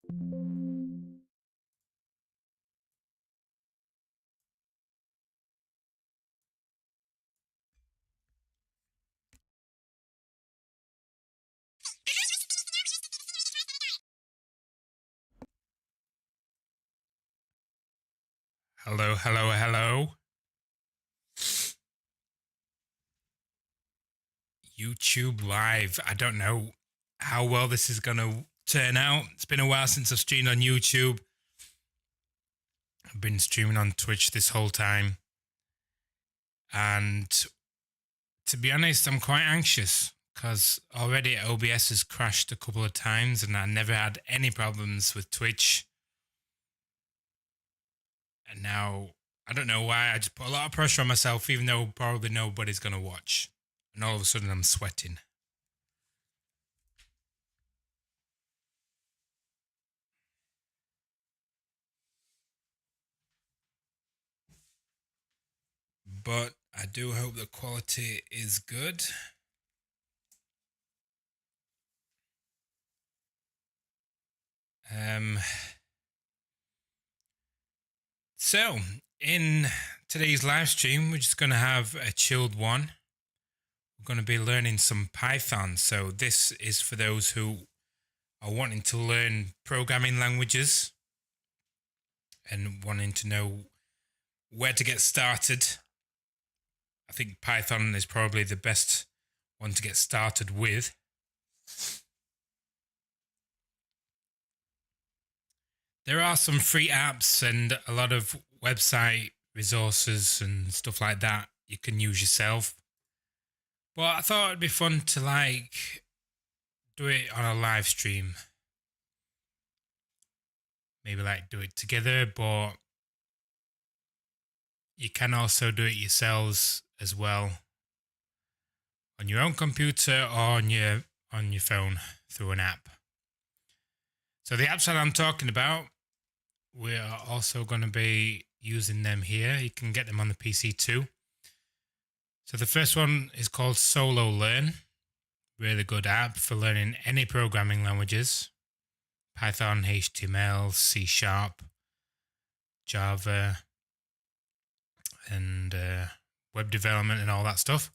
Hello, hello, hello. YouTube Live. I don't know how well this is going to turn out. It's been a while since I've streamed on YouTube. I've been streaming on Twitch this whole time. And to be honest, I'm quite anxious because already OBS has crashed a couple of times and I never had any problems with Twitch. And now, I don't know why, I just put a lot of pressure on myself, even though probably nobody's going to watch. And all of a sudden I'm sweating. But I do hope the quality is good. So in today's live stream, we're just going to have a chilled one. We're going to be learning some Python. So this is for those who are wanting to learn programming languages and wanting to know where to get started. I think Python is probably the best one to get started with. There are some free apps and a lot of website resources and stuff like that you can use yourself. But I thought it'd be fun to do it on a live stream. Maybe do it together, but you can also do it yourselves as well on your own computer or on your phone through an app. So the apps that I'm talking about, we are also going to be using them here. You can get them on the PC too. So the first one is called Solo Learn. Really good app for learning any programming languages. Python, HTML, C#, Java, and web development and all that stuff.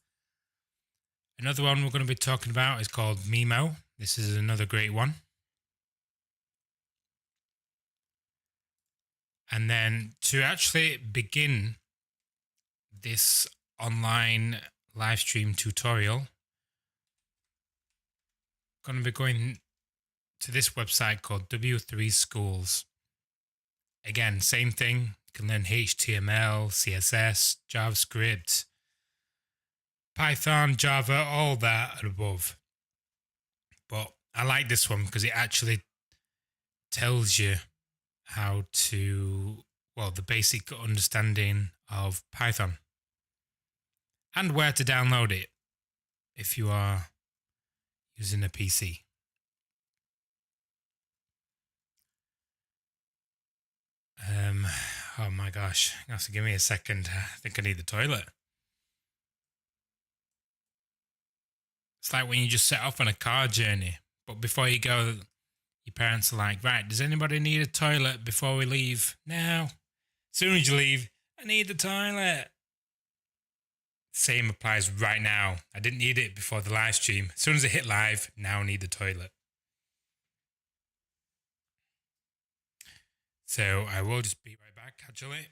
Another one we're going to be talking about is called Mimo. This is another great one. And then to actually begin this online live stream tutorial, I'm going to be going to this website called W3 Schools. Again, same thing. You can learn HTML, CSS, JavaScript, Python, Java, all that and above. But I like this one because it actually tells you how to, the basic understanding of Python and where to download it if you are using a PC. Oh my gosh, you have to give me a second. I think I need the toilet. It's like when you just set off on a car journey, but before you go, your parents are like, right, does anybody need a toilet before we leave? Now, as soon as you leave, I need the toilet. Same applies right now. I didn't need it before the live stream. As soon as I hit live, now I need the toilet. So I will just be right back, actually.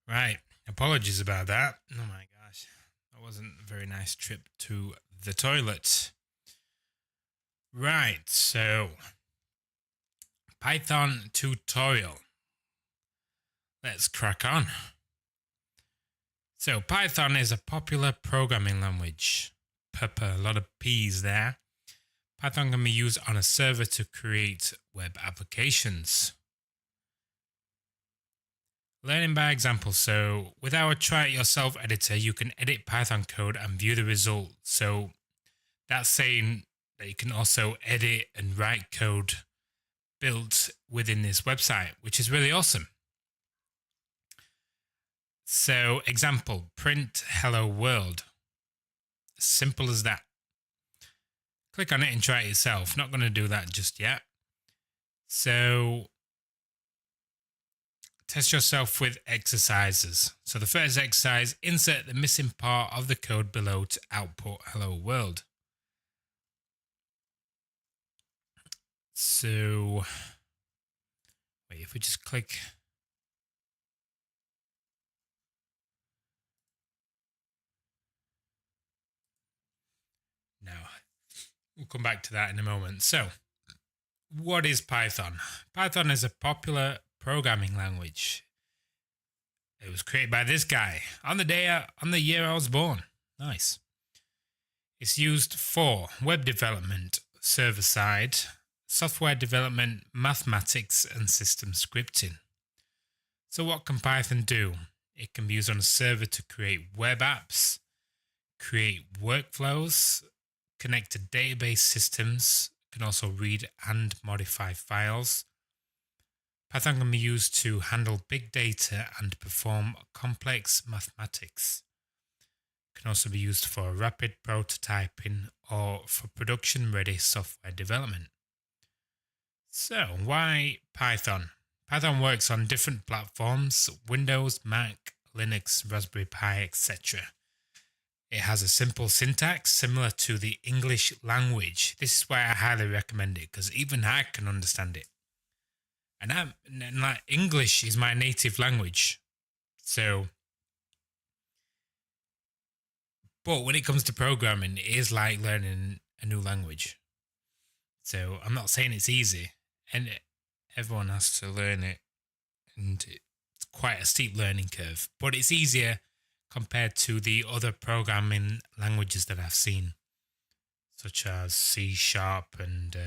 Right. Apologies about that. Oh my gosh. That wasn't a very nice trip to the toilet. Right. So, Python tutorial. Let's crack on. So, Python is a popular programming language. A lot of P's there. Python can be used on a server to create web applications. Learning by example. So with our Try It Yourself editor, you can edit Python code and view the result. So that's saying that you can also edit and write code built within this website, which is really awesome. So example, print hello world. Simple as that. Click on it and try it yourself. Not going to do that just yet. So test yourself with exercises. So the first exercise, insert the missing part of the code below to output hello world. So wait, if we just click. No, we'll come back to that in a moment. So what is Python? Python is a popular programming language. It was created by this guy on the year I was born. Nice. It's used for web development, server side, software development, mathematics, and system scripting. So what can Python do? It can be used on a server to create web apps, create workflows, connect to database systems, can also read and modify files. Python can be used to handle big data and perform complex mathematics. It can also be used for rapid prototyping or for production-ready software development. So, why Python? Python works on different platforms: Windows, Mac, Linux, Raspberry Pi, etc. It has a simple syntax similar to the English language. This is why I highly recommend it, because even I can understand it. And English is my native language. So, but when it comes to programming, it is like learning a new language. So I'm not saying it's easy, and everyone has to learn it, and it's quite a steep learning curve, but it's easier compared to the other programming languages that I've seen, such as C# and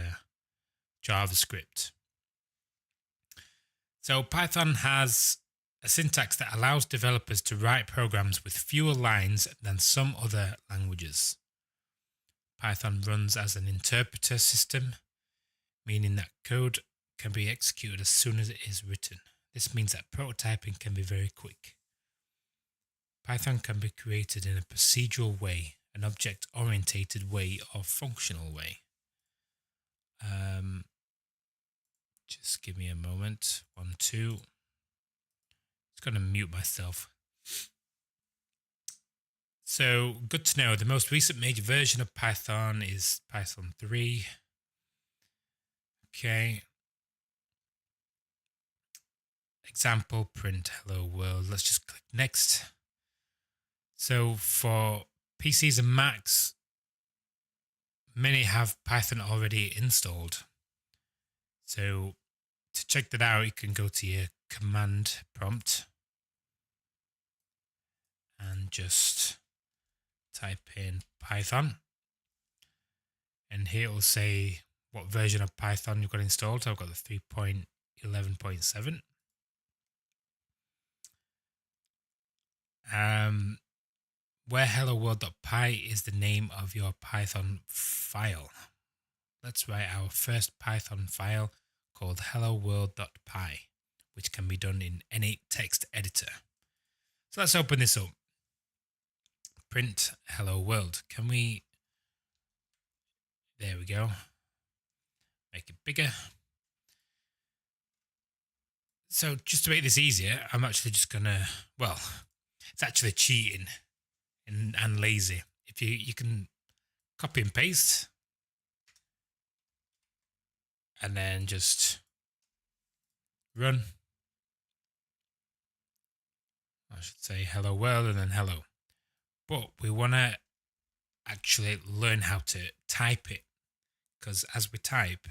JavaScript. So Python has a syntax that allows developers to write programs with fewer lines than some other languages. Python runs as an interpreter system, meaning that code can be executed as soon as it is written. This means that prototyping can be very quick. Python can be created in a procedural way, an object-oriented way, or functional way. Just give me a moment. 1, 2. Just going to mute myself. So, good to know. The most recent major version of Python is Python 3. Okay. Example, print hello world. Let's just click next. So, for PCs and Macs, many have Python already installed. So, to check that out, you can go to your command prompt and just type in Python, and here it will say what version of Python you've got installed. So I've got the 3.11.7. Where hello-world.py is the name of your Python file. Let's write our first Python file called hello-world.py, which can be done in any text editor. So let's open this up. Print hello world. Can we? There we go. Make it bigger. So just to make this easier, I'm actually just gonna, well, it's actually cheating and lazy. If you can copy and paste and then just run. I should say hello world and then hello. But we want to actually learn how to type it, because as we type,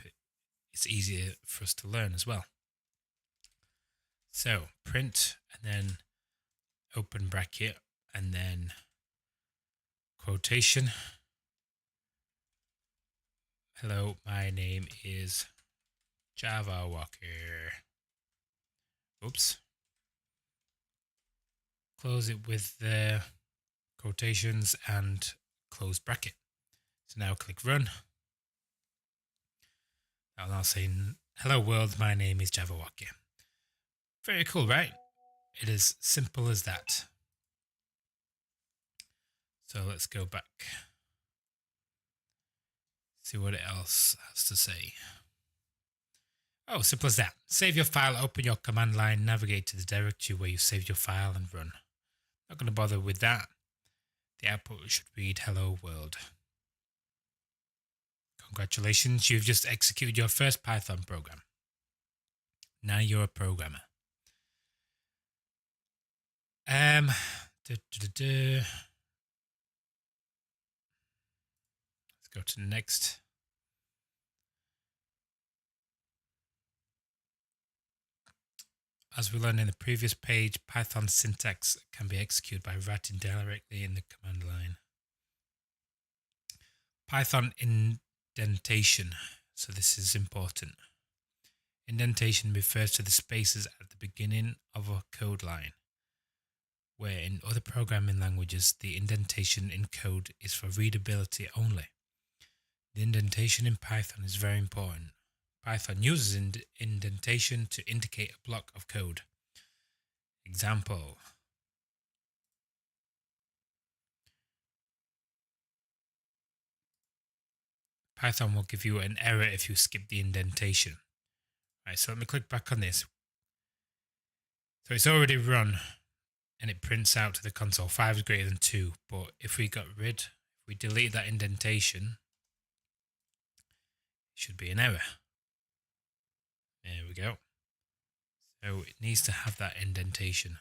it's easier for us to learn as well. So print and then open bracket and then quotation. Hello, my name is Java-Wockee. Oops. Close it with the quotations and close bracket. So now click run. I'll now say, hello world, my name is Java-Wockee. Very cool, right? It is simple as that. So let's go back. See what it else has to say. Oh, simple as that. Save your file, open your command line, navigate to the directory where you saved your file and run. Not going to bother with that. The output should read hello world. Congratulations, you've just executed your first Python program. Now you're a programmer. Let's go to next. as we learned in the previous page, Python syntax can be executed by writing directly in the command line. Python indentation. So this is important. Indentation refers to the spaces at the beginning of a code line, where in other programming languages, the indentation in code is for readability only. The indentation in Python is very important. Python uses indentation to indicate a block of code. Example. Python will give you an error if you skip the indentation. Right, so let me click back on this. So it's already run and it prints out to the console 5 is greater than 2. But if we delete that indentation, it should be an error. There we go. So it needs to have that indentation.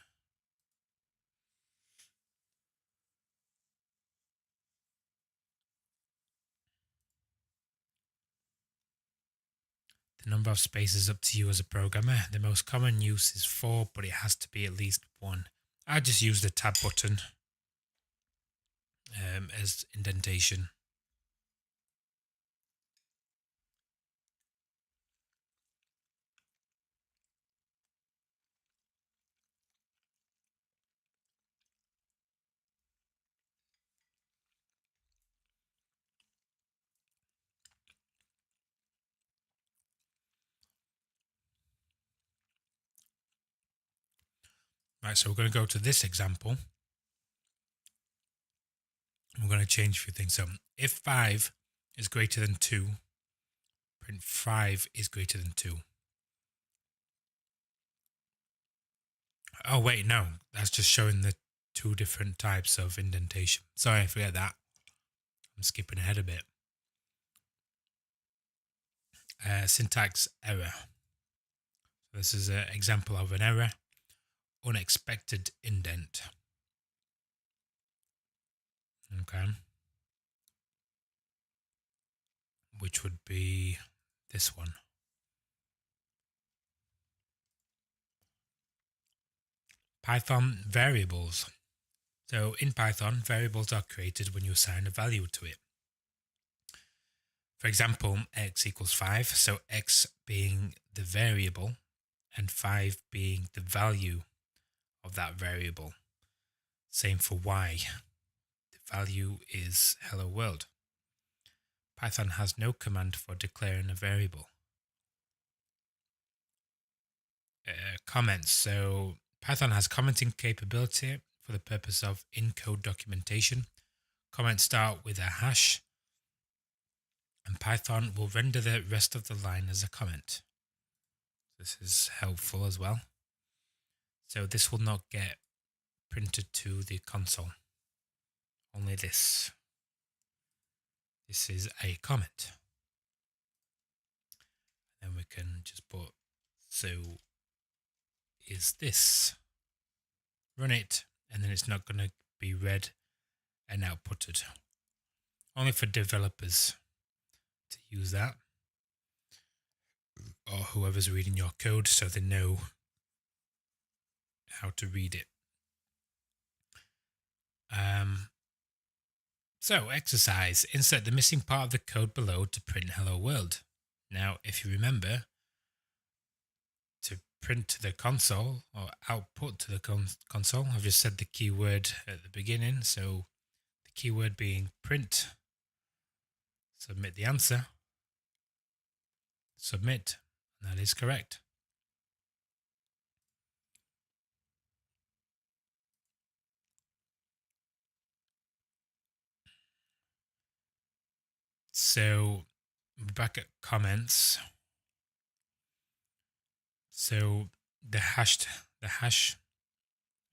The number of spaces is up to you as a programmer. The most common use is 4, but it has to be at least 1. I just use the tab button as indentation. Right, so we're going to go to this example. We're going to change a few things. So if 5 is greater than 2, print 5 is greater than 2. Oh, wait, no. That's just showing the 2 different types of indentation. Sorry, I forget that. I'm skipping ahead a bit. Syntax error. This is an example of an error. Unexpected indent. Okay. Which would be this one. Python variables. So in Python, variables are created when you assign a value to it. For example, x equals 5, so x being the variable and 5 being the value of that variable. Same for y. The value is hello world. Python has no command for declaring a variable. Comments. So Python has commenting capability for the purpose of in-code documentation. Comments start with a hash, and Python will render the rest of the line as a comment. This is helpful as well. So this will not get printed to the console. Only this. This is a comment. Then we can just put, so is this. Run it, and then it's not going to be read and outputted. Only for developers to use that, or whoever's reading your code, so they know how to read it. So exercise, insert the missing part of the code below to print hello world. Now, if you remember, to print to the console or output to the console, I've just said the keyword at the beginning. So the keyword being print, submit the answer, submit, and that is correct. So back at comments. So the hash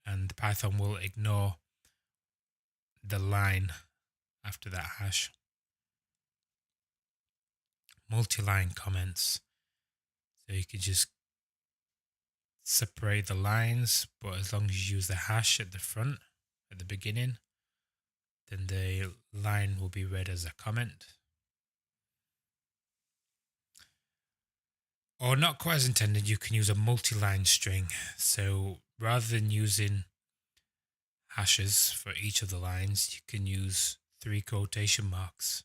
and Python will ignore the line after that hash. Multi-line comments. So you could just separate the lines, but as long as you use the hash at the front, at the beginning, then the line will be read as a comment. Or not quite as intended, you can use a multi-line string. So rather than using hashes for each of the lines, you can use 3 quotation marks.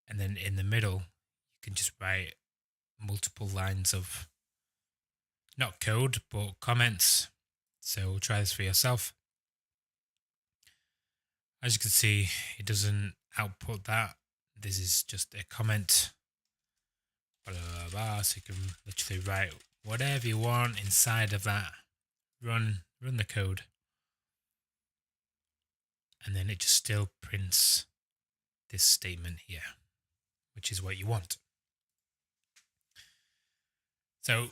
And then in the middle, you can just write multiple lines of not code, but comments. So try this for yourself. As you can see, it doesn't output that. This is just a comment. Blah, blah, blah. So you can literally write whatever you want inside of that. Run the code. And then it just still prints this statement here, which is what you want. So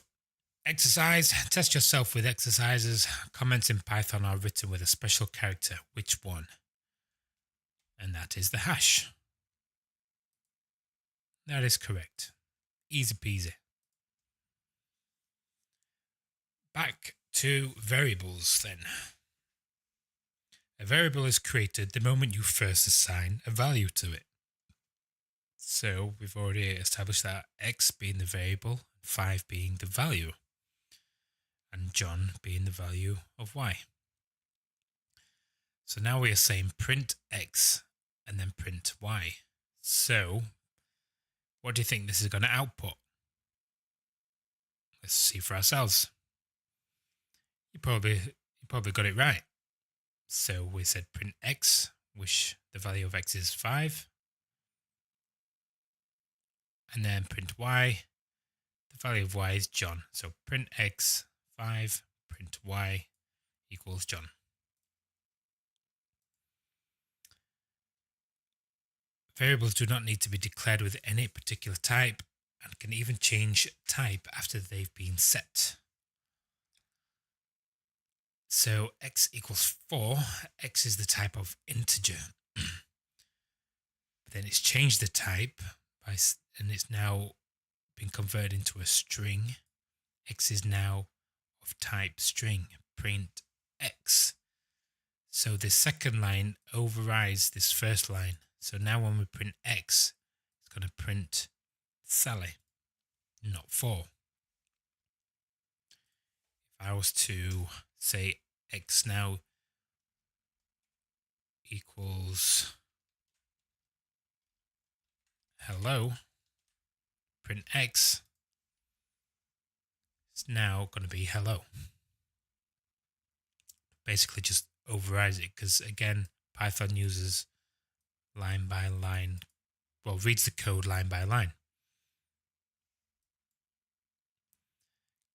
exercise, test yourself with exercises. Comments in Python are written with a special character. Which one? And that is the hash. That is correct. Easy peasy. Back to variables then. A variable is created the moment you first assign a value to it. So we've already established that x being the variable, 5 being the value, and John being the value of y. So now we are saying print x and then print y. So what do you think this is going to output? Let's see for ourselves. You probably got it right. So we said print x, which the value of x is 5. And then print y, the value of y is John. So print x, 5, print y equals John. Variables do not need to be declared with any particular type and can even change type after they've been set. So x equals 4. X is the type of integer. But then it's changed the type and it's now been converted into a string. X is now of type string, print x. So this second line overrides this first line. So now when we print x, it's going to print Sally, not 4. If I was to say x now equals hello, print x, it's now going to be hello. Basically just overrides it because, again, Python uses line by line, well, reads the code line by line.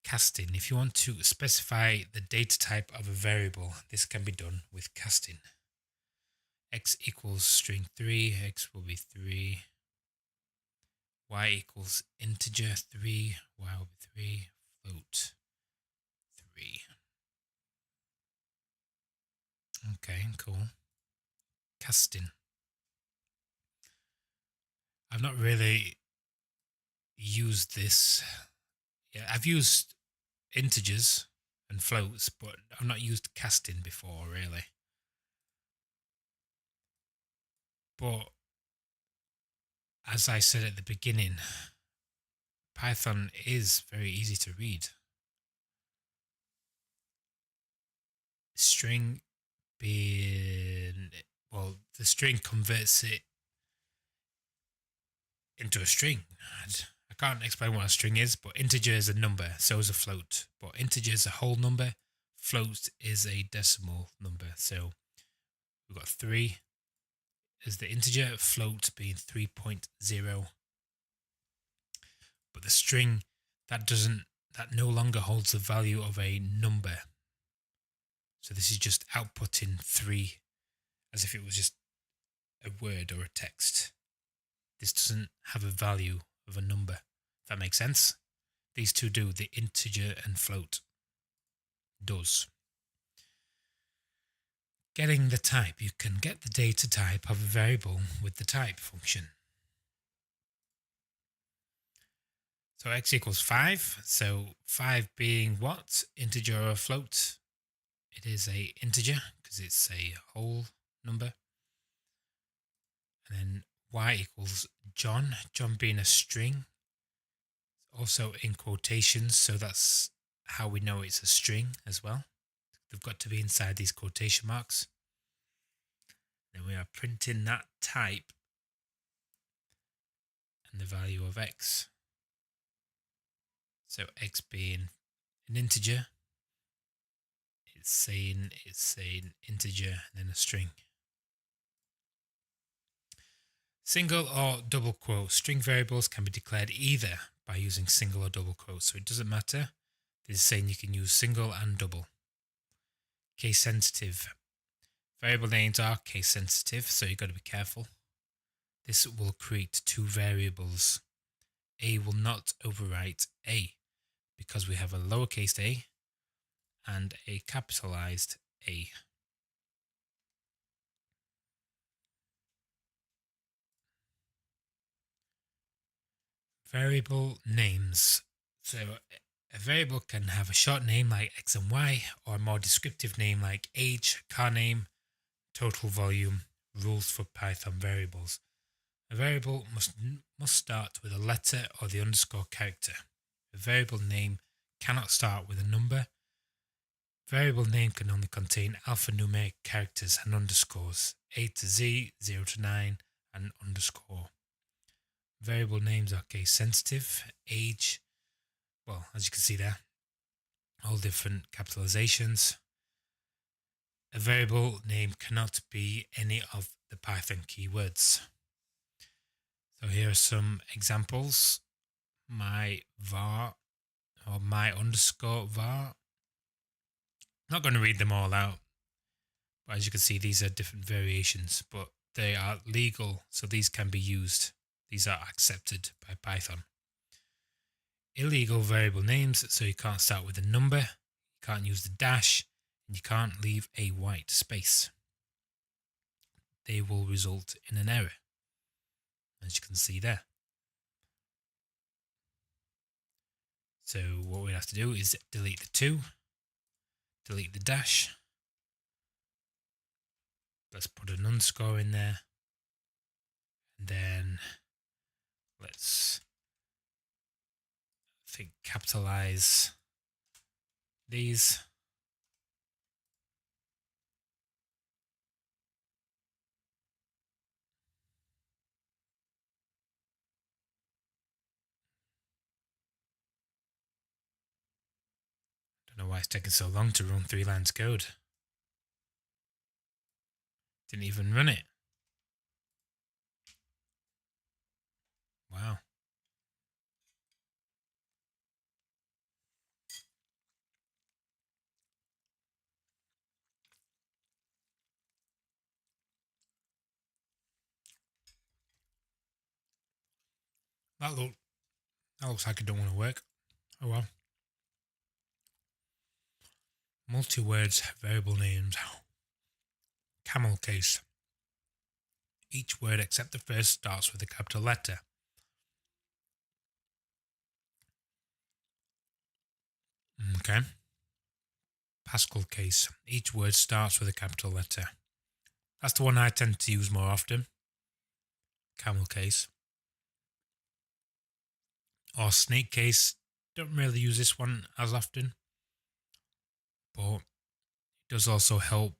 Casting. If you want to specify the data type of a variable, this can be done with casting. X equals string 3, x will be 3. Y equals integer 3, y will be 3, float 3. Okay, cool. Casting. I've not really used this. Yeah, I've used integers and floats, but I've not used casting before, really. But as I said at the beginning, Python is very easy to read. String being, well, the string converts it into a string. I can't explain what a string is, but integer is a number, so is a float. But integer is a whole number, float is a decimal number. So we've got 3 as the integer, float being 3.0. But the string, that no longer holds the value of a number. So this is just outputting 3 as if it was just a word or a text. This doesn't have a value of a number. If that makes sense? These two do, the integer and float does. Getting the type. You can get the data type of a variable with the type function. So x equals 5. So 5 being what? Integer or float? It is a integer because it's a whole number. And then y equals John. John being a string. also in quotations, so that's how we know it's a string as well. They've got to be inside these quotation marks. Then we are printing that type and the value of x. So x being an integer, it's saying integer and then a string. Single or double quote. String variables can be declared either by using single or double quotes, so it doesn't matter. This is saying you can use single and double. Case sensitive. Variable names are case sensitive, so you've got to be careful. This will create two variables. A will not overwrite A because we have a lowercase a and a capitalized A. Variable names. So a variable can have a short name like X and Y, or a more descriptive name like age, car name, total volume. Rules for Python variables. A variable must start with a letter or the underscore character. A variable name cannot start with a number. Variable name can only contain alphanumeric characters and underscores, A to Z, 0 to 9, and underscore. Variable names are case sensitive. Age, well, as you can see there, all different capitalizations. A variable name cannot be any of the Python keywords. So here are some examples. My var or my underscore var. Not going to read them all out, but as you can see, these are different variations, but they are legal, so these can be used. These are accepted by Python. Illegal variable names, so you can't start with a number, you can't use the dash, and you can't leave a white space. They will result in an error, as you can see there. So what we have to do is delete the 2, delete the dash. Let's put an underscore in there, and then let's capitalize these. Don't know why it's taking so long to run 3 lines of code. Didn't even run it. Wow. That looks like it don't want to work. Oh well. Multi-words variable names. Camel case. Each word except the first starts with a capital letter. Okay. Pascal case. Each word starts with a capital letter. That's the one I tend to use more often. Camel case. Or snake case. Don't really use this one as often, but it does also help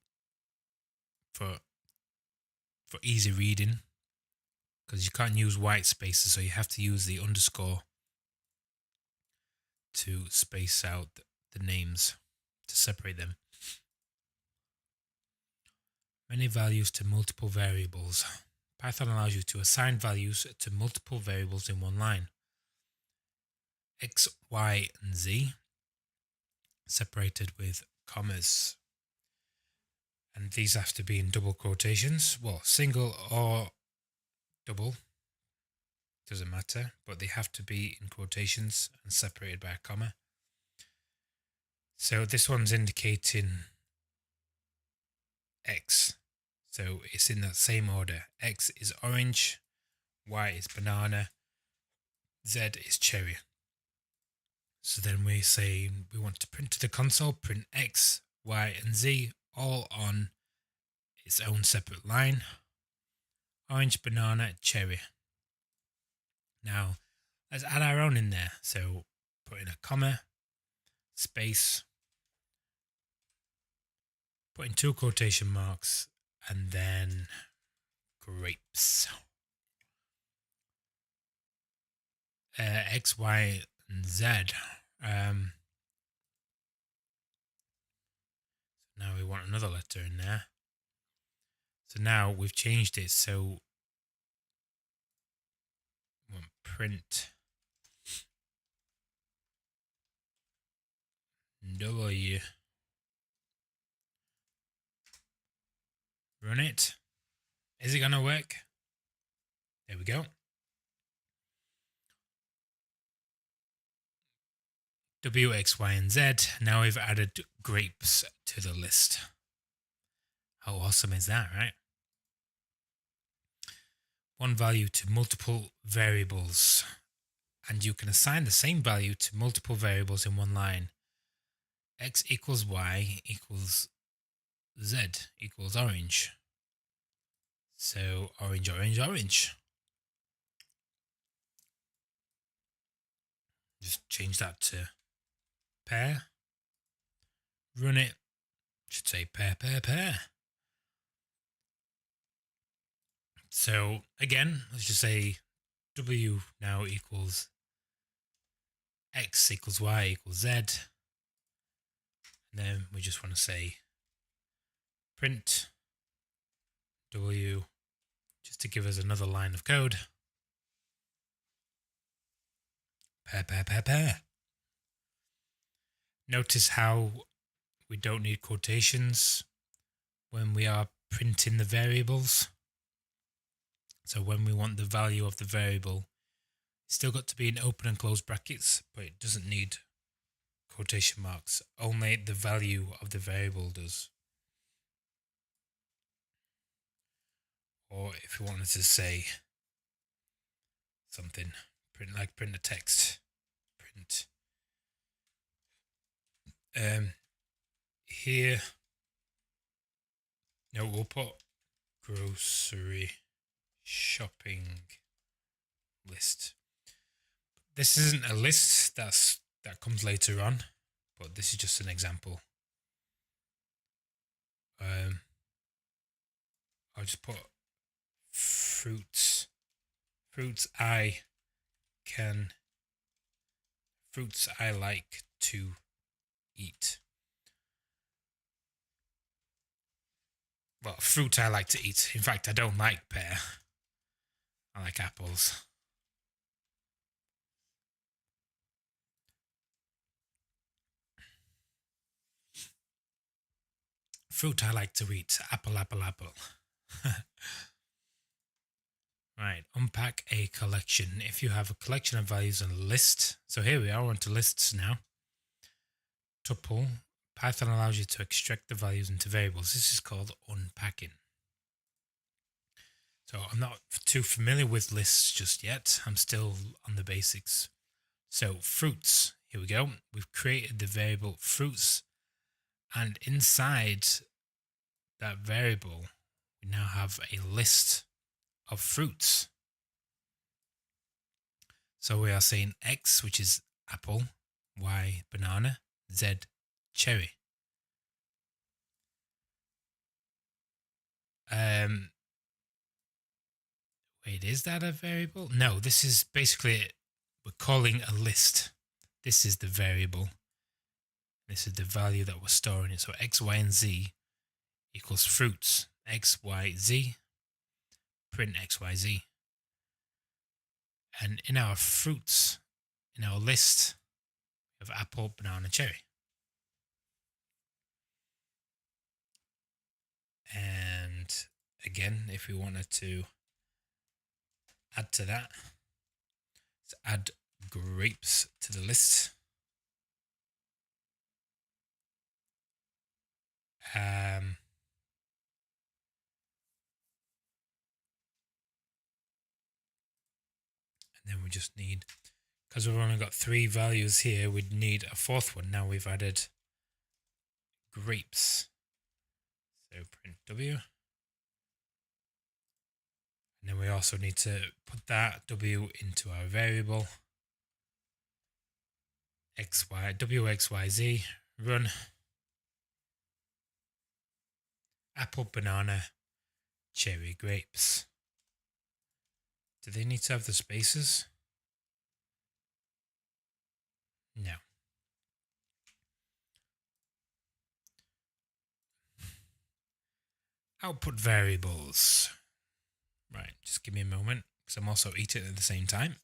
for easy reading, because you can't use white spaces, so you have to use the underscore to space out the names, to separate them. Many values to multiple variables. Python allows you to assign values to multiple variables in one line. X, Y, and Z, separated with commas. And these have to be in double quotations. Well, single or double, doesn't matter, but they have to be in quotations and separated by a comma. So this one's indicating X. So it's in that same order. X is orange, Y is banana, Z is cherry. So then we say we want to print to the console, print X, Y, and Z all on its own separate line. Orange, banana, cherry. Now, let's add our own in there. So put in a comma, space, put in 2 quotation marks, and then grapes. X, Y, and Z. Now we want another letter in there. So now we've changed it. So we want print W. Run it. Is it going to work? There we go. W, X, Y, and Z. Now we've added grapes to the list. How awesome is that, right? One value to multiple variables. And you can assign the same value to multiple variables in one line. X equals Y equals Z equals orange. So orange, orange, orange. Just change that to pair. Run it. Should say pair, pair, pair. So again, let's just say W now equals X equals Y equals Z. And then we just want to say print W just to give us another line of code. Pair, pair, pair, pair. Notice how we don't need quotations when we are printing the variables. So when we want the value of the variable, it's still got to be in open and closed brackets, but it doesn't need quotation marks. Only the value of the variable does. Or if you wanted to say something, print a text, print here. No, we'll put grocery shopping list. This isn't a list that comes later on, but this is just an example. I'll just put fruits I like to eat. Well, fruit I like to eat. In fact, I don't like pear. I like apples. Fruit I like to eat. Apple, apple, apple. Right, unpack a collection. If you have a collection of values on a list, so here we are onto lists now. Tuple. Python allows you to extract the values into variables. This is called unpacking. So I'm not too familiar with lists just yet. I'm still on the basics. So fruits, here we go. We've created the variable fruits, and inside that variable, we now have a list of fruits. So we are saying X, which is apple, Y, banana, Z, cherry. Wait, is that a variable? No, this is basically, we're calling a list. This is the variable. This is the value that we're storing it. So X, Y, and Z equals fruits. X, Y, Z. Print X, Y, Z. And in our fruits, in our list, we have apple, banana, cherry. And again, if we wanted to add to that, let's add grapes to the list. And then we just need, because we've only got 3 values here, we'd need a 4th one. Now we've added grapes. So print W. And then we also need to put that W into our variable. WXYZ, run apple, banana, cherry, grapes. Do they need to have the spaces? No. Output variables. Right, just give me a moment because I'm also eating at the same time.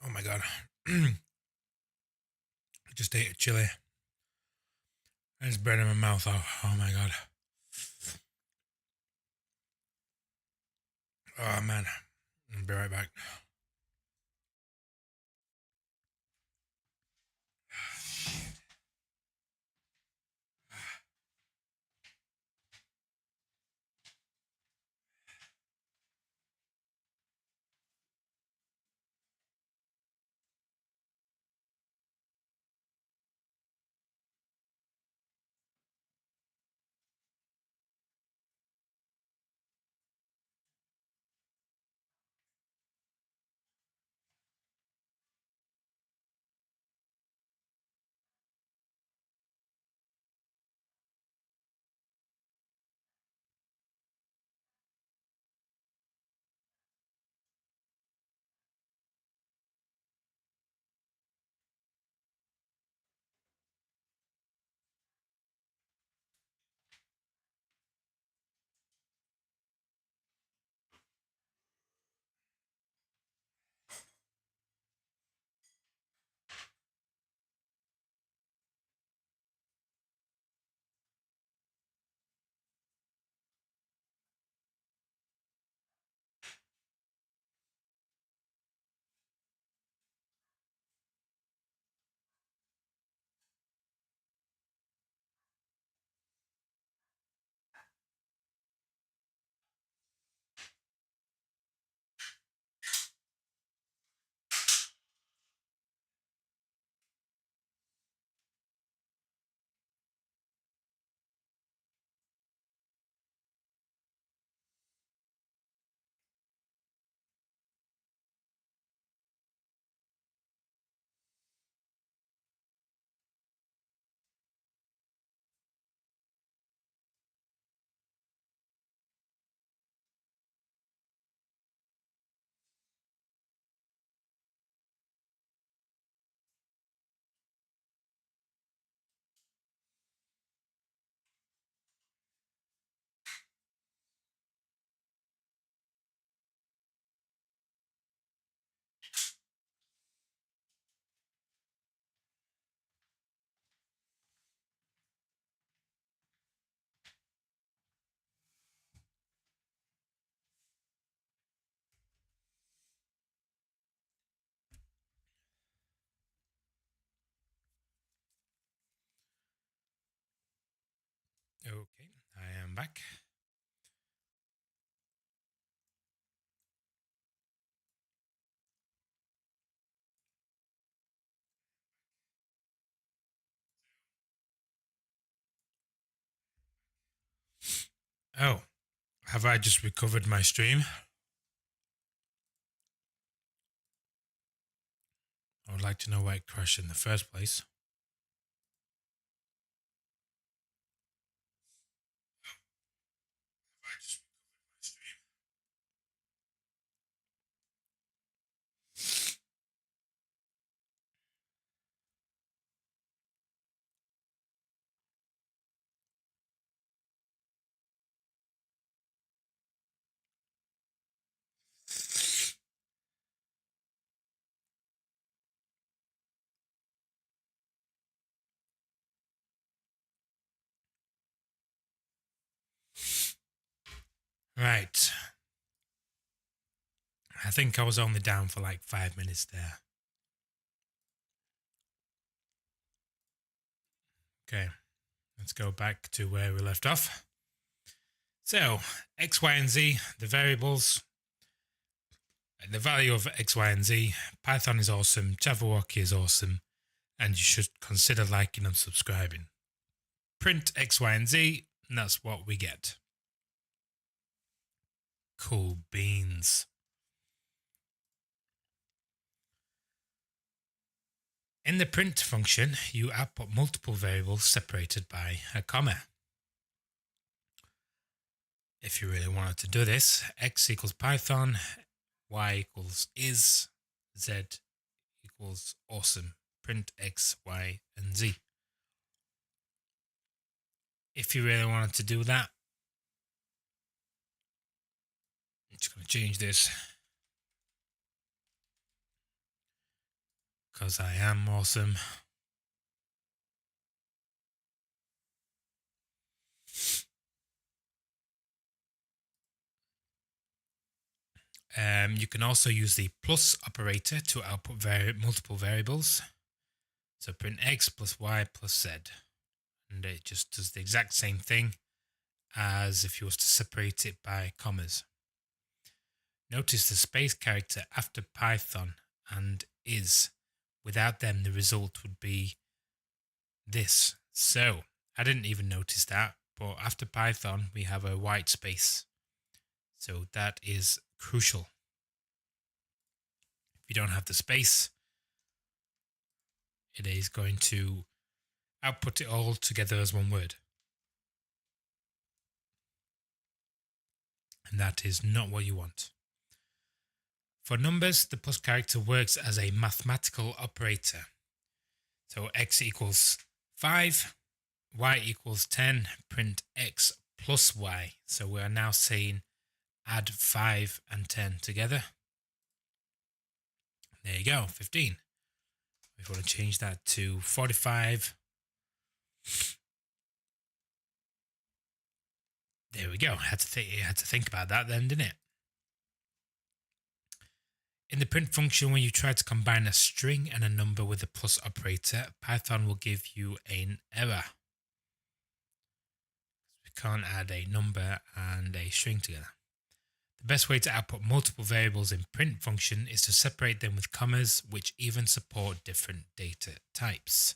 Oh my god. I just ate a chili. There's bread in my mouth. Oh my god. Oh man. I'll be right back. I'm back. Oh, have I just recovered my stream? I would like to know why it crashed in the first place. Right. I think I was only down for like 5 minutes there. Okay, let's go back to where we left off. So, X, Y, and Z, the variables, the value of X, Y, and Z. Python is awesome, JAVAWOCKEE is awesome, and you should consider liking and subscribing. Print X, Y, and Z, and that's what we get. Cool beans. In the print function, you output multiple variables separated by a comma. If you really wanted to do this, x equals Python, y equals is, z equals awesome. Print x, y, and z. If you really wanted to do that, I'm just going to change this because I am awesome. You can also use the plus operator to output multiple variables. So print x plus y plus z. And it just does the exact same thing as if you was to separate it by commas. Notice the space character after Python and is. Without them, the result would be this. So I didn't even notice that, but after Python, we have a white space. So that is crucial. If you don't have the space, it is going to output it all together as one word. And that is not what you want. For numbers, the plus character works as a mathematical operator. So x equals 5, y equals 10, print x plus y. So we are now saying add 5 and 10 together. There you go, 15. If we want to change that to 45, there we go. You had to think about that then, didn't it? In the print function, when you try to combine a string and a number with a plus operator, Python will give you an error. We can't add a number and a string together. The best way to output multiple variables in print function is to separate them with commas, which even support different data types.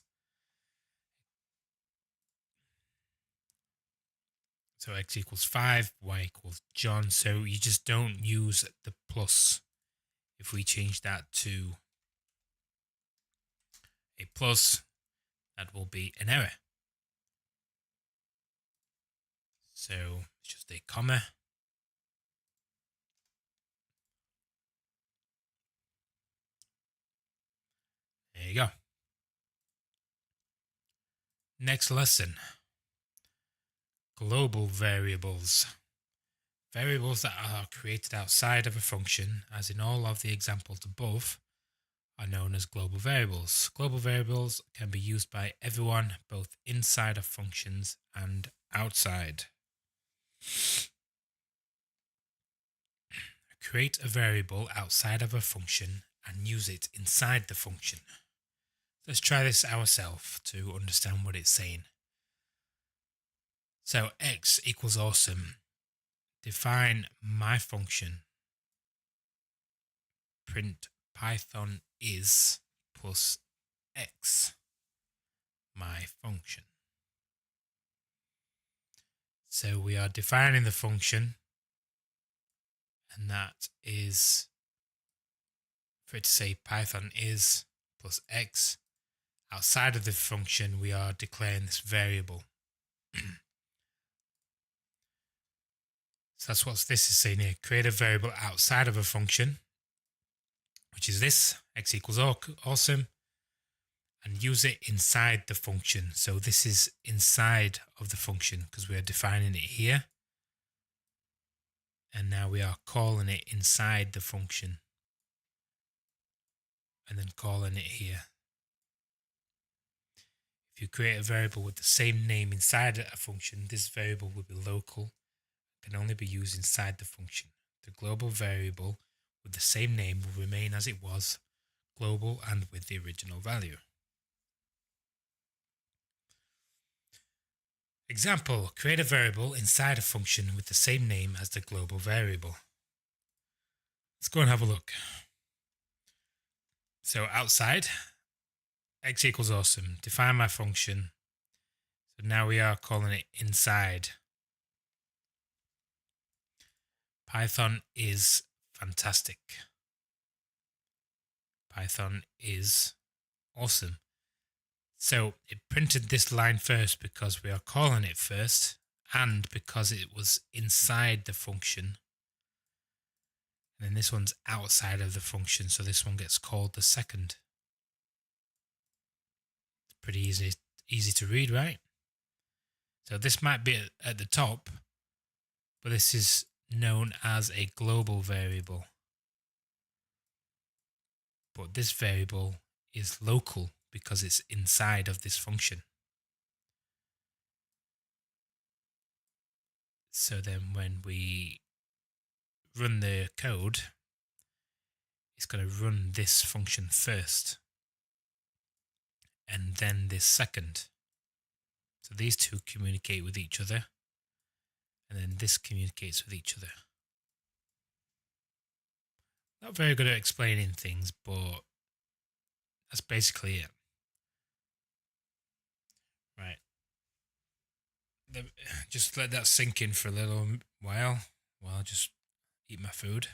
So x equals 5, y equals John. So you just don't use the plus. If we change that to a plus, that will be an error. So it's just a comma. There you go. Next lesson. Global variables. Variables that are created outside of a function, as in all of the examples above, are known as global variables. Global variables can be used by everyone, both inside of functions and outside. Create a variable outside of a function and use it inside the function. Let's try this ourselves to understand what it's saying. So x equals awesome. Define my function. Print Python is plus x, my function. So we are defining the function, and that is for it to say Python is plus x. Outside of the function, we are declaring this variable. So that's what this is saying here. Create a variable outside of a function, which is this, x equals awesome, and use it inside the function. So this is inside of the function because we are defining it here. And now we are calling it inside the function. And then calling it here. If you create a variable with the same name inside a function, this variable will be local, can only be used inside the function. The global variable with the same name will remain as it was, global and with the original value. Example, create a variable inside a function with the same name as the global variable. Let's go and have a look. So outside, x equals awesome. Define my function. So now we are calling it inside. Python is fantastic. Python is awesome. So it printed this line first because we are calling it first and because it was inside the function. And then this one's outside of the function, so this one gets called the second. It's pretty easy to read, right? So this might be at the top, but this is known as a global variable. But this variable is local because it's inside of this function. So then when we run the code, it's going to run this function first and then this second. So these two communicate with each other, and then this communicates with each other. Not very good at explaining things, but that's basically it. Right. Just let that sink in for a little while I just eat my food.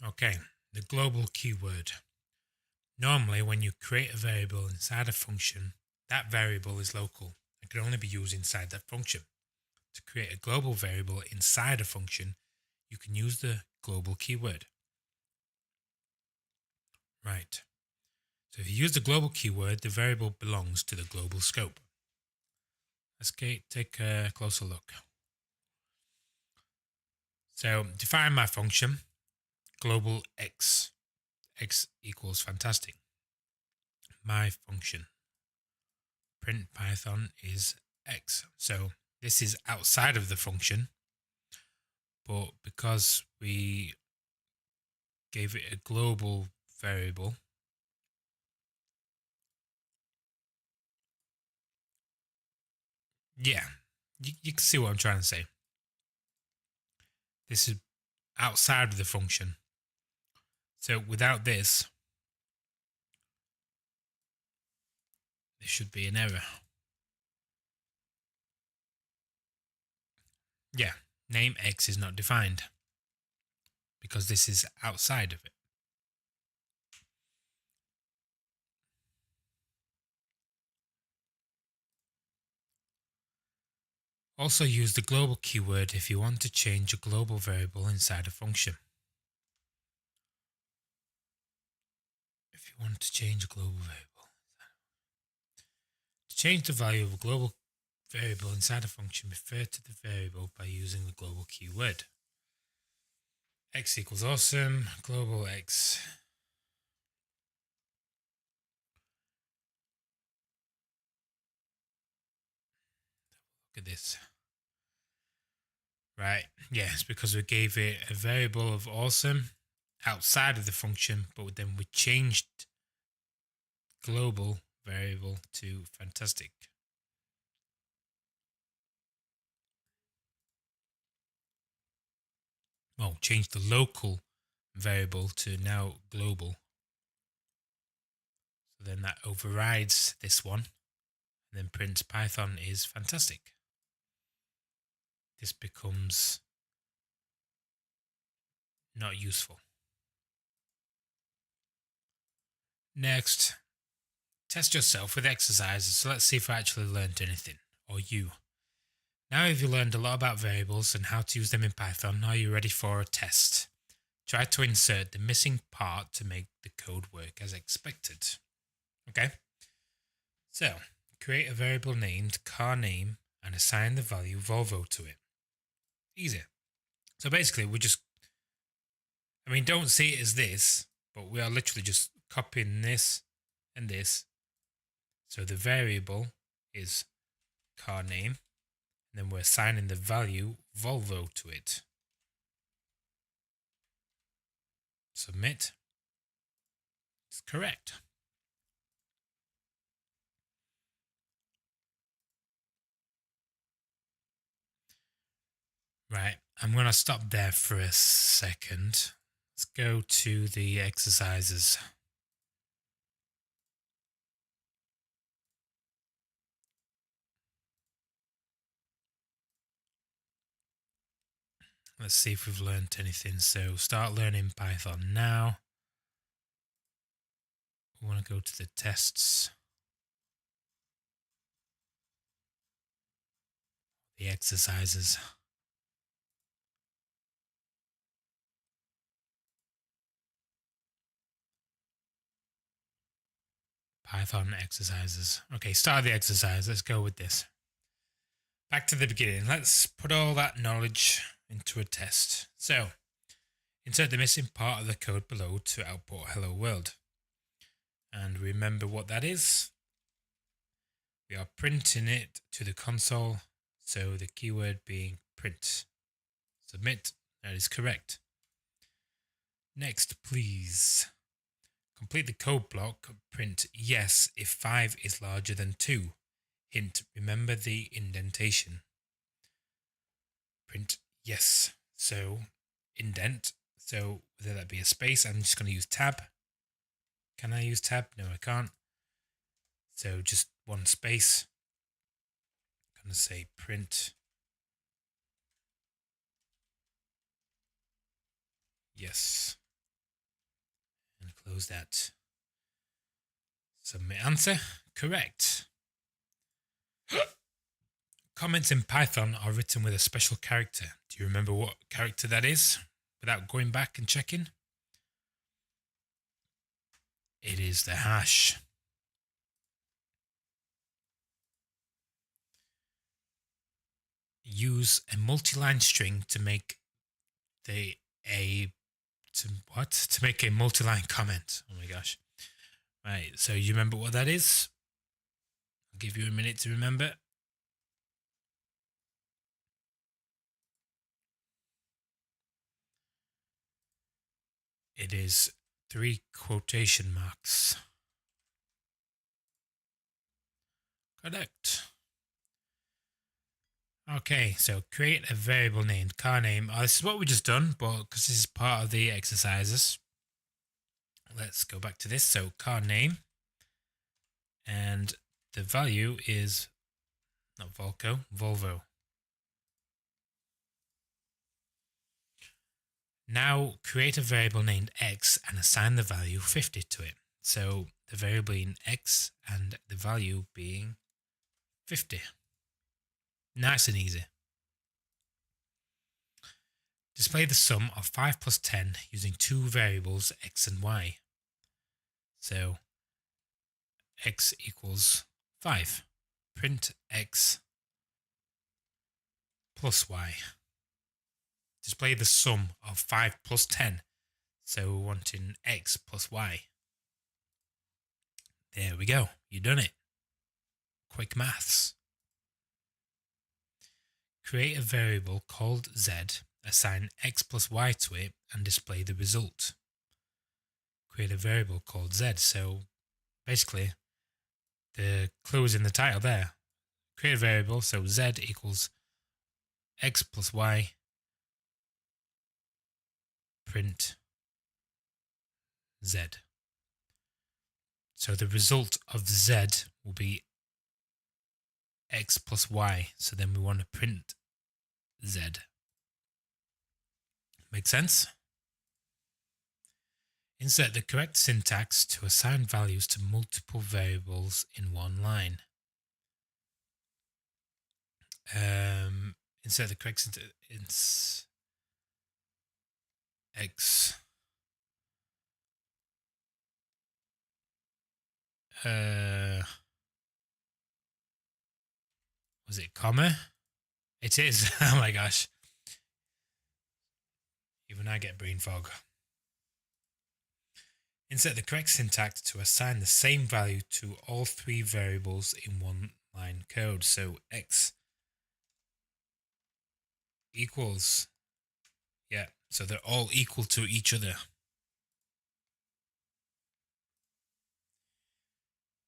Okay, the global keyword. Normally, when you create a variable inside a function, that variable is local and can only be used inside that function. To create a global variable inside a function, you can use the global keyword. Right. So if you use the global keyword, the variable belongs to the global scope. Let's take a closer look. So define my function, global x. X equals fantastic. My function. Print Python is x. So this is outside of the function, but because we gave it a global variable, yeah, you can see what I'm trying to say. This is outside of the function. So without this, there should be an error. Yeah, name X is not defined because this is outside of it. Also use the global keyword if you want to change a global variable inside a function. If you want to change a global variable. To change the value of a global variable inside a function, refer to the variable by using the global keyword. X equals awesome, global X. Look at this. Right, yes, because we gave it a variable of awesome outside of the function, but then we changed global variable to fantastic. Well, change the local variable to now global. So then that overrides this one, and then print Python is fantastic. This becomes not useful. Next, test yourself with exercises. So let's see if I actually learned anything, or you. Now you've learned a lot about variables and how to use them in Python, are you ready for a test? Try to insert the missing part to make the code work as expected. Okay? So, create a variable named car name and assign the value Volvo to it. Easy. So basically, don't see it as this, but we are literally just copying this and this. So the variable is car name, and then we're assigning the value Volvo to it. Submit. It's correct. Right, I'm going to stop there for a second. Let's go to the exercises. Let's see if we've learned anything. So start learning Python now. We want to go to the tests. The exercises. Python exercises. Okay, start the exercise. Let's go with this. Back to the beginning. Let's put all that knowledge into a test. So, insert the missing part of the code below to output hello world. And remember what that is. We are printing it to the console. So the keyword being print. Submit. That is correct. Next, please. Complete the code block. Print yes if 5 is larger than 2. Hint, remember the indentation. Print yes. So indent. So whether that be a space, I'm just going to use tab. Can I use tab? No, I can't. So just one space. I'm going to say print yes. And close that. Submit answer. Correct. Comments in Python are written with a special character. Do you remember what character that is without going back and checking? It is the hash. Use a multi-line string to make to make a multi-line comment. Oh my gosh. Right, so you remember what that is? I'll give you a minute to remember. It is 3 quotation marks. Correct. Okay, so create a variable named car name. This is what we just done, but because this is part of the exercises, let's go back to this. So car name, and the value is not Volvo. Now create a variable named x and assign the value 50 to it. So the variable being x and the value being 50. Nice and easy. Display the sum of 5 plus 10 using two variables x and y. So x equals 5. Print x plus y. Display the sum of 5 plus 10. So we're wanting x plus y. There we go. You've done it. Quick maths. Create a variable called z, assign x plus y to it, and display the result. Create a variable called z. So basically, the clue is in the title there. Create a variable, so z equals x plus y. Print z. So the result of z will be x plus y. So then we want to print z. Make sense? Insert the correct syntax to assign values to multiple variables in one line. Insert the correct syntax. X. Was it comma? It is. Oh my gosh. Even I get brain fog. Insert the correct syntax to assign the same value to all three variables in one line code. So x equals, yeah, so they're all equal to each other.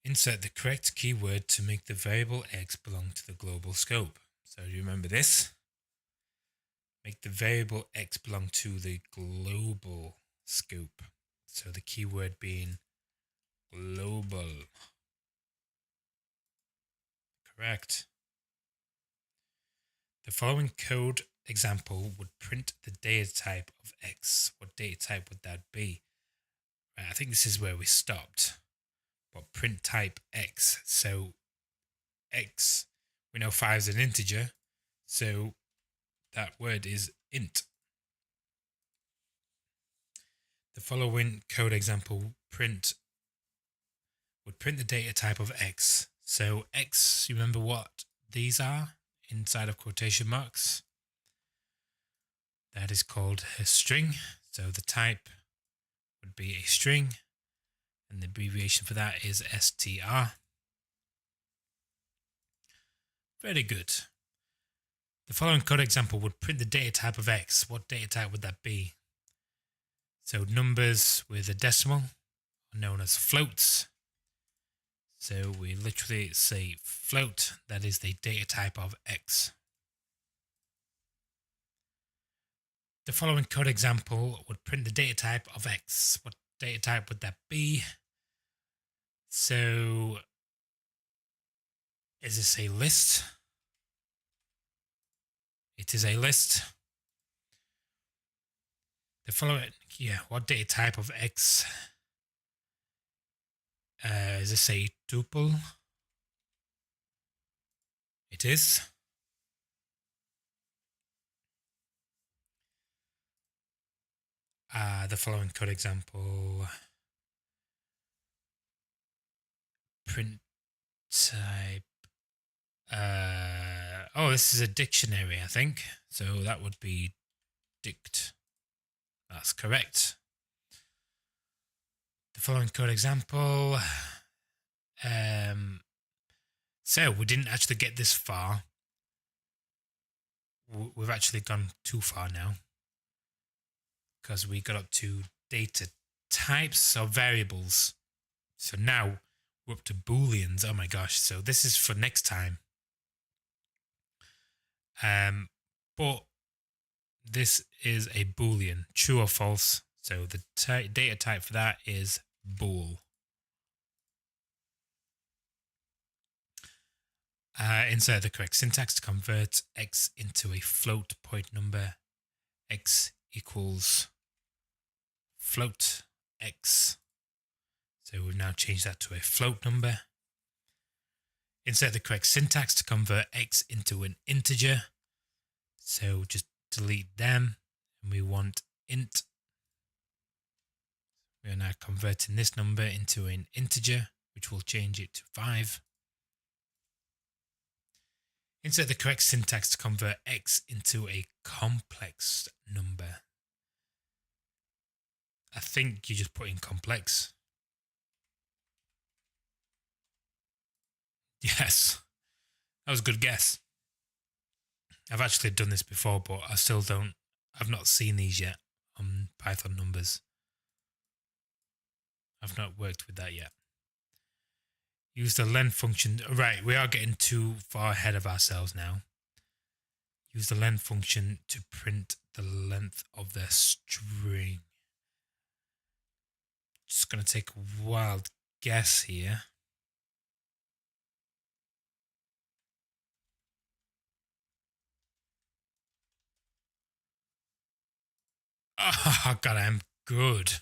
Insert the correct keyword to make the variable x belong to the global scope. So do you remember this? Make the variable x belong to the global scope. So the keyword being global. Correct. The following code example would print the data type of x. What data type would that be? Right, I think this is where we stopped. But print type x. So x, we know 5 is an integer. So that word is int. The following code example would print the data type of x. So x, you remember what these are inside of quotation marks? That is called a string. So the type would be a string, and the abbreviation for that is str. Very good. The following code example would print the data type of x. What data type would that be? So numbers with a decimal are known as floats. So we literally say float, that is the data type of x. The following code example would print the data type of x. What data type would that be? So is this a list? It is a list. The following, what data type of x? Is this a tuple? It is. The following code example, print type. Oh, this is a dictionary, I think. So that would be dict. That's correct. The following code example. So we didn't actually get this far. We've actually gone too far now, because we got up to data types of variables. So now we're up to booleans. Oh my gosh. So this is for next time. But this is a boolean, true or false. So the data type for that is bool. Insert the correct syntax to convert x into a float point number. X equals float x. So we've now changed that to a float number. Insert the correct syntax to convert x into an integer. So just delete them, and we want int. We are now converting this number into an integer, which will change it to 5. Insert the correct syntax to convert x into a complex number. I think you just put in complex. Yes, that was a good guess. I've actually done this before, but I've not seen these yet on Python numbers. I've not worked with that yet. Use the len function. Right, we are getting too far ahead of ourselves now. Use the len function to print the length of the string. Just going to take a wild guess here. Oh, God, I'm good.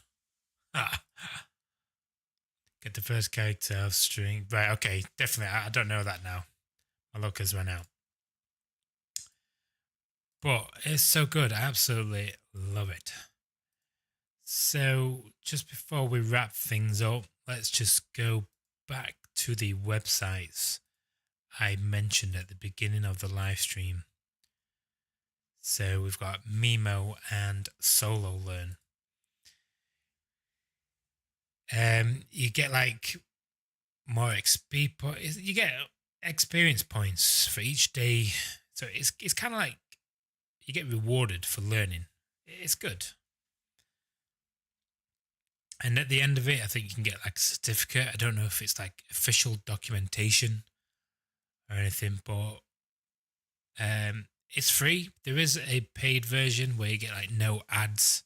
Get the first character of string. Right, okay, definitely. I don't know that now. My luck has run out. But it's so good. I absolutely love it. So just before we wrap things up, let's just go back to the websites I mentioned at the beginning of the live stream. So we've got Mimo and Solo Learn. You get like more XP points. You get experience points for each day. So it's kind of like you get rewarded for learning. It's good. And at the end of it, I think you can get like a certificate. I don't know if it's like official documentation or anything, but it's free. There is a paid version where you get like no ads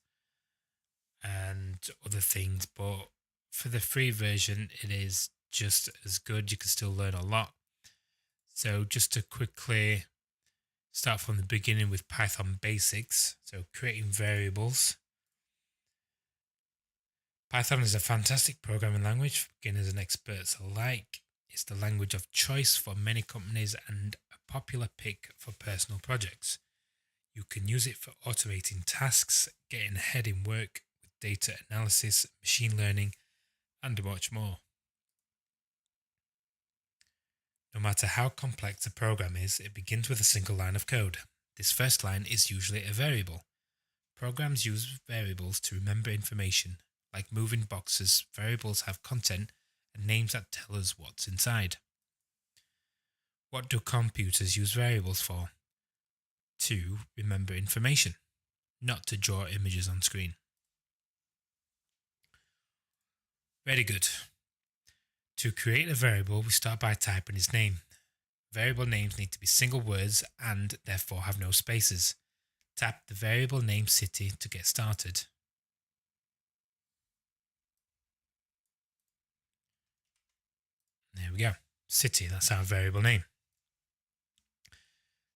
and other things, but for the free version, it is just as good. You can still learn a lot. So just to quickly start from the beginning with Python basics. So creating variables. Python is a fantastic programming language for beginners and experts alike. It's the language of choice for many companies and a popular pick for personal projects. You can use it for automating tasks, getting ahead in work with data analysis, machine learning, and much more. No matter how complex a program is, it begins with a single line of code. This first line is usually a variable. Programs use variables to remember information. Like moving boxes, variables have content and names that tell us what's inside. What do computers use variables for? To remember information, not to draw images on screen. Very good. To create a variable, we start by typing its name. Variable names need to be single words and therefore have no spaces. Tap the variable name city to get started. There we go. City, that's our variable name.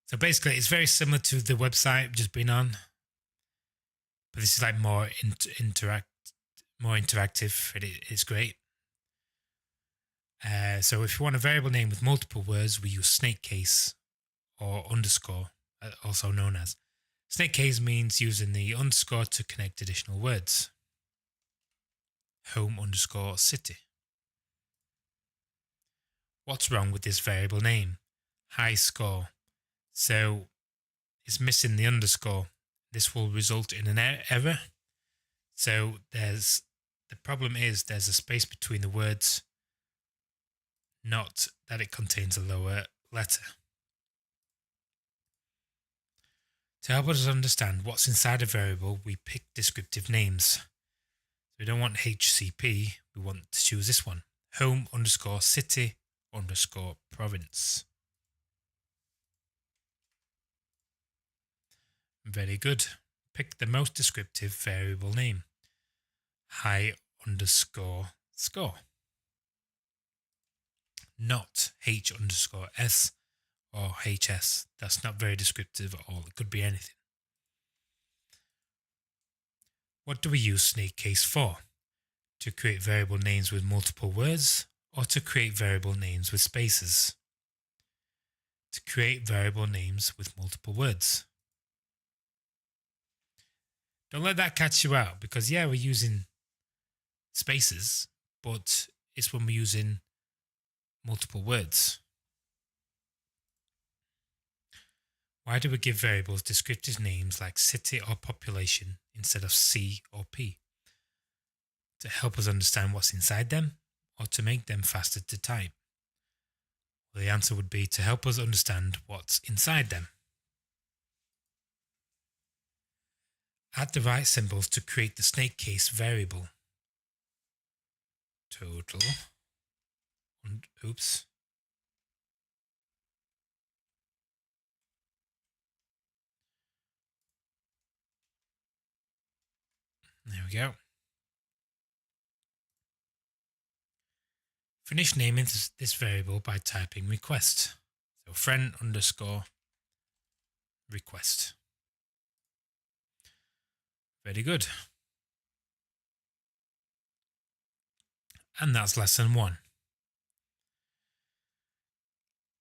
So basically, it's very similar to the website I've just been on, but this is like more interactive. It's great. So if you want a variable name with multiple words, we use snake case or underscore, also known as. Snake case means using the underscore to connect additional words. Home underscore city. What's wrong with this variable name? High score. So it's missing the underscore. This will result in an error. So the problem is there's a space between the words, not that it contains a lower letter. To help us understand what's inside a variable, we pick descriptive names. We don't want HCP, we want to choose this one. Home underscore city underscore province. Very good. Pick the most descriptive variable name. High underscore score. Not H underscore S, or HS. That's not very descriptive at all. It could be anything. What do we use snake case for? To create variable names with multiple words, or to create variable names with spaces? To create variable names with multiple words. Don't let that catch you out, because yeah, we're using spaces, but it's when we're using multiple words. Why do we give variables descriptive names like city or population instead of C or P? To help us understand what's inside them, or to make them faster to type? Well, the answer would be to help us understand what's inside them. Add the right symbols to create the snake case variable. Total. Oops. There we go. Finish naming this variable by typing request. So friend underscore request. Very good. And that's lesson 1.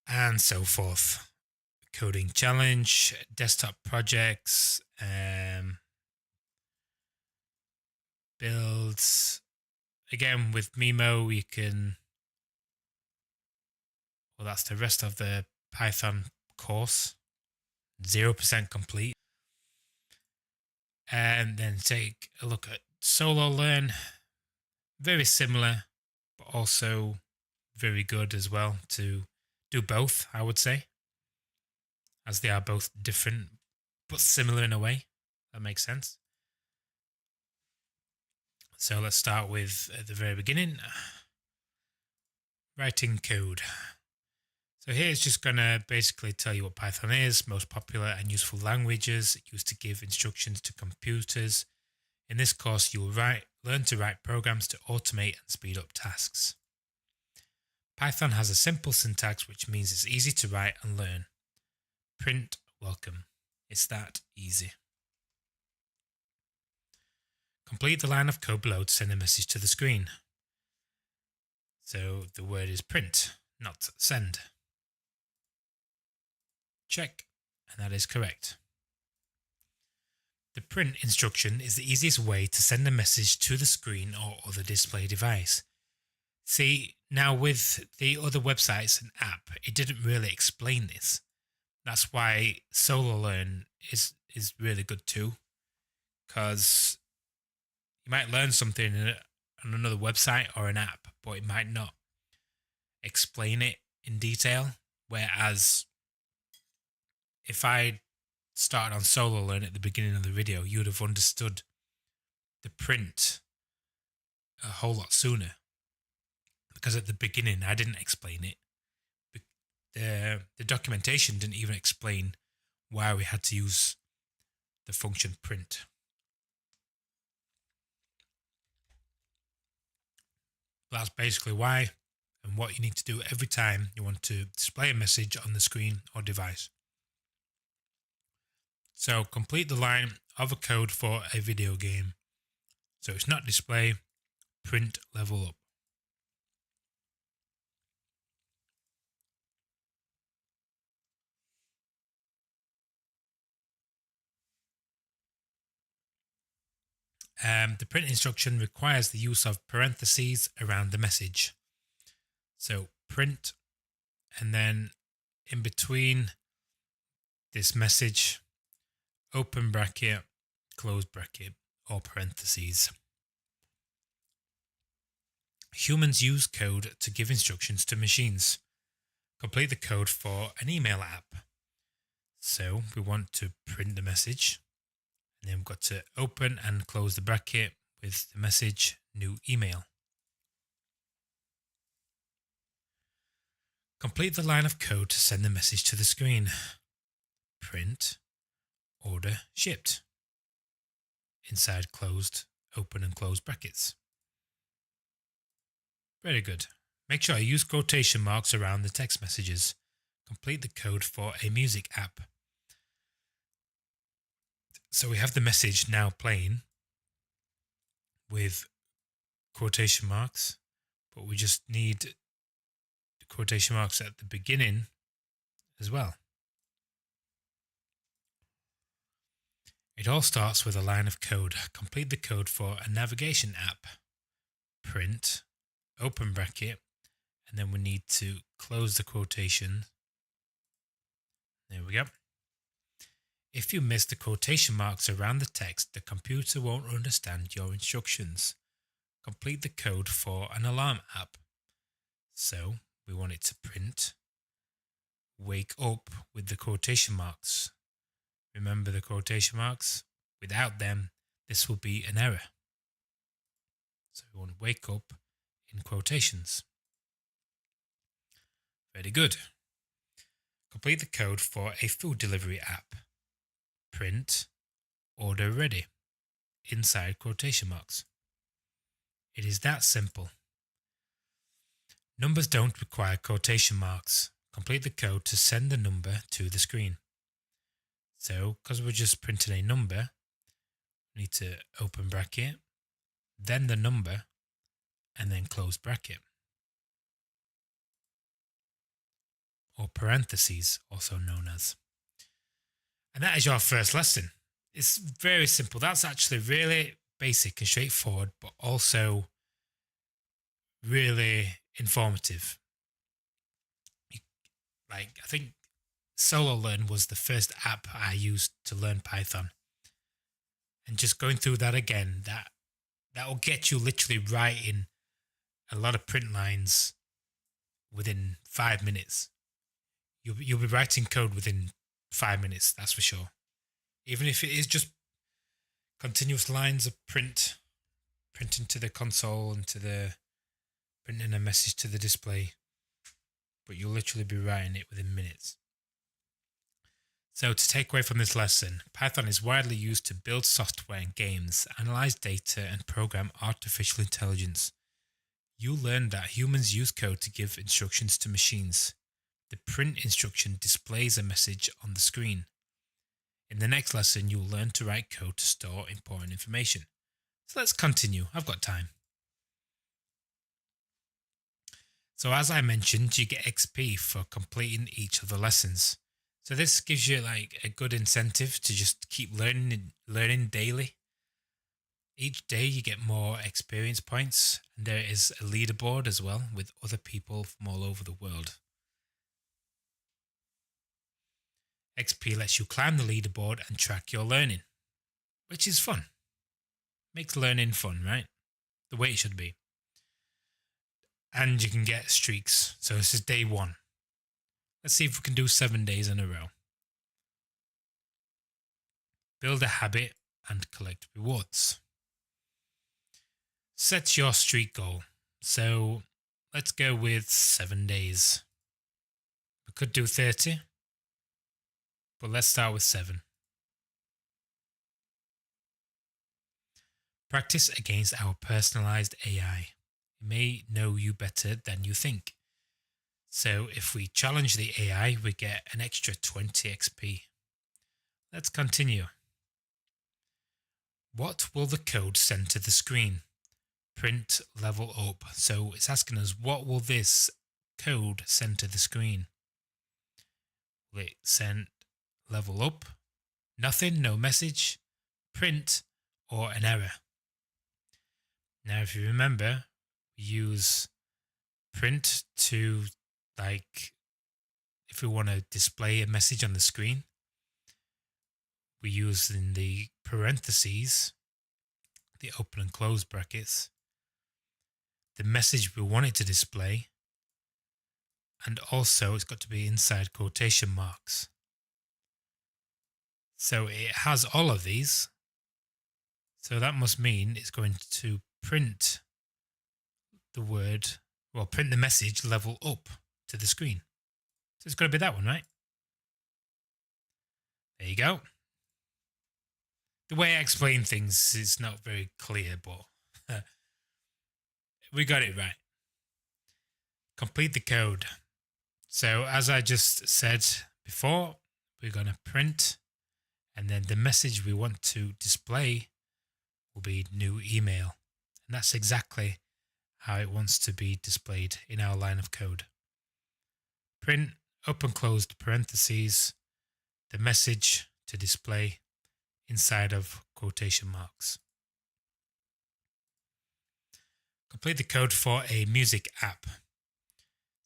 And so forth. Coding challenge, desktop projects, builds. Again, with Mimo, you can, well, that's the rest of the Python course. 0% complete. And then take a look at Solo Learn. Very similar, but also very good as well to do both, I would say, as they are both different, but similar in a way. That makes sense. So let's start with at the very beginning, writing code. So here it's just going to basically tell you what Python is, most popular and useful languages used to give instructions to computers. In this course, you will learn to write programs to automate and speed up tasks. Python has a simple syntax, which means it's easy to write and learn. Print welcome. It's that easy. Complete the line of code below to send a message to the screen. So the word is print, not send. Check, and that is correct. The print instruction is the easiest way to send a message to the screen or other display device. See, now with the other websites and app, it didn't really explain this. That's why Solo Learn is really good too, because you might learn something on another website or an app, but it might not explain it in detail. Whereas if I started on Solo Learn at the beginning of the video, you would have understood the print a whole lot sooner. Because at the beginning, I didn't explain it. The documentation didn't even explain why we had to use the function print. That's basically why and what you need to do every time you want to display a message on the screen or device. So complete the line of a code for a video game. So it's not display, print level up. The print instruction requires the use of parentheses around the message. So print, and then in between this message, open bracket, close bracket, or parentheses. Humans use code to give instructions to machines. Complete the code for an email app. So we want to print the message, and then we've got to open and close the bracket with the message new email. Complete the line of code to send the message to the screen. Print, order shipped. Inside closed, open and close brackets. Very good. Make sure you use quotation marks around the text messages. complete the code for a music app. So we have the message now playing with quotation marks, but we just need the quotation marks at the beginning as well. It all starts with a line of code. Complete the code for a navigation app. Print, open bracket, and then we need to close the quotation. There we go. If you miss the quotation marks around the text, the computer won't understand your instructions. Complete the code for an alarm app. So we want it to print, wake up with the quotation marks. Remember the quotation marks? Without them, this will be an error. So we want wake up in quotations. Very good. Complete the code for a food delivery app. Print, order ready, inside quotation marks. It is that simple. Numbers don't require quotation marks. Complete the code to send the number to the screen. So, because we're just printing a number, we need to open bracket, then the number, and then close bracket. Or parentheses, also known as. And that is your first lesson. It's very simple. That's actually really basic and straightforward, but also really informative. I think Solo Learn was the first app I used to learn Python. And just going through that again, that will get you literally writing a lot of print lines within 5 minutes. You'll be writing code within 5 minutes, that's for sure. Even if it is just continuous lines of printing to the console and printing a message to the display, but you'll literally be writing it within minutes. So to take away from this lesson, Python is widely used to build software and games, analyze data, and program artificial intelligence. You learned that humans use code to give instructions to machines. The print instruction displays a message on the screen. In the next lesson, you'll learn to write code to store important information. So let's continue. I've got time. So as I mentioned, you get XP for completing each of the lessons. So this gives you like a good incentive to just keep learning daily. Each day you get more experience points, and there is a leaderboard as well with other people from all over the world. XP lets you climb the leaderboard and track your learning, which is fun. Makes learning fun, right? The way it should be. And you can get streaks. So this is day 1. Let's see if we can do 7 days in a row. Build a habit and collect rewards. Set your streak goal. So let's go with 7 days. We could do 30, but let's start with 7. Practice against our personalized AI. It may know you better than you think. So if we challenge the AI, we get an extra 20 XP. Let's continue. What will the code send to the screen? Print level up. So it's asking us, what will this code send to the screen? Will it send level up? Nothing, no message, print, or an error. Now, if you remember, we use print to, like, if we want to display a message on the screen, we use in the parentheses, the open and close brackets, the message we want it to display, and also it's got to be inside quotation marks. So it has all of these. So that must mean it's going to print the word, well, print the message level up to the screen. So it's got to be that one, right? There you go. The way I explain things is not very clear, but we got it right. Complete the code. So as I just said before, we're going to print, and then the message we want to display will be new email. And that's exactly how it wants to be displayed in our line of code. Print, open closed parentheses, the message to display inside of quotation marks. Complete the code for a music app.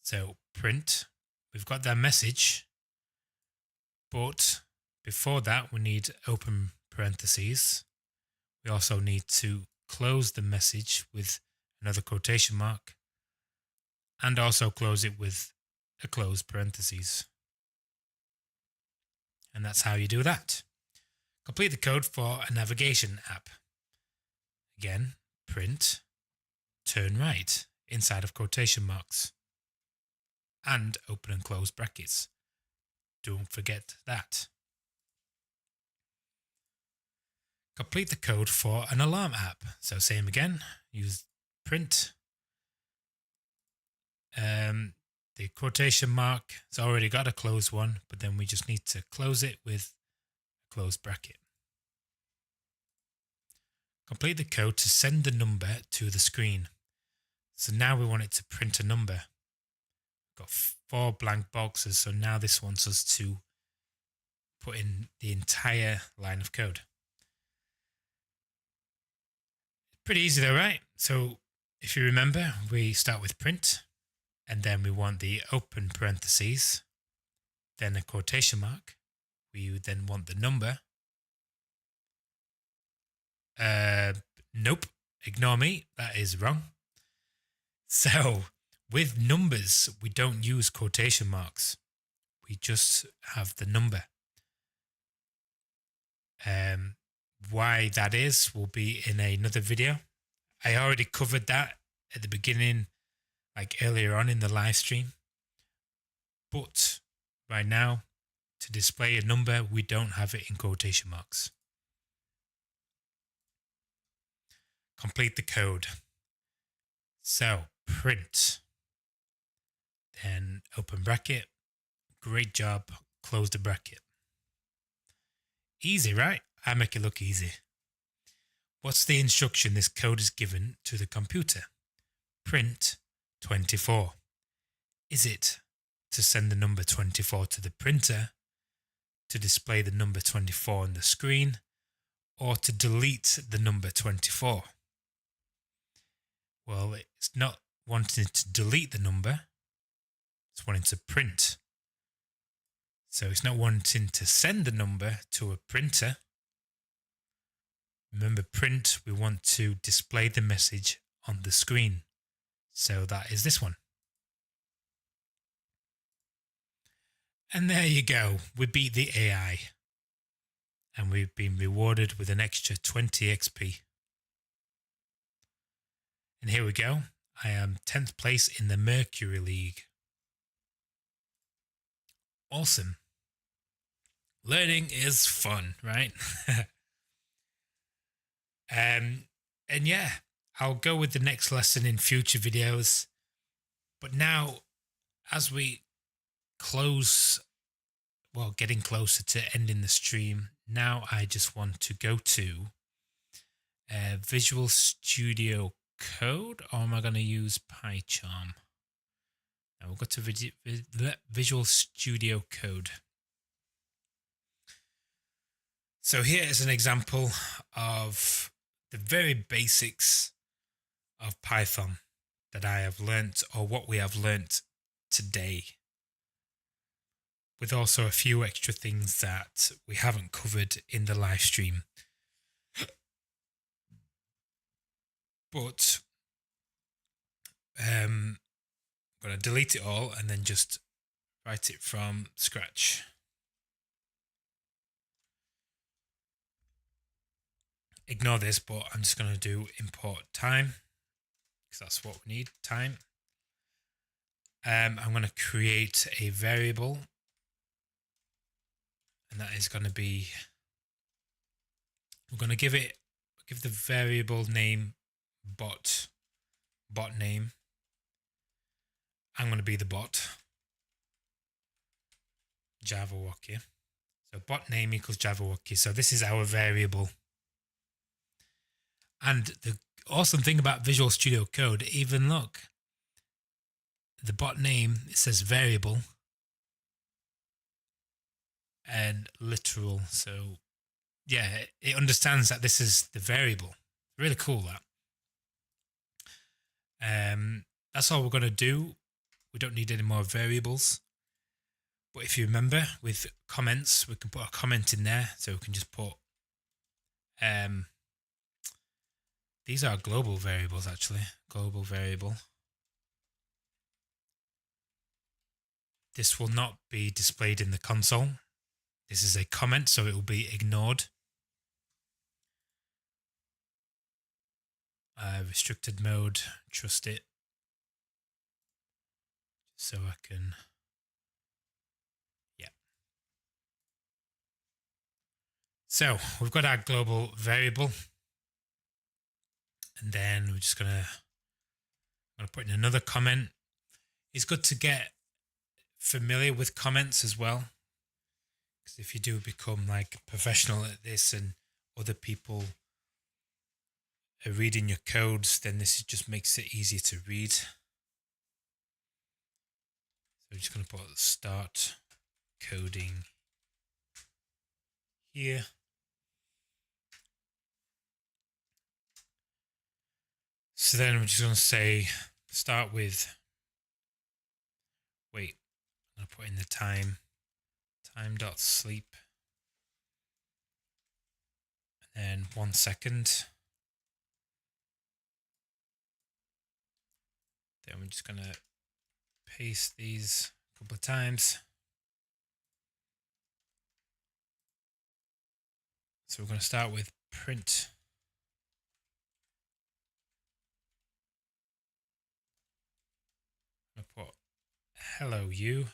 So print, we've got that message, but before that we need open parentheses. We also need to close the message with another quotation mark and also close it with a closed parentheses. And that's how you do that. Complete the code for a navigation app. Again, print, turn right inside of quotation marks and open and close brackets. Don't forget that. Complete the code for an alarm app. So same again, use print. The quotation mark, it's already got a closed one, but then we just need to close it with a closed bracket. Complete the code to send the number to the screen. So now we want it to print a number. Got 4 blank boxes, so now this wants us to put in the entire line of code. Pretty easy though, right? So if you remember, we start with print, and then we want the open parentheses, then a quotation mark. We then want the number. Nope, ignore me, that is wrong. So with numbers, we don't use quotation marks. We just have the number. Why that is will be in another video. I already covered that at the beginning, like earlier on in the live stream. But right now, to display a number, we don't have it in quotation marks. Complete the code. So print, then open bracket. Great job. Close the bracket. Easy, right? I make it look easy. What's the instruction this code is given to the computer? Print 24. Is it to send the number 24 to the printer, to display the number 24 on the screen, or to delete the number 24? Well, it's not wanting to delete the number, it's wanting to print. So it's not wanting to send the number to a printer. Remember, print, we want to display the message on the screen. So that is this one. And there you go. We beat the AI. And we've been rewarded with an extra 20 XP. And here we go. I am 10th place in the Mercury League. Awesome. Learning is fun, right? And yeah, I'll go with the next lesson in future videos. But now, as we close, well, getting closer to ending the stream, now I just want to go to Visual Studio Code, or am I going to use PyCharm? Now we'll go to Visual Studio Code. So here is an example of the very basics of Python that I have learnt, or what we have learnt today, with also a few extra things that we haven't covered in the live stream. But I'm going to delete it all and then just write it from scratch. Ignore this, but I'm just going to do import time, because that's what we need, time. I'm going to create a variable, and that is going to be, we're going to give the variable name bot name. I'm going to be the bot. JAVAWOCKEE. So bot name equals JAVAWOCKEE. So this is our variable. And the awesome thing about Visual Studio Code, even look, the bot name, it says variable and literal. So yeah, it understands that this is the variable. Really cool that. That's all we're going to do. We don't need any more variables. But if you remember, with comments, we can put a comment in there. So we can just put, these are global variables actually, global variable. This will not be displayed in the console. This is a comment, so it will be ignored. Restricted mode, trust it. So I can, yeah. So we've got our global variable. And then we're just gonna put in another comment. It's good to get familiar with comments as well, because if you do become like professional at this and other people are reading your codes, then this just makes it easier to read. So we're just going to put start coding here. So then we're just going to say start with, wait, I'm going to put in the time.sleep, and then 1 second. Then we're just going to paste these a couple of times. So we're going to start with print. I'm going to put hello you.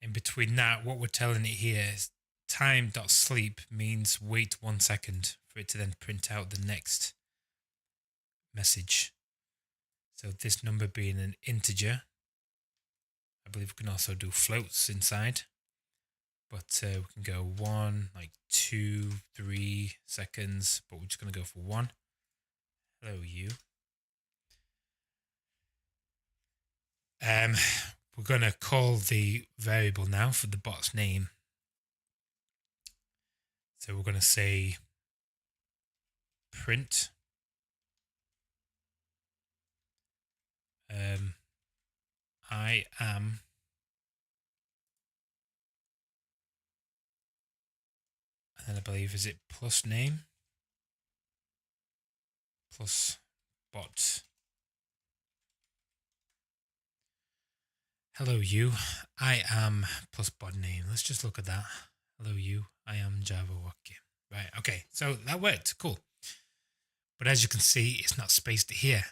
In between that, what we're telling it here is time.sleep means wait 1 second for it to then print out the next message. So this number being an integer, I believe we can also do floats inside, but we can go 1, like 2, 3 seconds, but we're just going to go for 1. Hello you. We're going to call the variable now for the bot's name. So we're going to say print I am, and then I believe, is it plus name plus bot. Hello you, I am plus bot name. Let's just look at that. Hello you, I am Java-Wockee. Right, okay, so that worked, cool. But as you can see, it's not spaced here.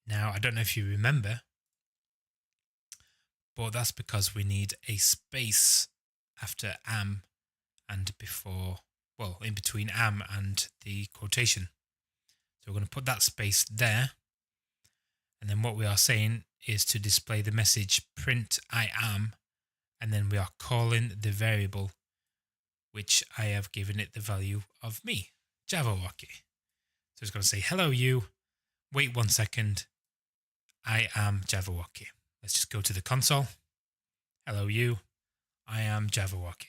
Now, I don't know if you remember, but that's because we need a space after am and before, well, in between am and the quotation. So we're going to put that space there. And then what we are saying is to display the message print I am, and then we are calling the variable which I have given it the value of me, Java-Wockee. So it's going to say hello you, wait 1 second, I am Java-Wockee. Let's just go to the console. Hello you, I am Java-Wockee.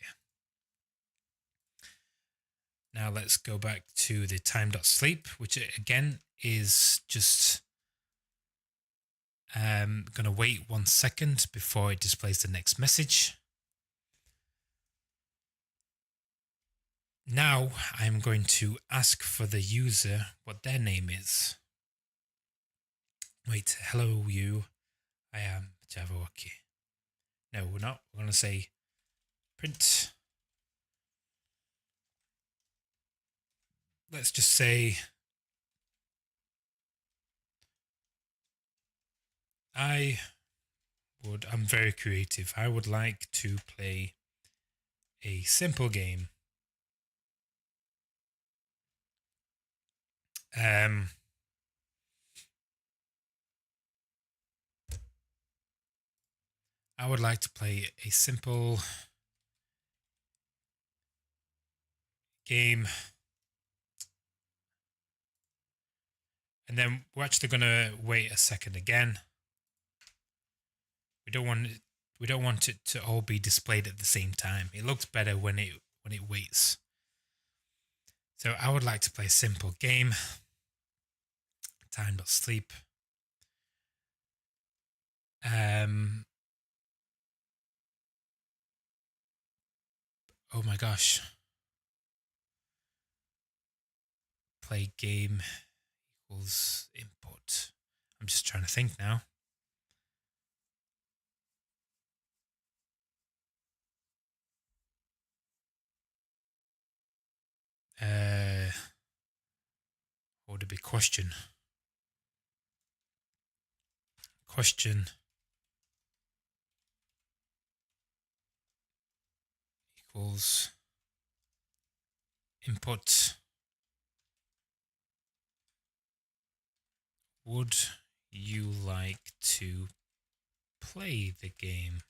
Now let's go back to the time.sleep, which again is just going to wait 1 second before it displays the next message. Now I'm going to ask for the user what their name is. Wait, hello you, I am Java-Wockee. No, we're not. We're going to say print. Let's just say I'm very creative. I would like to play a simple game. I would like to play a simple game. And then we're actually going to wait a second again. We don't want it to all be displayed at the same time. It looks better when it waits. So I would like to play a simple game. Time.sleep. Oh my gosh. Play game equals input. I'm just trying to think now. What would it be? Question equals input. Would you like to play the game?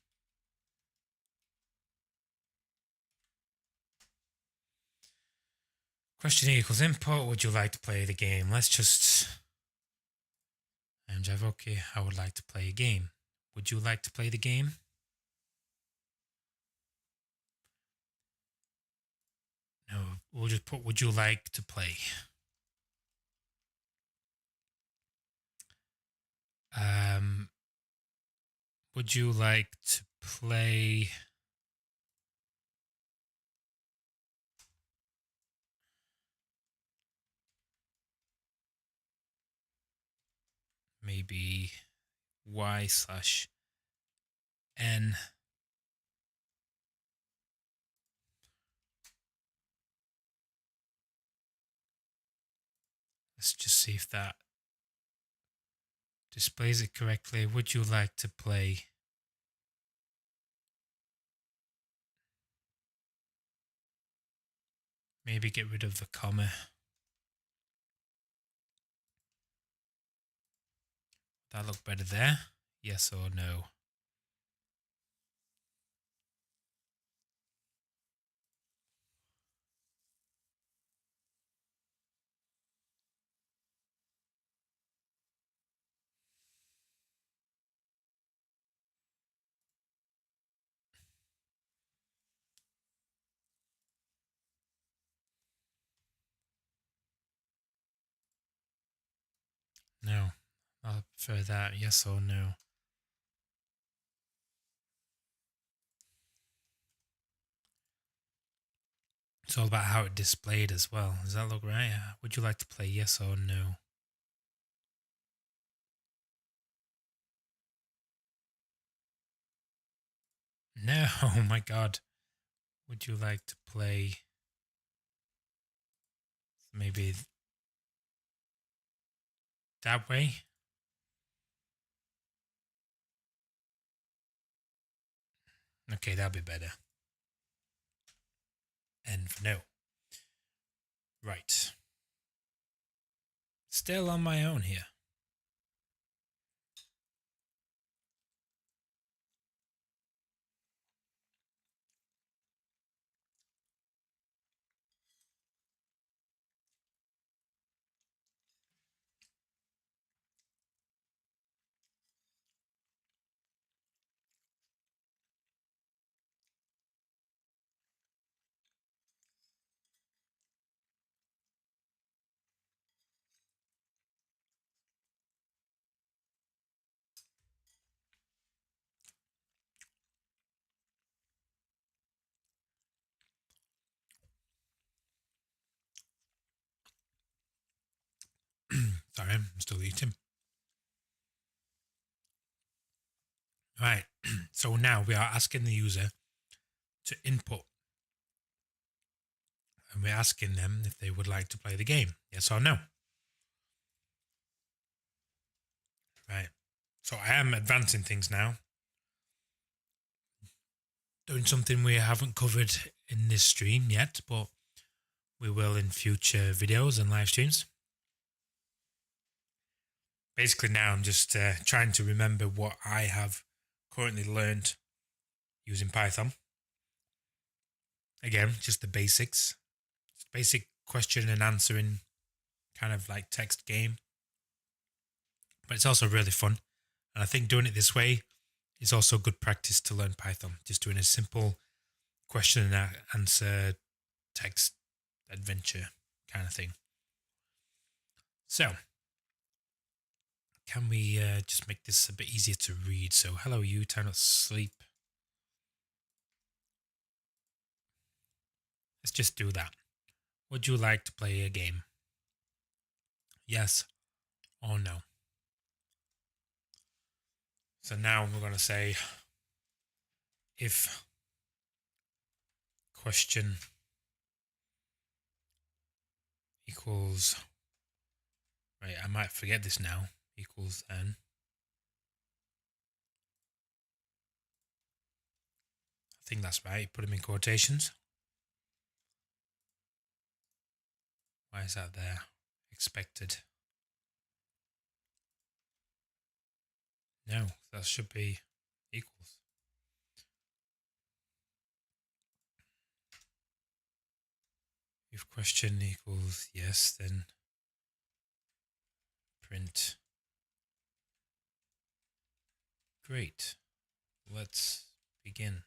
Question equals input. Would you like to play the game? Let's just... I'm JAVAWOCKEE. I would like to play a game. Would you like to play the game? No, we'll just put would you like to play. Would you like to play maybe y/n let's just see if that displays it correctly. Would you like to play maybe get rid of the comma? That look better there? Yes or no? No. I'll prefer that. Yes or no? It's all about how it displayed as well. Does that look right? Would you like to play yes or no? No, oh my god. Would you like to play maybe that way? Okay, that'll be better. And for no. Right. Still on my own here. Sorry, I'm still eating. Right, so now we are asking the user to input. And we're asking them if they would like to play the game. Yes or no? Right, so I am advancing things now. Doing something we haven't covered in this stream yet, but we will in future videos and live streams. Basically now I'm just trying to remember what I have currently learned using Python. Again, just the basics. Just basic question and answering, kind of like text game. But it's also really fun. And I think doing it this way is also good practice to learn Python. Just doing a simple question and answer text adventure kind of thing. So, can we just make this a bit easier to read? So, hello you, time to sleep. Let's just do that. Would you like to play a game? Yes or no? So now we're going to say if question equals, right, I might forget this now, equals n. I think that's right, put them in quotations. Why is that there? Expected. No, that should be equals. If question equals yes, then print. Great. Let's begin.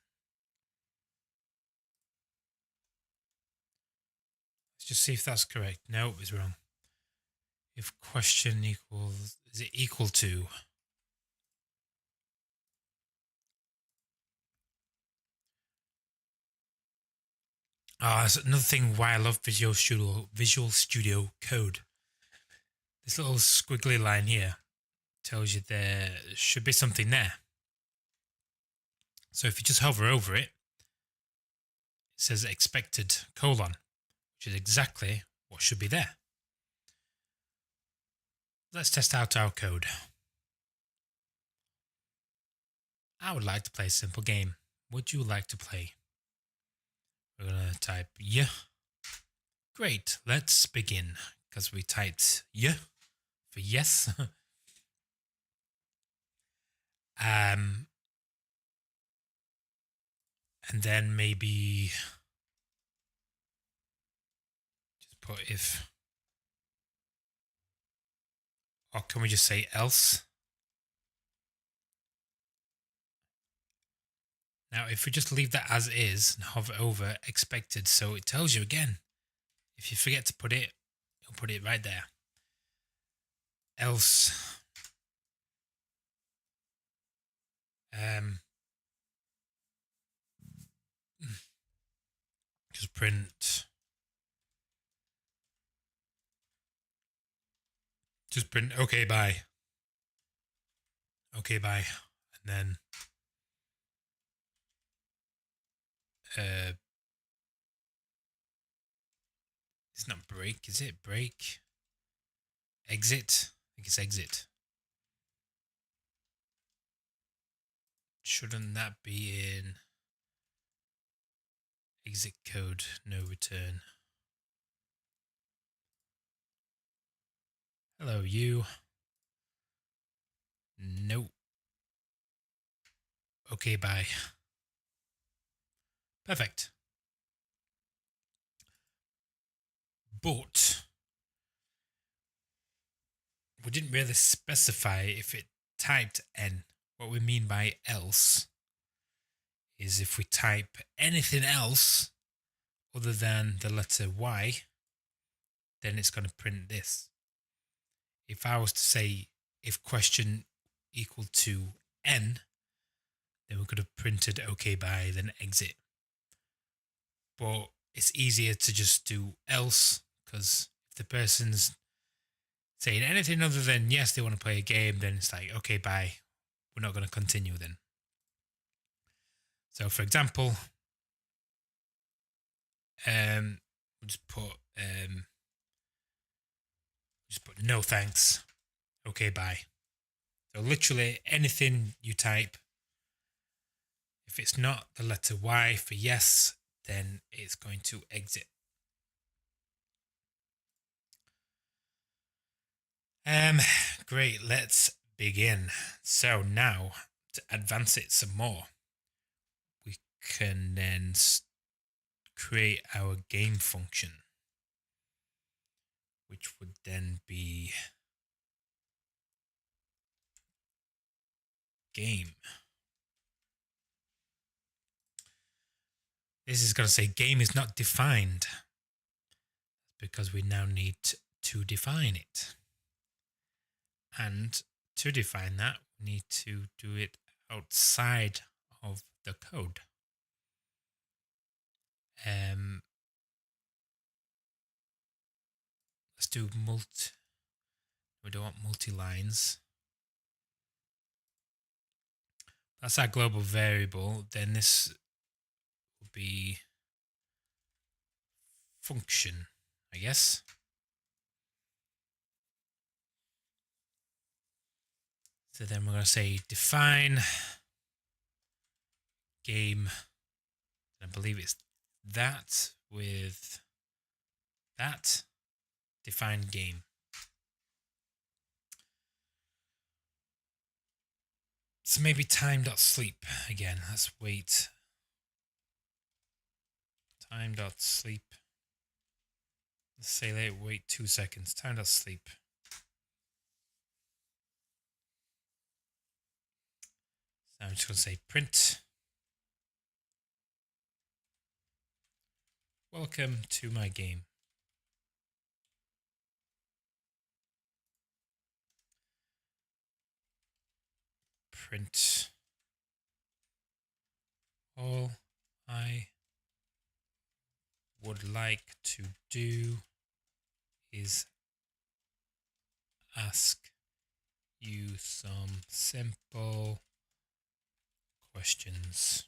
Let's just see if that's correct. No, it's wrong. If question equals, is it equal to? That's another thing why I love Visual Studio Code. This little squiggly line here tells you there should be something there. So if you just hover over it, it says expected : which is exactly what should be there. Let's test out our code. I would like to play a simple game. Would you like to play? We're going to type yeah. Great, let's begin. Because we typed yeah for yes. And then maybe just put if, or can we just say else? Now, if we just leave that as is and hover over expected, so it tells you again, if you forget to put it, it'll put it right there. Else, just print okay, bye. Okay, bye. And then it's not break, is it? Break. Exit. I think it's exit. Shouldn't that be in exit code, no return? Hello, you. Nope. Okay, bye. Perfect. But we didn't really specify if it typed n. What we mean by else is if we type anything else other than the letter Y, then it's going to print this. If I was to say if question equal to n, then we could have printed okay, bye, then exit. But it's easier to just do else, because if the person's saying anything other than yes, they want to play a game, then it's like, okay, bye, we're not going to continue then. So for example, we'll just put no thanks, okay, bye. So literally anything you type, if it's not the letter Y for yes, then it's going to exit. Great, let's begin. So now to advance it some more, we can then create our game function, which would then be game. This is going to say game is not defined because we now need to define it. And to define that, we need to do it outside of the code. Let's do we don't want multi-lines. That's our global variable. Then this will be function, I guess. So then we're going to say define game. I believe it's that with that define game. So maybe time.sleep again. Let's wait. Time.sleep. Let's say wait 2 seconds. Time.sleep. So I'm just going to say print. Welcome to my game. Print. All I would like to do is ask you some simple questions.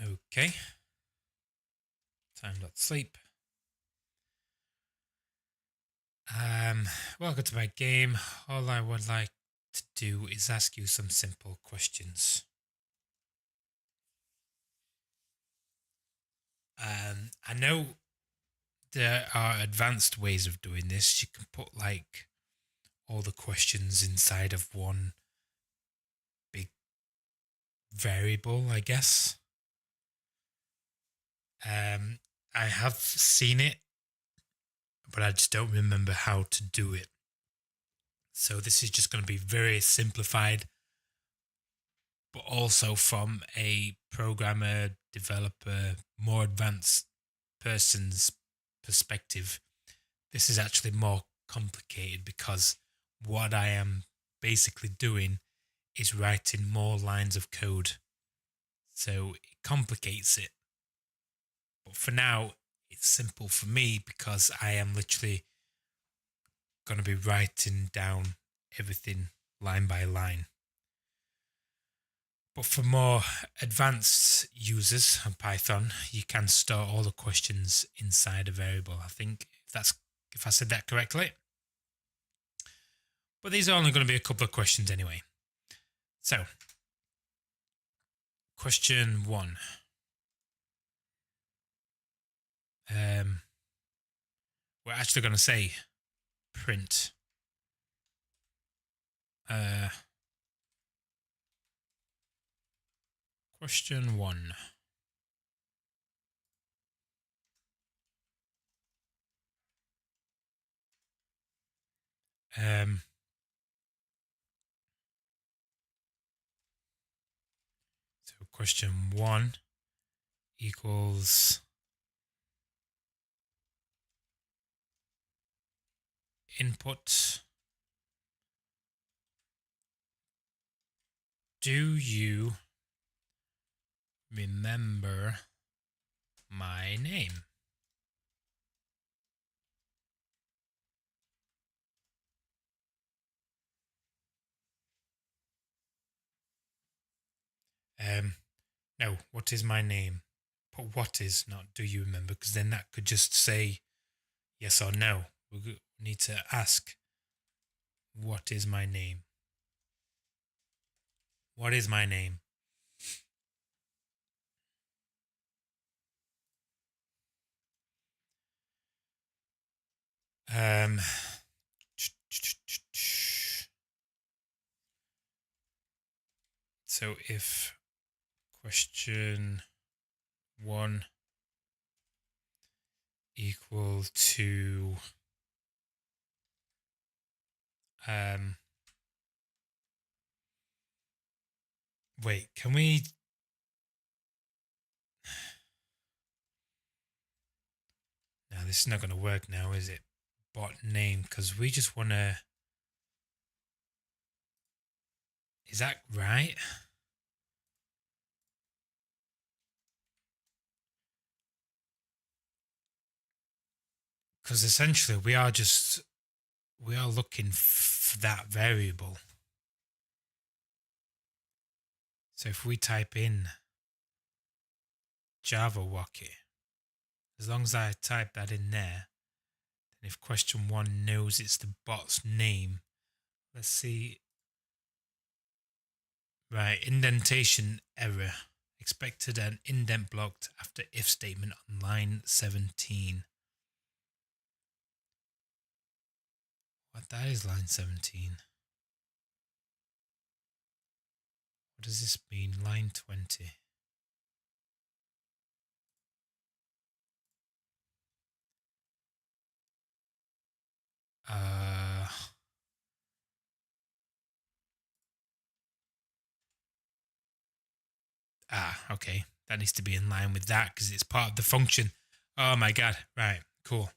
Okay. Time.sleep. Welcome to my game. All I would like to do is ask you some simple questions. I know there are advanced ways of doing this. You can put like all the questions inside of one big variable, I guess. I have seen it, but I just don't remember how to do it. So this is just going to be very simplified, but also from a programmer, developer, more advanced person's perspective, this is actually more complicated because what I am basically doing is writing more lines of code. So it complicates it. But for now, it's simple for me because I am literally going to be writing down everything line by line. But for more advanced users of Python, you can store all the questions inside a variable. I think if I said that correctly. But these are only going to be a couple of questions anyway. So, question 1. We're actually going to say print. Question 1. So question 1 equals input. Do you remember my name? No, what is my name? Put what is, not do you remember, because then that could just say yes or no. We need to ask, what is my name? What is my name? Um, so if question 1 equal to wait, can we no, this is not going to work now, is it? Bot name, because we just want to, is that right? Because essentially we are looking for that variable. So if we type in Java-Wockee, as long as I type that in there, then if question 1 knows it's the bot's name, let's see. Right, indentation error. Expected an indent blocked after if statement on line 17. What, that is line 17. What does this mean? Line 20. Okay. That needs to be in line with that because it's part of the function. Oh my God. Right. Cool.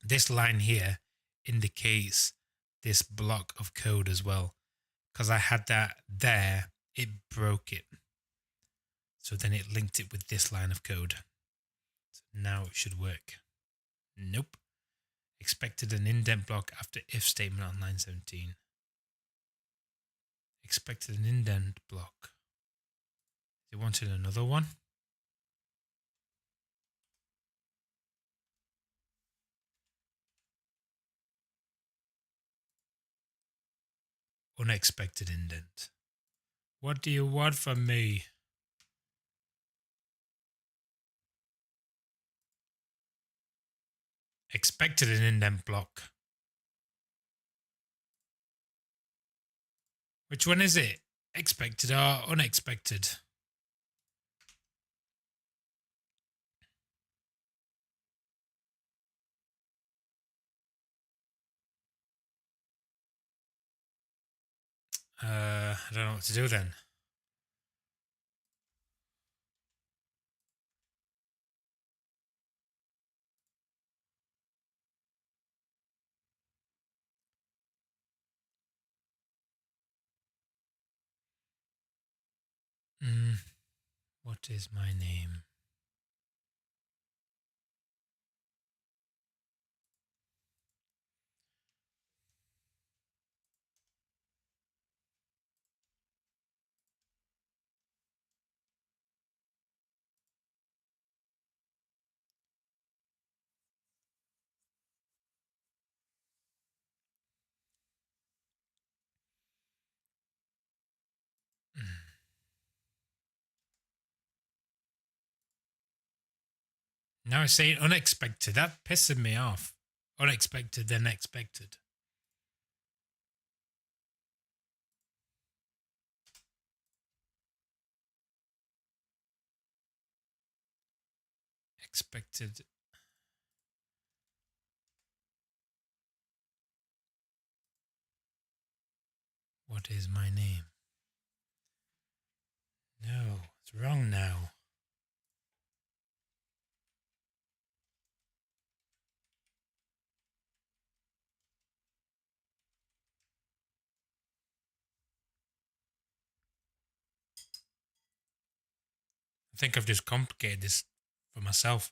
This line here indicates this block of code as well. Because I had that there, it broke it. So then it linked it with this line of code. So now it should work. Nope. Expected an indent block after if statement on line 17. Expected an indent block. They wanted another one. Unexpected indent. What do you want from me? Expected an indent block. Which one is it? Expected or unexpected? I don't know what to do then. What is my name? Now it's saying unexpected. That pisses me off. Unexpected, then expected. Expected. What is my name? No, it's wrong now. I think I've just complicated this for myself.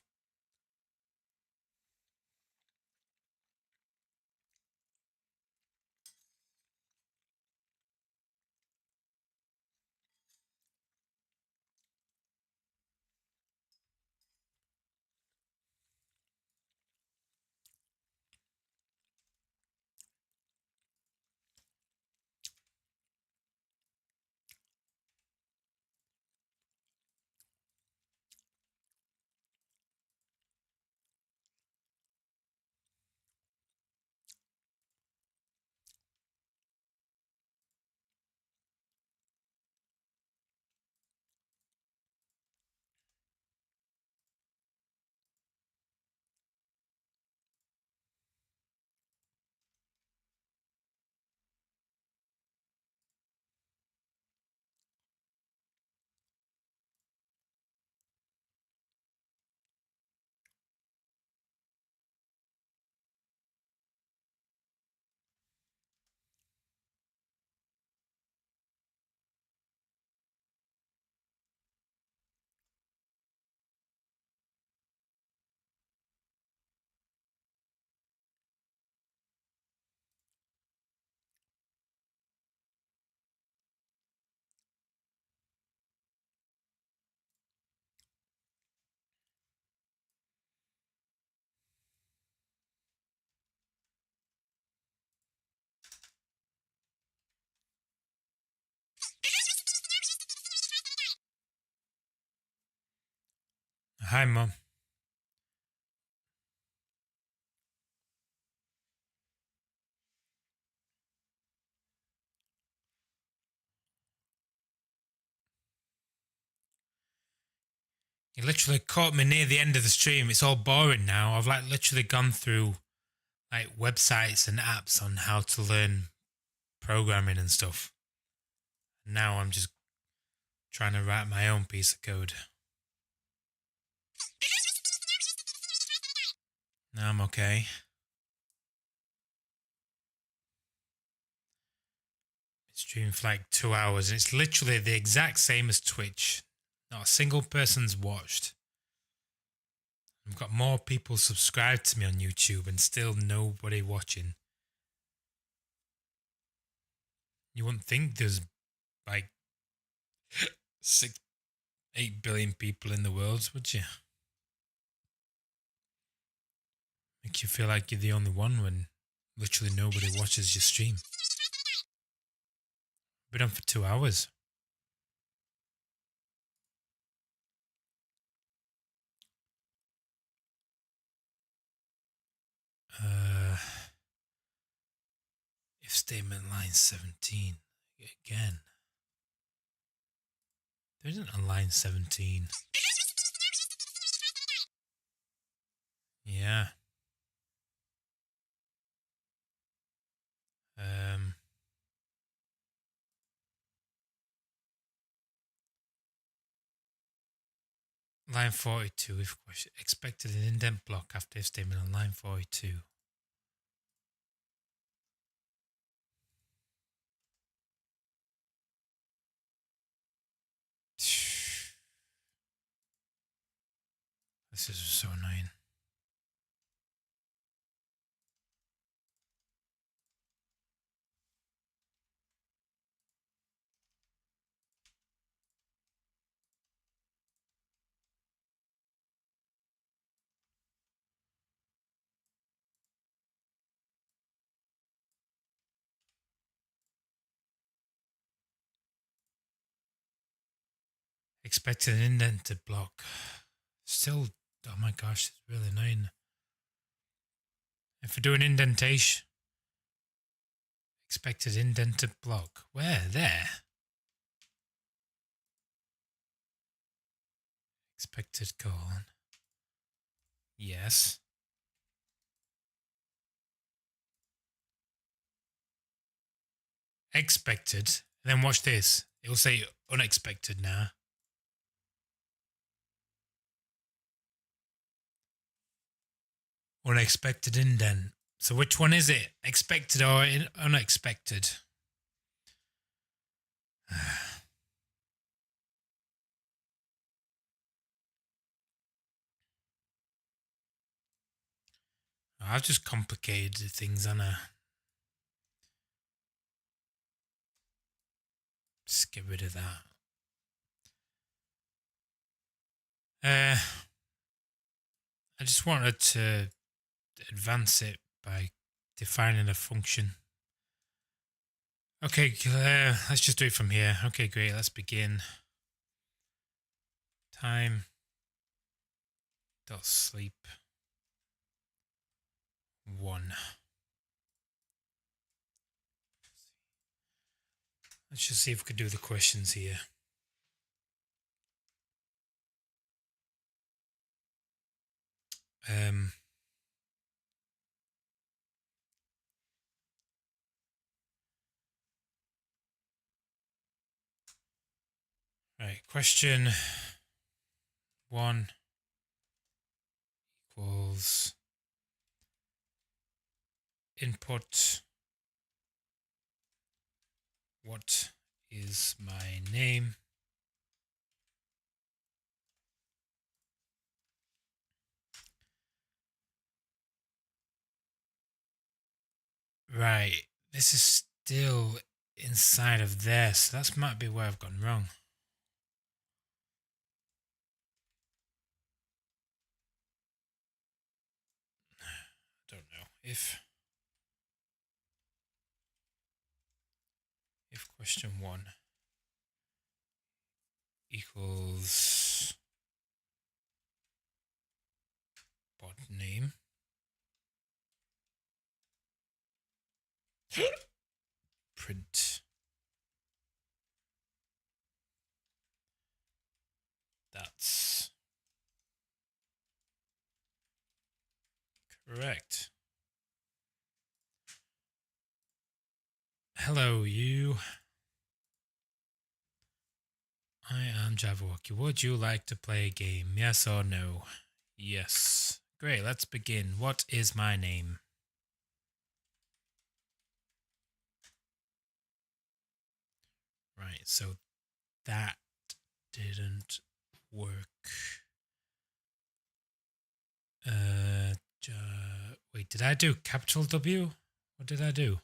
Hi, Mum. You literally caught me near the end of the stream. It's all boring now. I've like literally gone through like websites and apps on how to learn programming and stuff. Now I'm just trying to write my own piece of code. Now I'm okay. It's streamed for like 2 hours and it's literally the exact same as Twitch. Not a single person's watched. I've got more people subscribed to me on YouTube and still nobody watching. You wouldn't think there's like 8 billion people in the world, would you? Make you feel like you're the only one when literally nobody watches your stream. Been on for 2 hours. If statement line 17 again. There isn't a line 17. Yeah. Line 42, if expected an indent block after if statement on line 42. This is so annoying. Expected an indented block. Still, oh my gosh, it's really annoying. If we do an indentation, expected indented block. Where? There. Expected colon. Yes. Expected. And then watch this. It will say unexpected now. Unexpected indent. So which one is it? Expected or unexpected? I've just complicated things on a. Just get rid of that. I just wanted to advance it by defining a function. Okay, let's just do it from here. Okay, great. Let's begin. Time dot sleep 1. Let's just see if we could do the questions here. Right, question 1 equals input. What is my name? Right, this is still inside of there, so that might be where I've gone wrong. I don't know. If question 1 equals name. Print. That's correct. Hello, you. I am JAVAWOCKEE. Would you like to play a game? Yes or no? Yes. Great, let's begin. What is my name? Right, so that didn't work. Wait, did I do capital W? What did I do?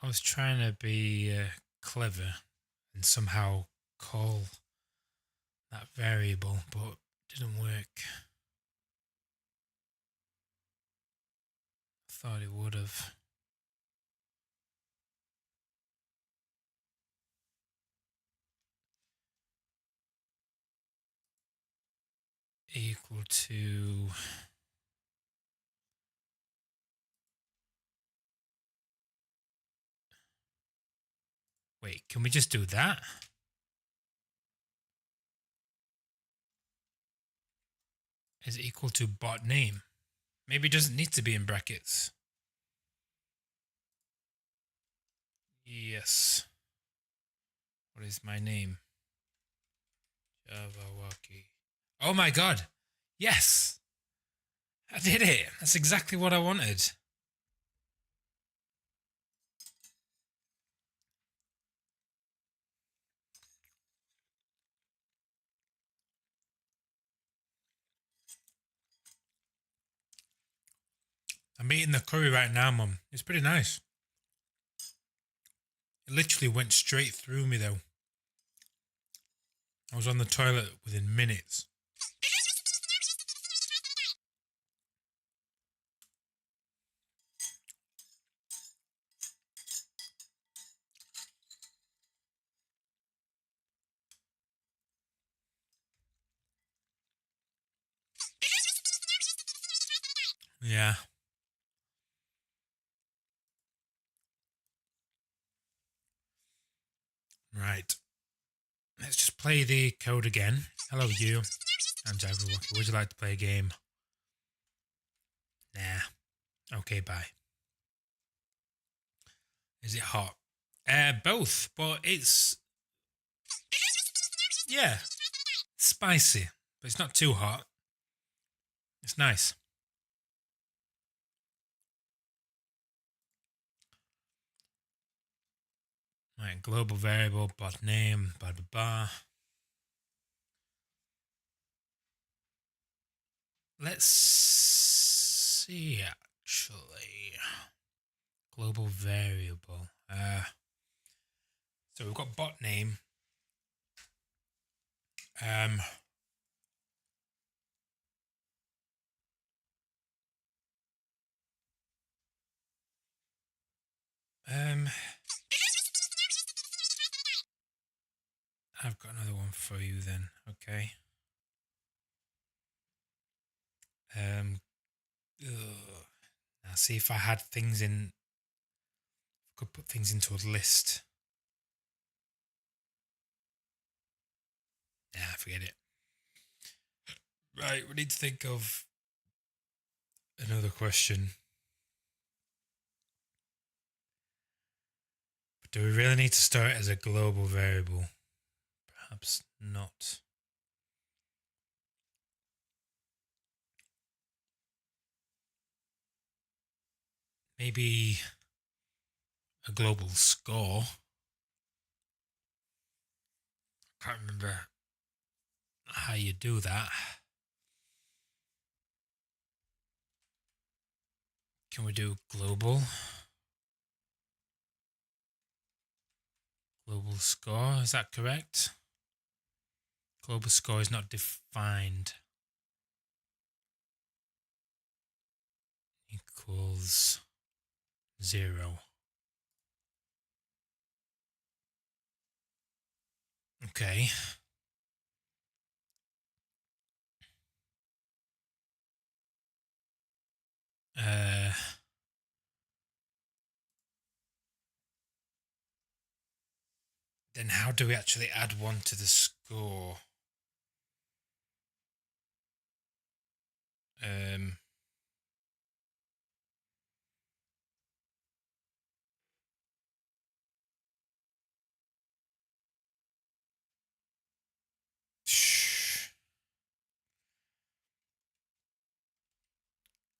I was trying to be clever and somehow call that variable, but it didn't work. I thought it would have. Equal to wait, can we just do that? Is equal to bot name. Maybe it doesn't need to be in brackets. Yes. What is my name? Java-Wockee. Oh my god! Yes! I did it! That's exactly what I wanted. I'm eating the curry right now, Mum. It's pretty nice. It literally went straight through me, though. I was on the toilet within minutes. Yeah. Right. Let's just play the code again. Hello, you. I'm Java-Wockee. Would you like to play a game? Nah. Okay, bye. Is it hot? Both, but it's... Yeah. Spicy, but it's not too hot. It's nice. Right, global variable, bot name, blah, blah, blah. Let's see, actually. Global variable. So we've got bot name. I've got another one for you then. Okay. Now see if I had things in. Could put things into a list. Nah, forget it. Right, we need to think of another question. But do we really need to start as a global variable? Perhaps not. Maybe a global score. I can't remember how you do that. Can we do global? Global score, is that correct? Global score is not defined. Equals 0. Okay. Then how do we actually add 1 to the score?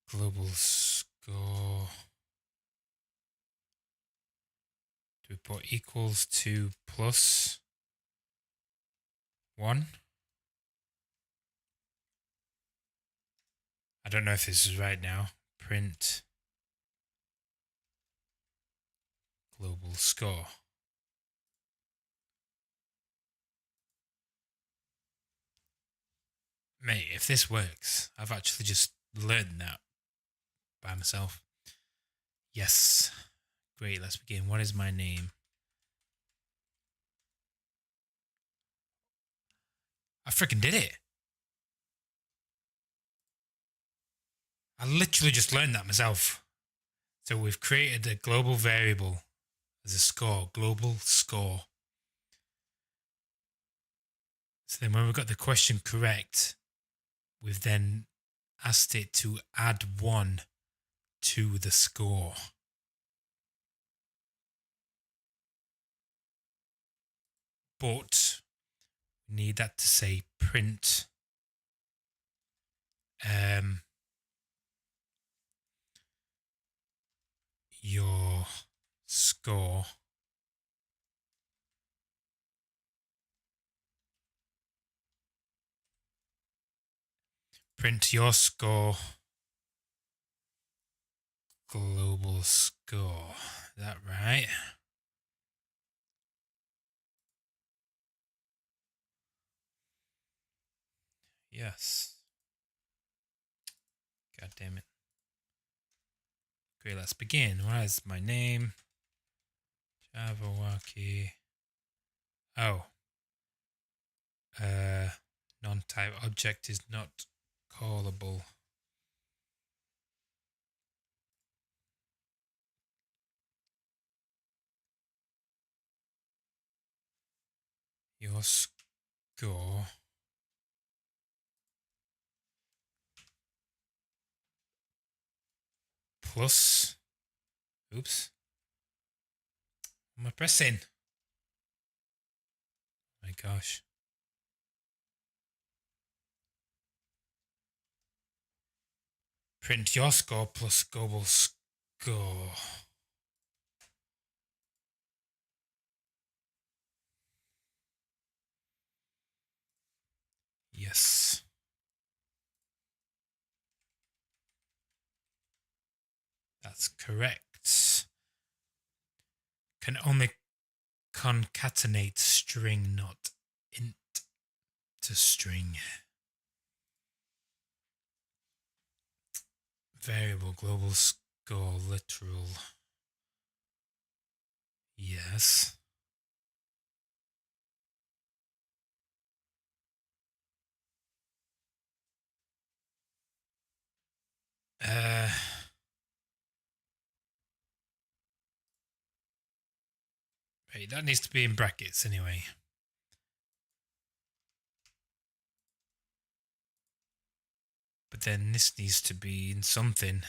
Global score. Do we put equals to plus 1? I don't know if this is right now. Print global score. Mate, if this works, I've actually just learned that by myself. Yes. Great, let's begin. What is my name? I freaking did it. I literally just learned that myself. So we've created a global variable as a score, global score. So then when we got the question correct, we've then asked it to add 1 to the score. But we need that to say print your score print your score global score. Is that right? Yes. God damn it. Great, let's begin. What is my name? Java-Wockee. Oh. Non-type object is not callable. Your score plus, oops, what am I pressing? My gosh. Print your score plus global score. Yes. That's correct. Can only concatenate string, not int to string. Variable global score literal. Yes. Wait, that needs to be in brackets anyway. But then this needs to be in something.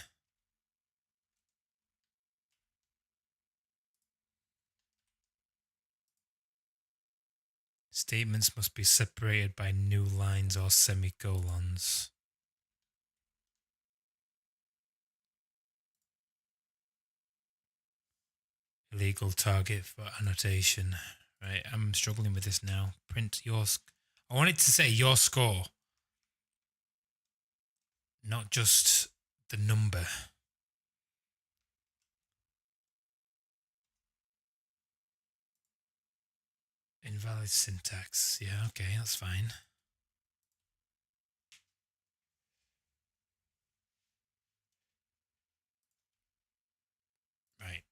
Statements must be separated by new lines or semicolons. Illegal target for annotation. Right, I'm struggling with this now. Print your... I want it to say your score. Not just the number. Invalid syntax. Yeah, okay, that's fine. Right.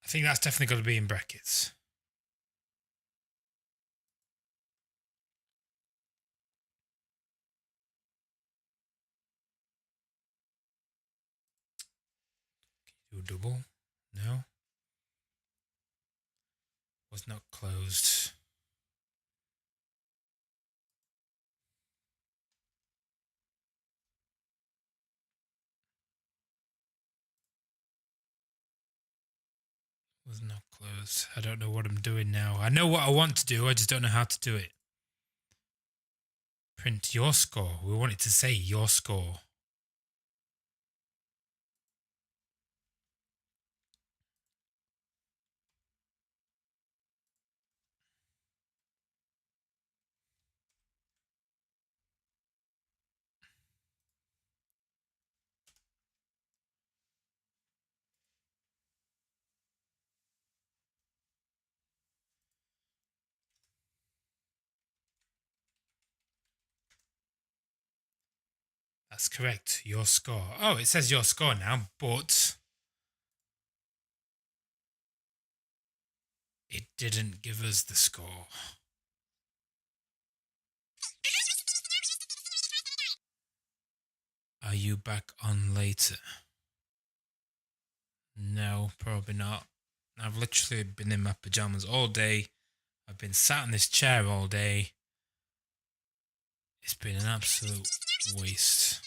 I think that's definitely got to be in brackets. Can you do a double? No. Was not closed. Was not closed. I don't know what I'm doing now. I know what I want to do, I just don't know how to do it. Print your score. We want it to say your score. That's correct. Your score. Oh, it says your score now, but it didn't give us the score. Are you back on later? No, probably not. I've literally been in my pajamas all day. I've been sat in this chair all day. It's been an absolute waste.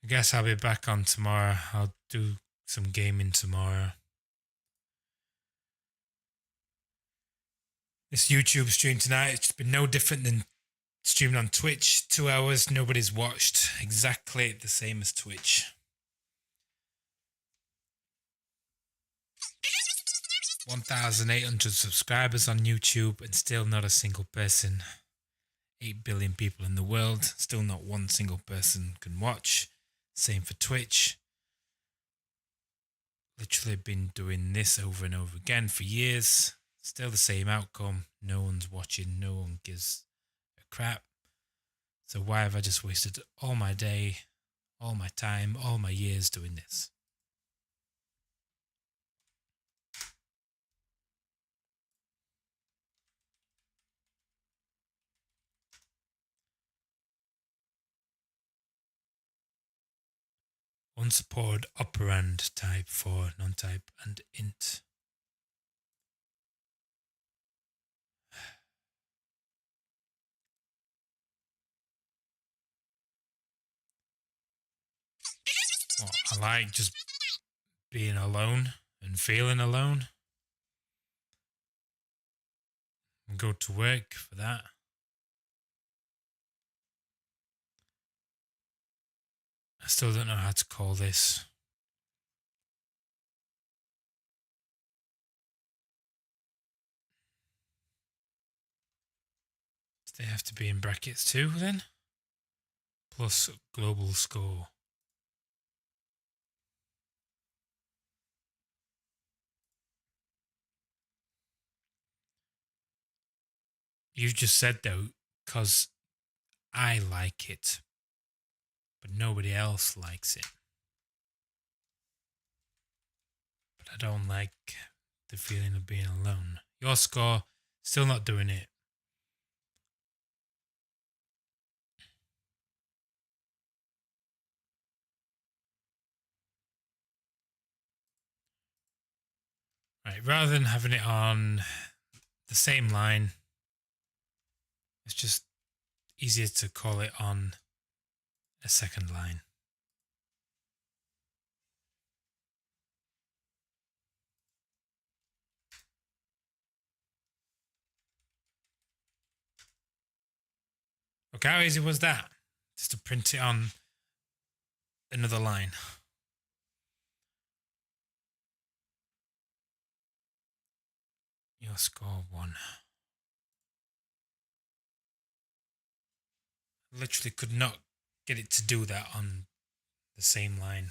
I guess I'll be back on tomorrow. I'll do some gaming tomorrow. This YouTube stream tonight, it's been no different than streaming on Twitch. 2 hours, nobody's watched. Exactly the same as Twitch. 1,800 subscribers on YouTube and still not a single person. 8 billion people in the world, still not one single person can watch. Same for Twitch. Literally been doing this over and over again for years. Still the same outcome. No one's watching, no one gives a crap. So why have I just wasted all my day, all my time, all my years doing this? Unsupported operand type for non-type and int. Well, I like just being alone and feeling alone. And go to work for that. I still don't know how to call this. Do they have to be in brackets too then? Plus global score. You've just said though, because I like it, but nobody else likes it. But I don't like the feeling of being alone. Your score, still not doing it. Right, rather than having it on the same line, it's just easier to call it on a second line. Okay, how easy was that? Just to print it on another line. Your score 1. Literally could not get it to do that on the same line.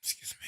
Excuse me.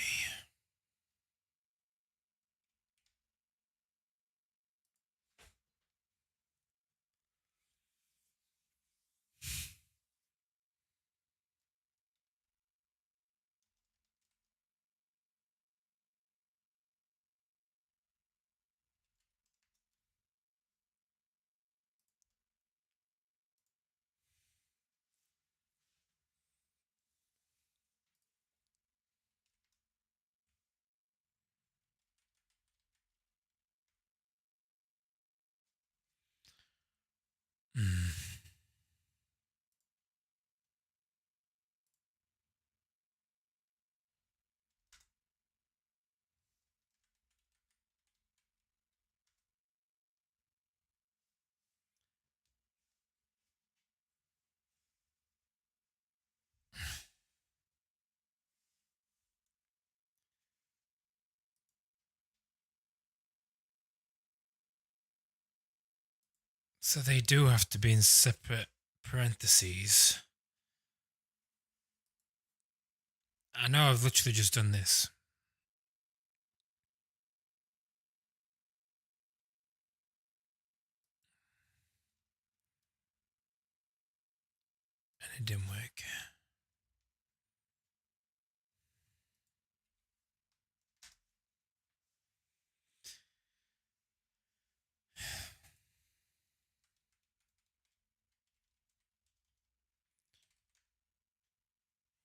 So they do have to be in separate parentheses. I know I've literally just done this. And it didn't work.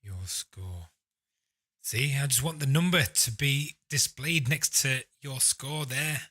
Your score. See, I just want the number to be displayed next to your score there.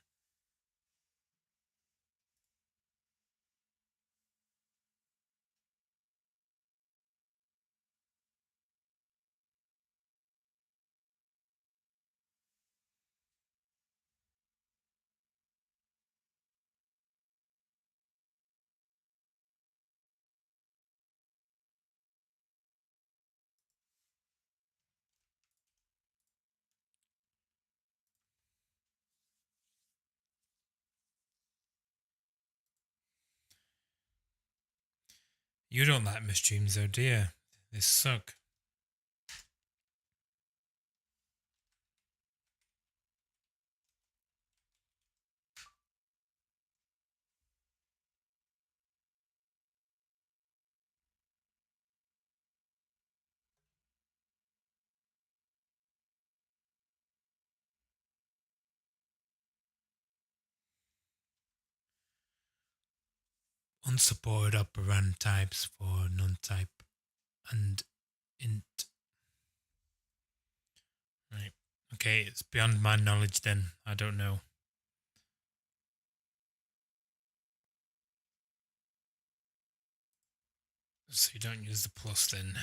You don't like my streams though, do you? They suck. Unsupported operand types for non-type and int. Right. Okay, it's beyond my knowledge then. I don't know. So you don't use the plus then.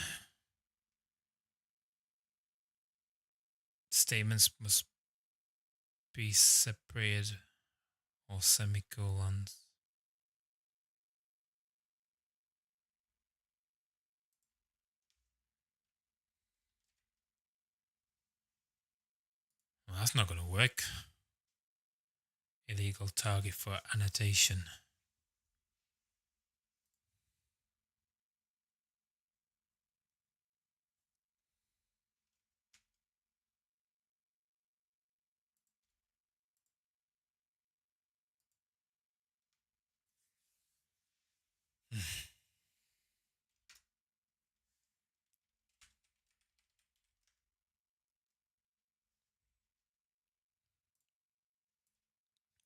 Statements must be separated or semicolons. Well, that's not going to work. Illegal target for annotation.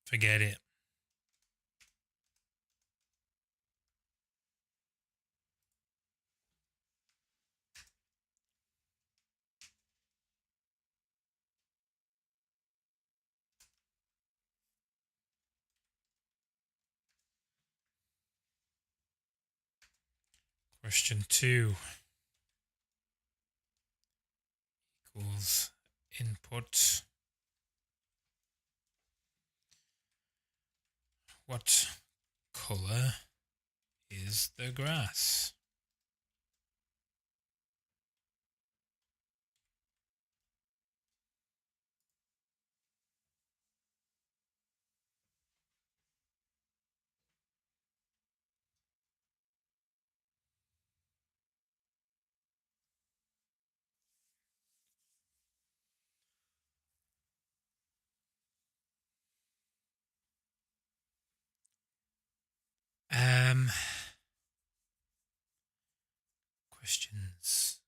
Forget it. Question 2 equals input What color is the grass? Questions.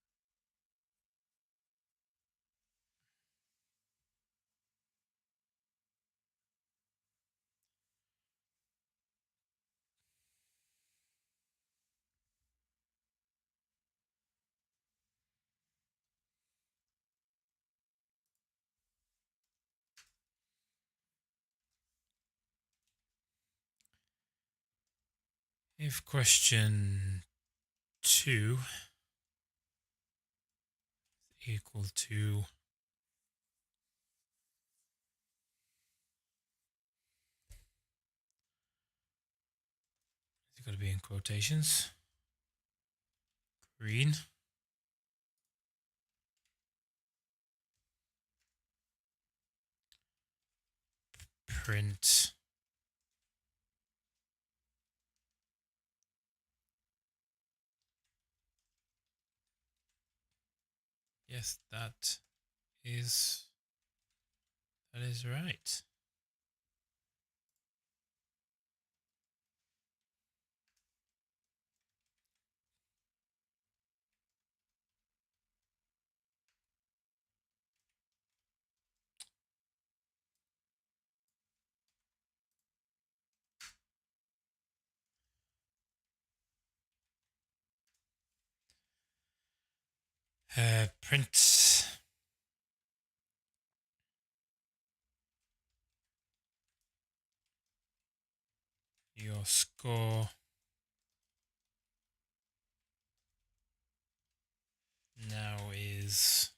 If question 2 equal to it's got to be in quotations. Green. Print yes, that is right. Print your score now is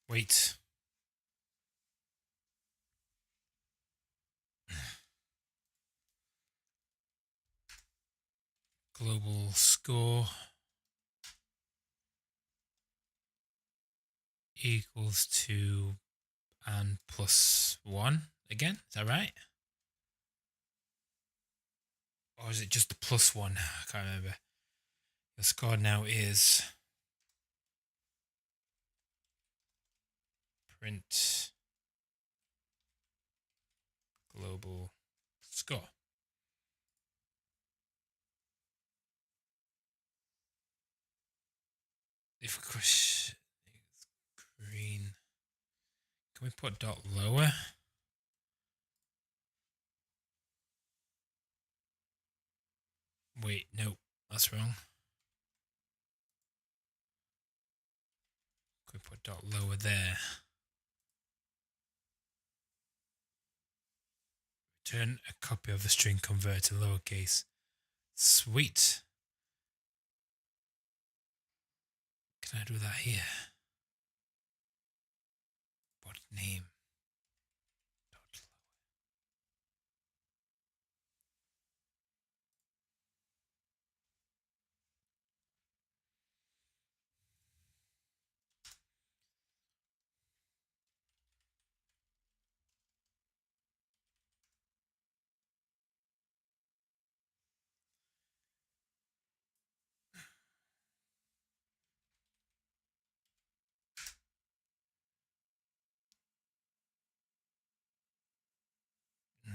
wait. Global score equals to and plus 1 again. Is that right? Or is it just the plus 1? I can't remember. The score now is print global score. If green, can we put dot lower? Wait, no, that's wrong. Can we put dot lower there? Return a copy of the string converted to lowercase. Sweet. Can I do that here? What name? Dot lower.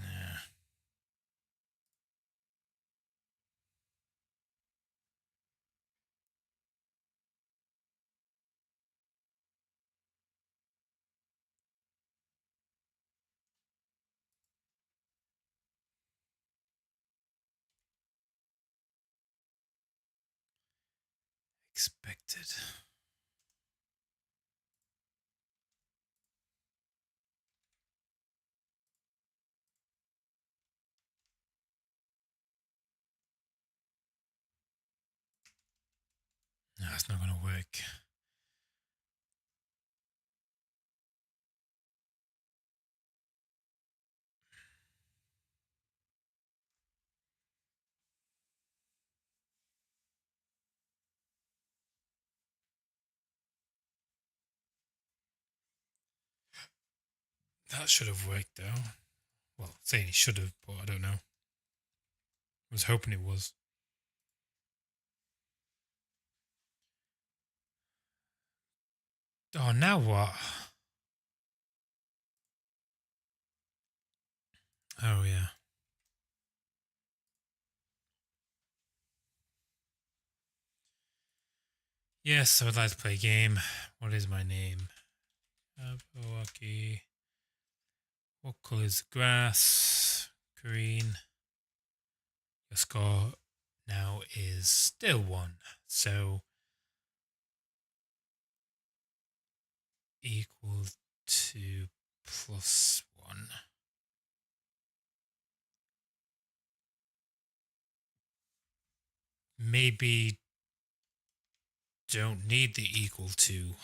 Nah. Expected. That's not going to work. That should have worked though. Well, saying it should have, but I don't know. I was hoping it was. Oh, now what? Oh, yeah. Yes, I would like to play a game. What is my name? JAVAWOCKEE. What colour is the grass? Green. Your score now is still 1. So equal to +1. Maybe don't need the equal to.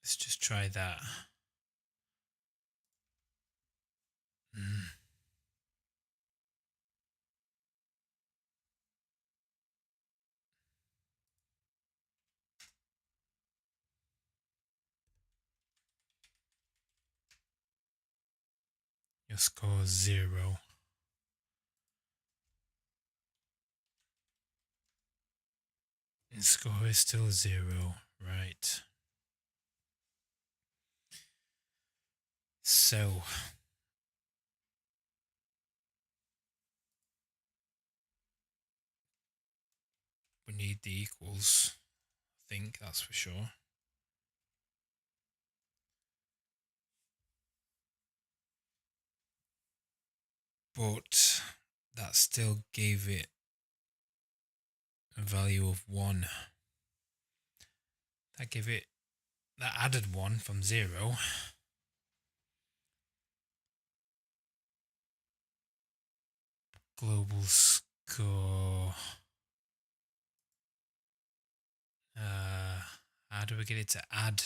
Let's just try that. Your score is 0. Your score is still 0, right? So we need the equals. I think that's for sure. But that still gave it a value of 1. That added 1 from 0. Global score. How do we get it to add?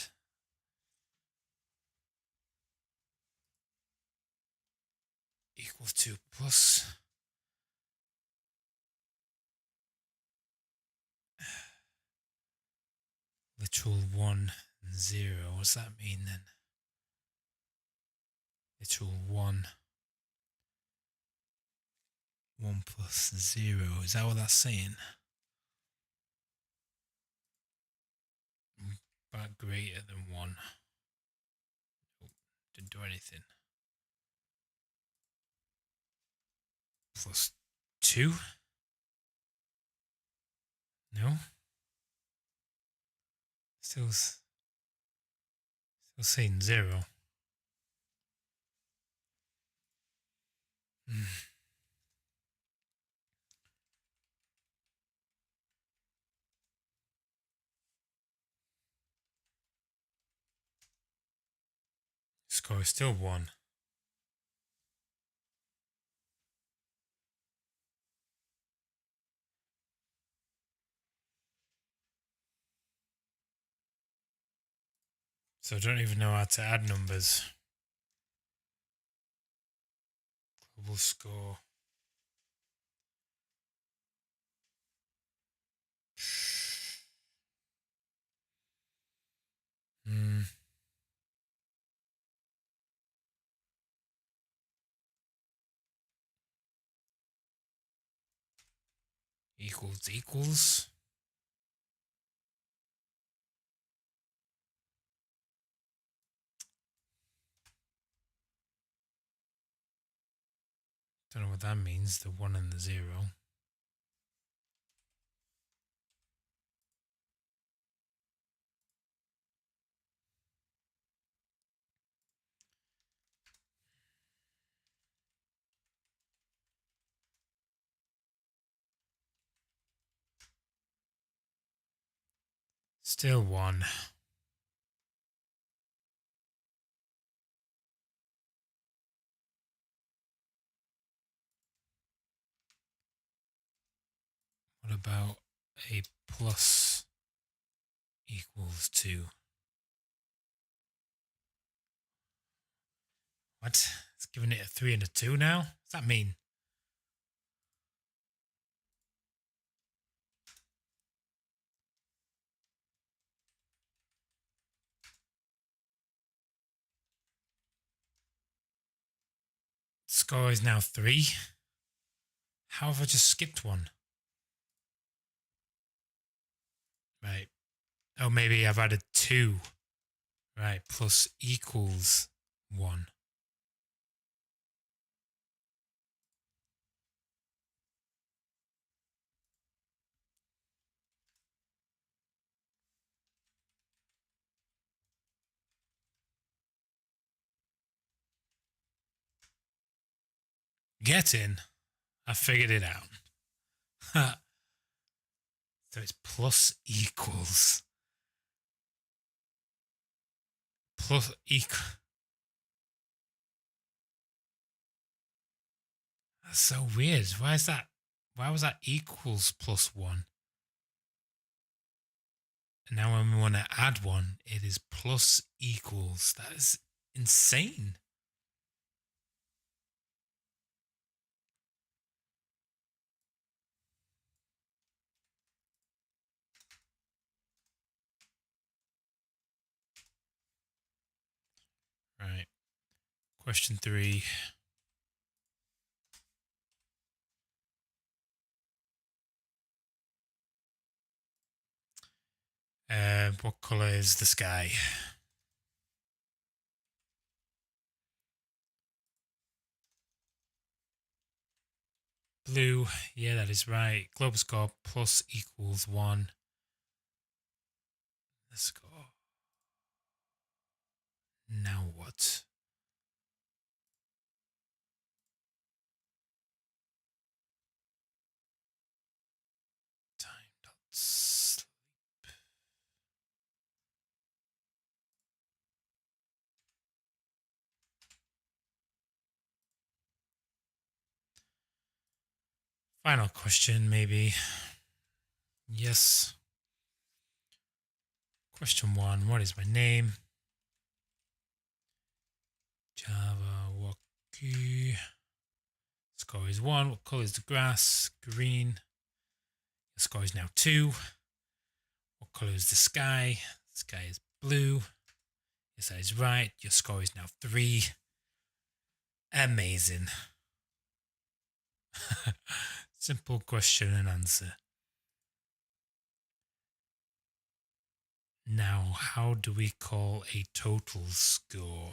Equals to plus. Literal 1 and 0. What does that mean then? Literal 1. 1 plus 0. Is that what that's saying? But greater than 1. Nope, didn't do anything. Plus 2? No? Still saying 0. Score is still 1. So I don't even know how to add numbers. Global score. Equals. Don't know what that means, the 1 and the 0. Still 1. about a plus equals 2? What? It's giving it a 3 and a 2 now? What's that mean? Score is now 3. How have I just skipped one? Right. Oh, maybe I've added 2. Right. Plus equals 1. Get in. I figured it out. So it's plus equals. Plus equal. That's so weird. Why is that? Why was that equals plus 1? And now when we want to add 1, it is plus equals. That is insane. Right. Question 3. What color is the sky? Blue. Yeah, that is right. Global score plus equals 1. Let's go. Now what? Time dot sleep. Final question, maybe. Yes. Question 1. What is my name? Java-Wockee. Score is 1. What color is the grass? Green. The score is now 2. What color is the sky? The sky is blue. Yes, that is right. Your score is now 3. Amazing. Simple question and answer. Now, how do we call a total score?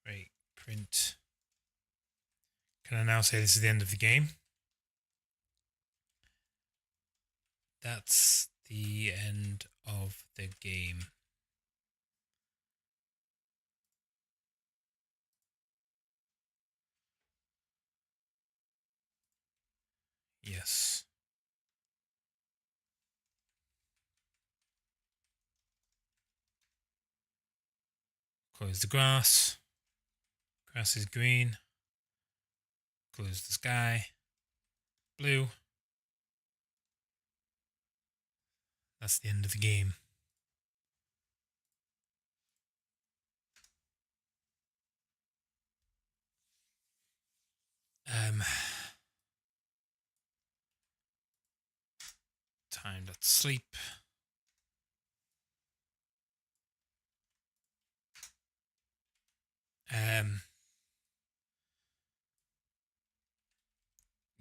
Right, print. Can I now say this is the end of the game? That's the end of the game. Yes. Close the grass. Grass is green. Close the sky. Blue. That's the end of the game. Time dot sleep.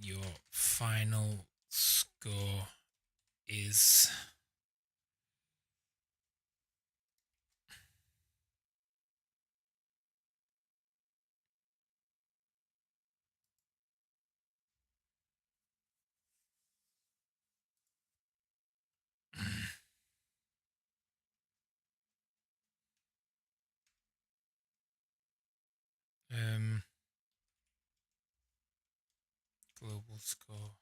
Your final score is Global score.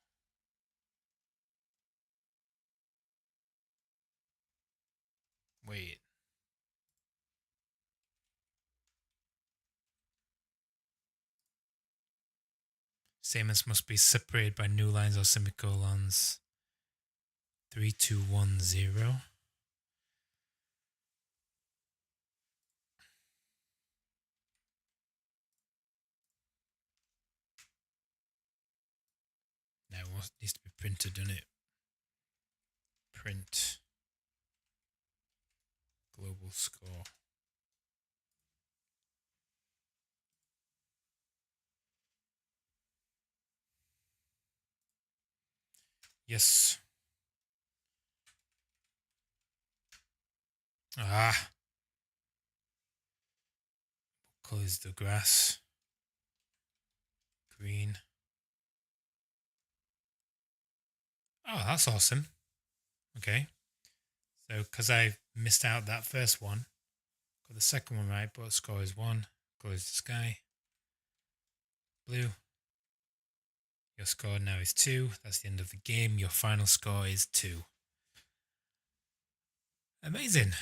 Wait. Statements must be separated by new lines or semicolons. 3210. Now it needs to be printed, doesn't it? Print global score. Yes. Ah. What color is the grass? Green. Oh, that's awesome. Okay. So, because I missed out that first one, got the second one right, but score is 1. Color is the sky. Blue. Your score now is 2. That's the end of the game. Your final score is 2. Amazing.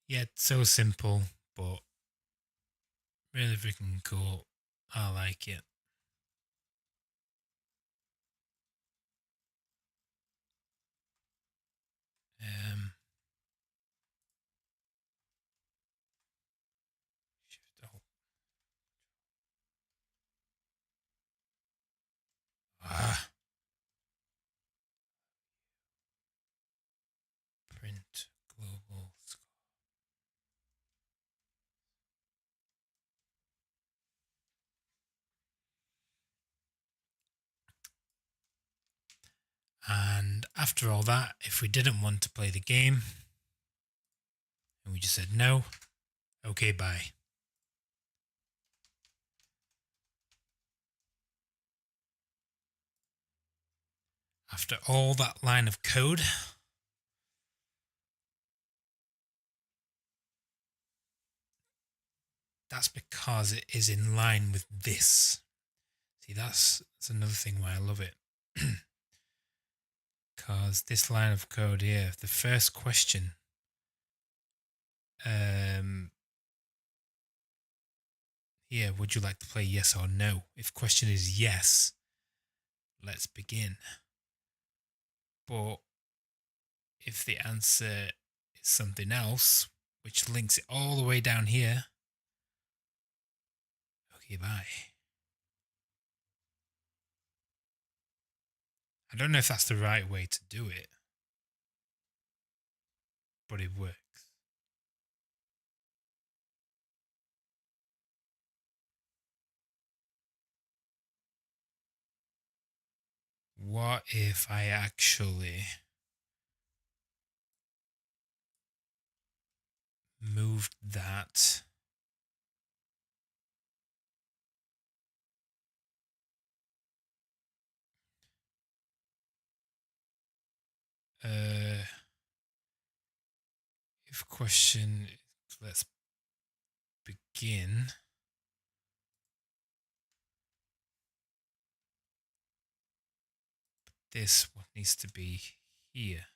Yeah, it's so simple, but really freaking cool. I like it. Shift O. Ah. Print global score. And after all that, if we didn't want to play the game, and we just said no, okay, bye. After all that line of code, that's because it is in line with this. See, that's another thing why I love it. Because this line of code here, the first question, here, would you like to play yes or no? If question is yes, let's begin. But if the answer is something else, which links it all the way down here, okay, bye. I don't know if that's the right way to do it, but it works. What if I actually moved that if question, let's begin. This one needs to be here.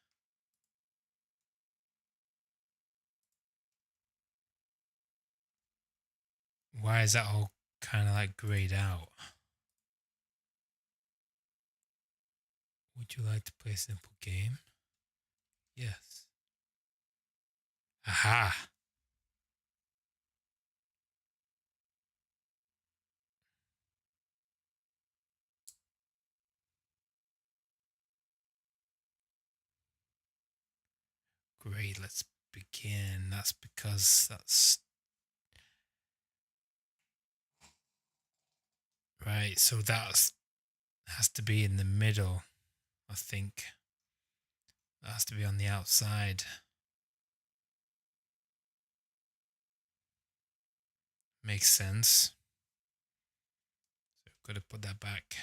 Why is that all kind of like grayed out? Would you like to play a simple game? Yes. Aha. Great, let's begin. That's because that's right. So that has to be in the middle, I think. That has to be on the outside. Makes sense. So I've got to put that back.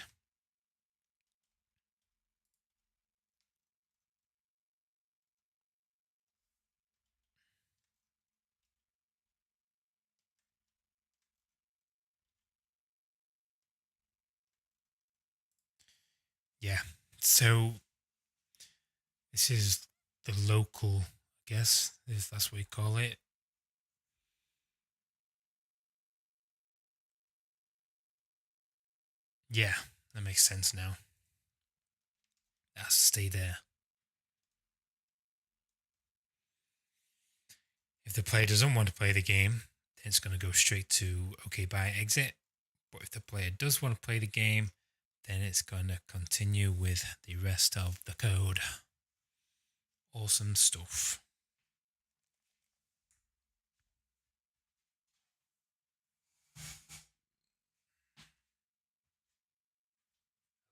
yeah. So this is the local, I guess, if that's what you call it. Yeah, that makes sense now. It has to stay there. If the player doesn't want to play the game, then it's going to go straight to OK bye exit. But if the player does want to play the game, then it's going to continue with the rest of the code. Awesome stuff.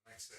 Alexa,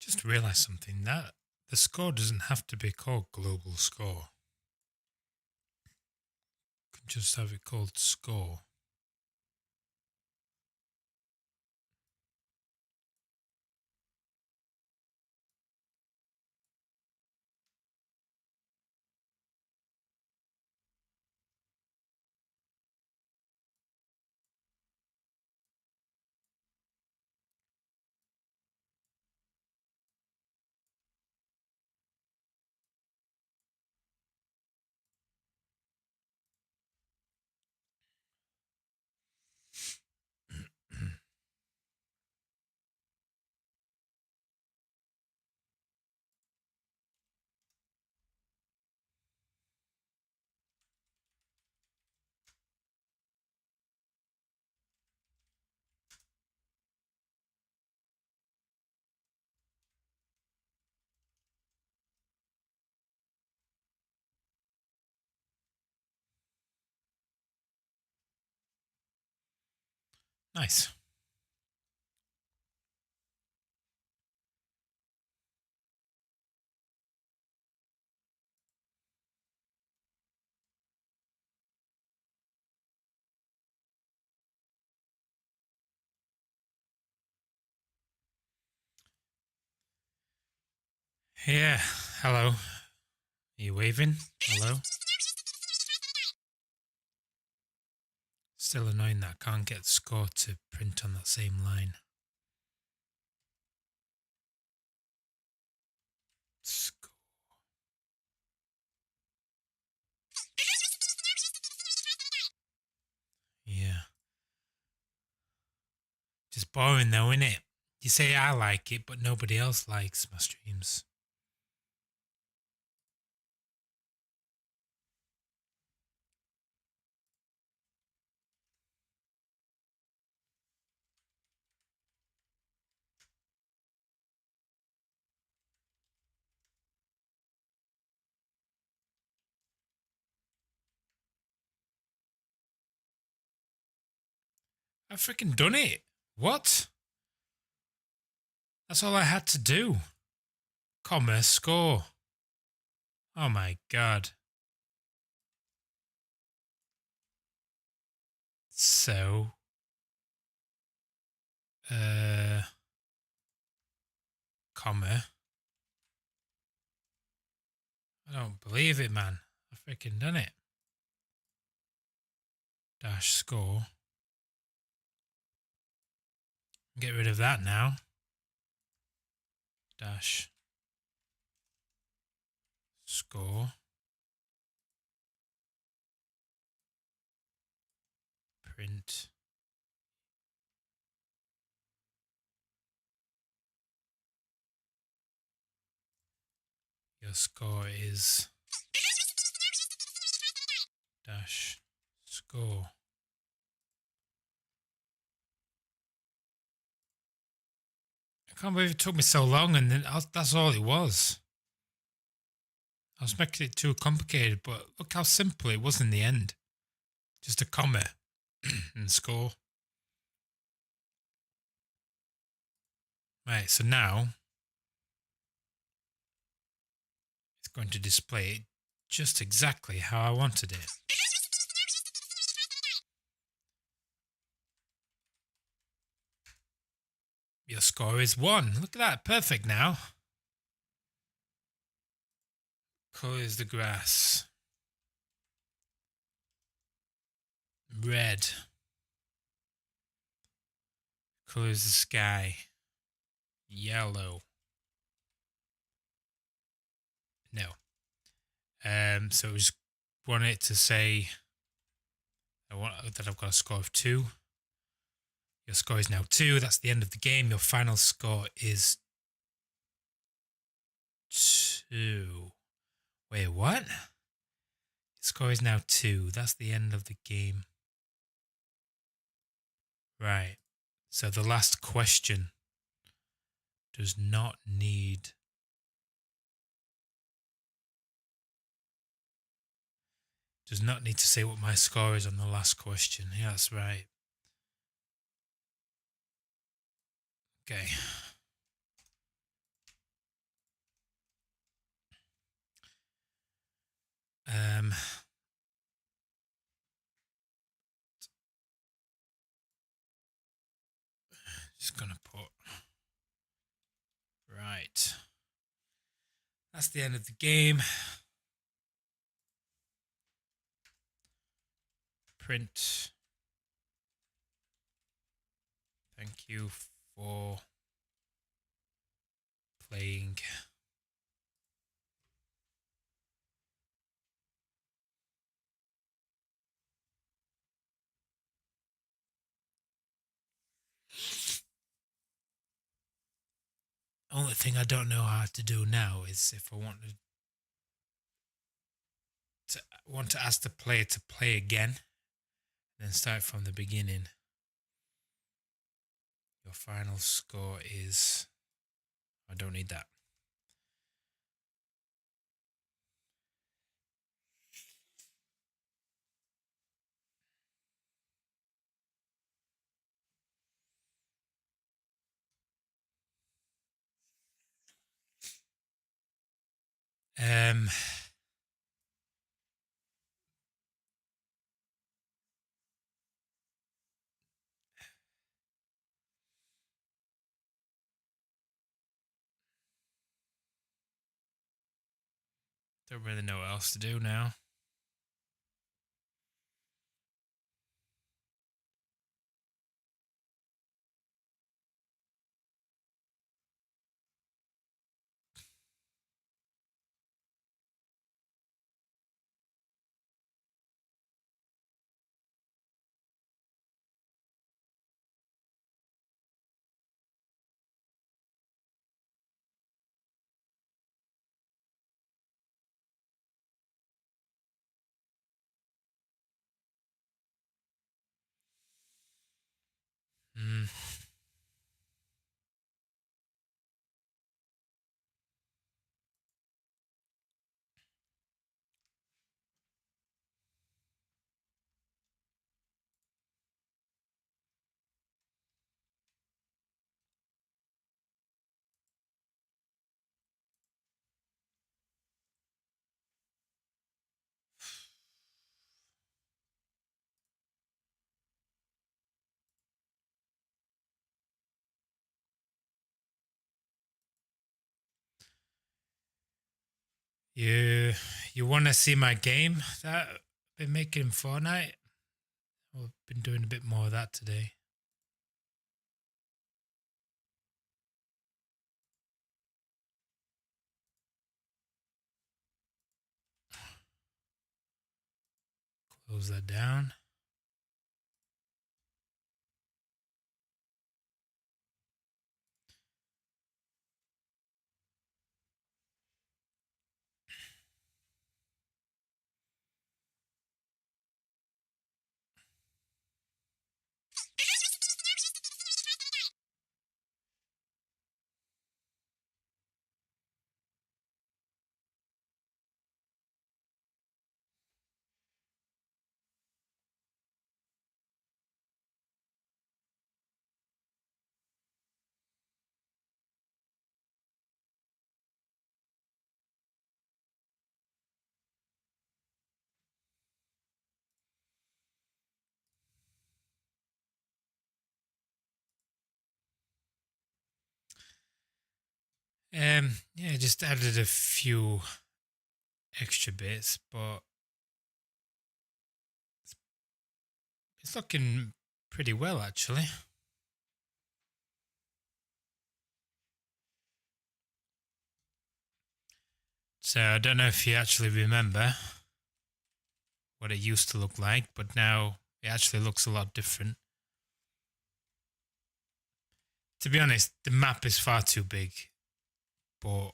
Just realized something, that the score doesn't have to be called global score. You can just have it called score. Nice. Yeah, hello. Are you waving? Hello? Still annoying that I can't get score to print on that same line. Score. Yeah. Just boring though, innit? You say I like it, but nobody else likes my streams. I've freaking done it. What? That's all I had to do. Comma, score. Oh my god. So, comma. I don't believe it, man. I've freaking done it. Dash score. Get rid of that now. Dash score. Print. Your score is dash score. I can't believe it took me so long, and then that's all it was. I was making it too complicated, but look how simple it was in the end. Just a comma and score. Right, so now it's going to display it just exactly how I wanted it. Your score is 1. Look at that, perfect now. Colour is the grass. Red. Colour is the sky. Yellow. No. So we just want it to say that I've got a score of 2. Your score is now 2. That's the end of the game. Your final score is 2. Wait, what? Your score is now 2. That's the end of the game. Right. So the last question does not need to say what my score is on the last question. Yeah, that's right. Okay. Just gonna put right. That's the end of the game. Print. Thank you for playing. Only thing I don't know how to do now is if I want to ask the player to play again, then start from the beginning. Your final score is. I don't need that. Don't really know what else to do now. You want to see my game that I've been making in Fortnite? I've been doing a bit more of that today. Close that down. Yeah, just added a few extra bits, but it's looking pretty well actually. So I don't know if you actually remember what it used to look like, but now it actually looks a lot different. To be honest, the map is far too big, but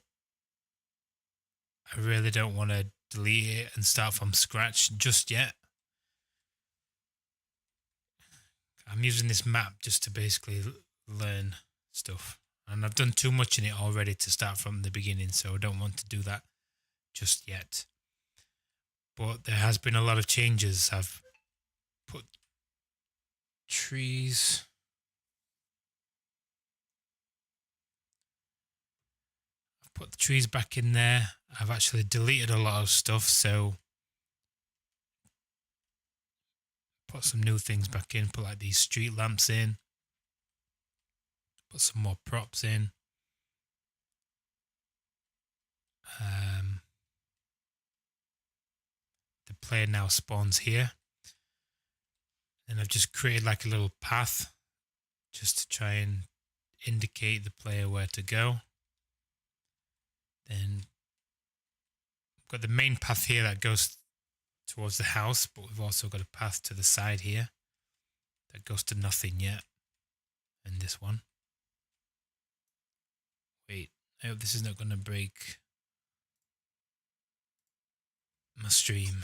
I really don't want to delete it and start from scratch just yet. I'm using this map just to basically learn stuff, and I've done too much in it already to start from the beginning, so I don't want to do that just yet. But there has been a lot of changes. I've put trees. I've put the trees back in there. I've actually deleted a lot of stuff, so put some new things back in. Put like these street lamps in. Put some more props in. The player now spawns here. And I've just created like a little path just to try and indicate the player where to go. Then we've got the main path here that goes towards the house, but we've also got a path to the side here that goes to nothing yet. And this one. Wait, I hope this is not going to break my stream.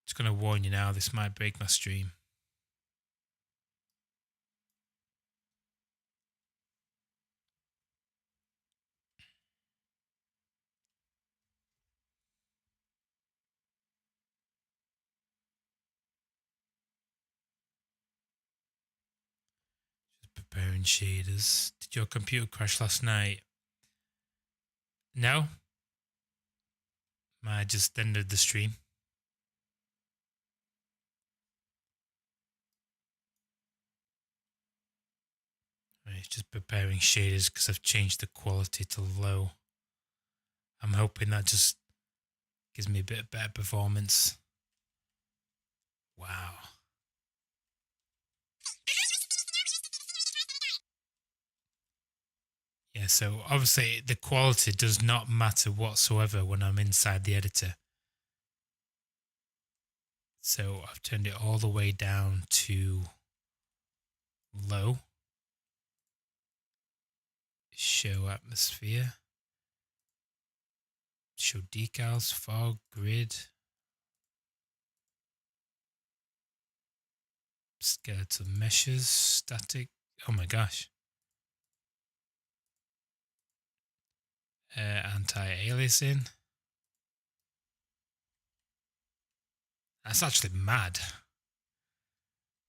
Just going to warn you now, this might break my stream. Preparing shaders. Did your computer crash last night? No. I just ended the stream. Right, just preparing shaders because I've changed the quality to low. I'm hoping that just gives me a bit better performance. Wow. Yeah, so obviously the quality does not matter whatsoever when I'm inside the editor. So I've turned it all the way down to low. Show atmosphere. Show decals, fog, grid. Skeletal meshes, static. Oh my gosh. Anti-aliasing. That's actually mad.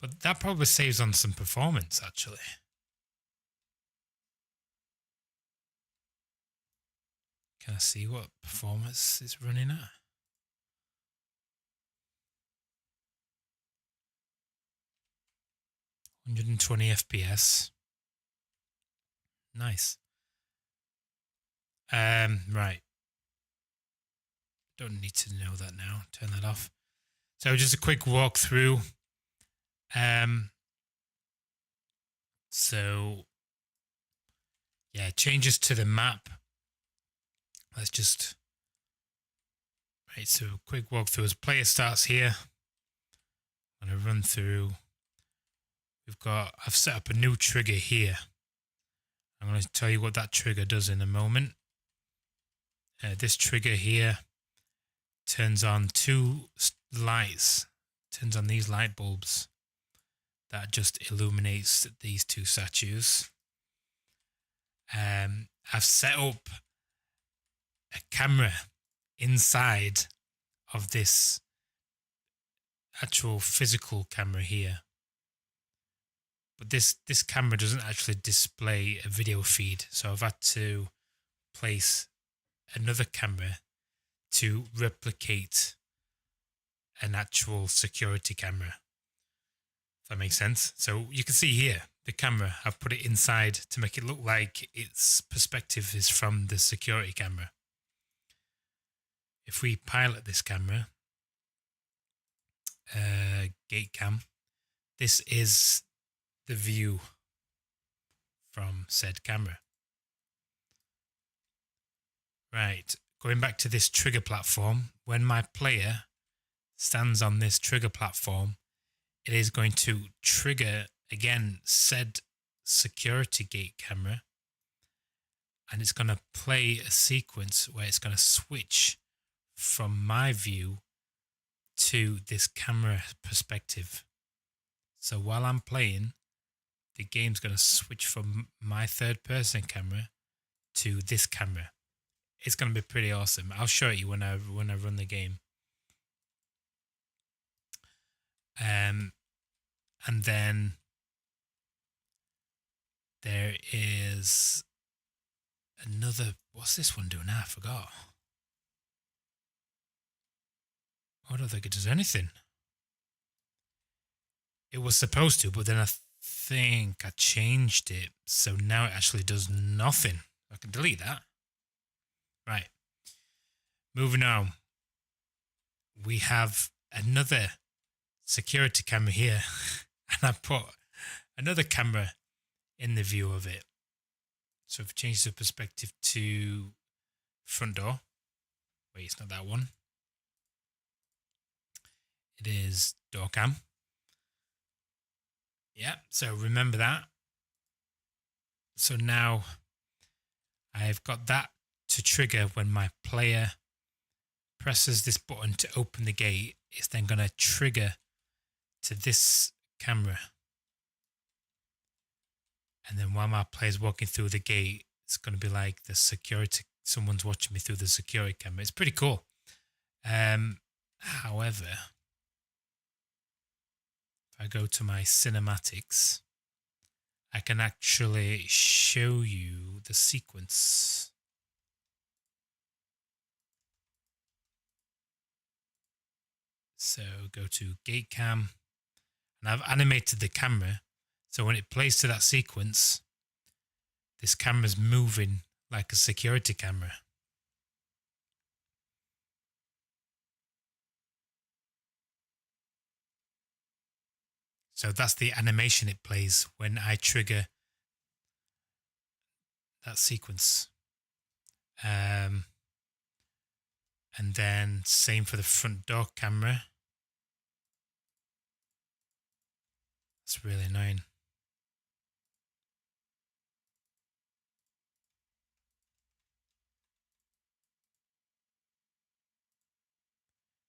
But that probably saves on some performance, actually. Can I see what performance it's running at? (120 FPS). Nice. Right. Don't need to know that now. Turn that off. So just a quick walkthrough. So yeah, changes to the map. Let's just right. So quick walkthrough as player starts here. I'm gonna run through. I've set up a new trigger here. I'm going to tell you what that trigger does in a moment. This trigger here turns on two lights, turns on these light bulbs that just illuminates these two statues. I've set up a camera inside of this actual physical camera here. But this camera doesn't actually display a video feed, so I've had to place another camera to replicate an actual security camera. If that makes sense. So you can see here, the camera, I've put it inside to make it look like its perspective is from the security camera. If we pilot this camera, gate cam, this is the view from said camera. Right, going back to this trigger platform, when my player stands on this trigger platform, it is going to trigger again said security gate camera, and it's going to play a sequence where it's going to switch from my view to this camera perspective. So while I'm playing, the game's going to switch from my third person camera to this camera. It's going to be pretty awesome. I'll show you when I run the game. And then there is another. What's this one doing now? I forgot. I don't think it does anything. It was supposed to, but then I think I changed it. So now it actually does nothing. I can delete that. Right. Moving on. We have another security camera here. And I put another camera in the view of it. So if we change the perspective to front door. Wait, it's not that one. It is door cam. Yeah, so remember that. So now I've got that to trigger when my player presses this button to open the gate. It's then going to trigger to this camera. And then while my player's walking through the gate, it's going to be like the security, someone's watching me through the security camera. It's pretty cool. However, if I go to my cinematics, I can actually show you the sequence. So go to gate cam, and I've animated the camera. So when it plays to that sequence, this camera's moving like a security camera. So that's the animation it plays when I trigger that sequence. And then same for the front door camera. It's really annoying.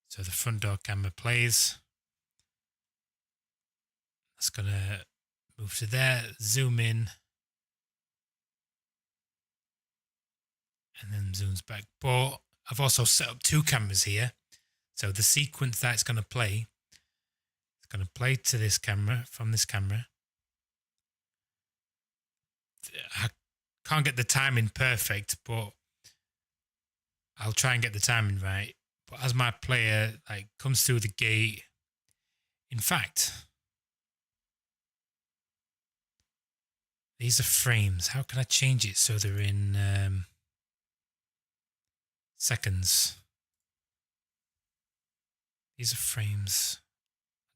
So the front door camera plays. That's going to move to there, zoom in, and then zooms back. But I've also set up two cameras here. So the sequence that it's going to play, it's going to play to this camera, from this camera. I can't get the timing perfect, but I'll try and get the timing right. But as my player like comes through the gate, in fact, these are frames. How can I change it so they're in seconds? These are frames.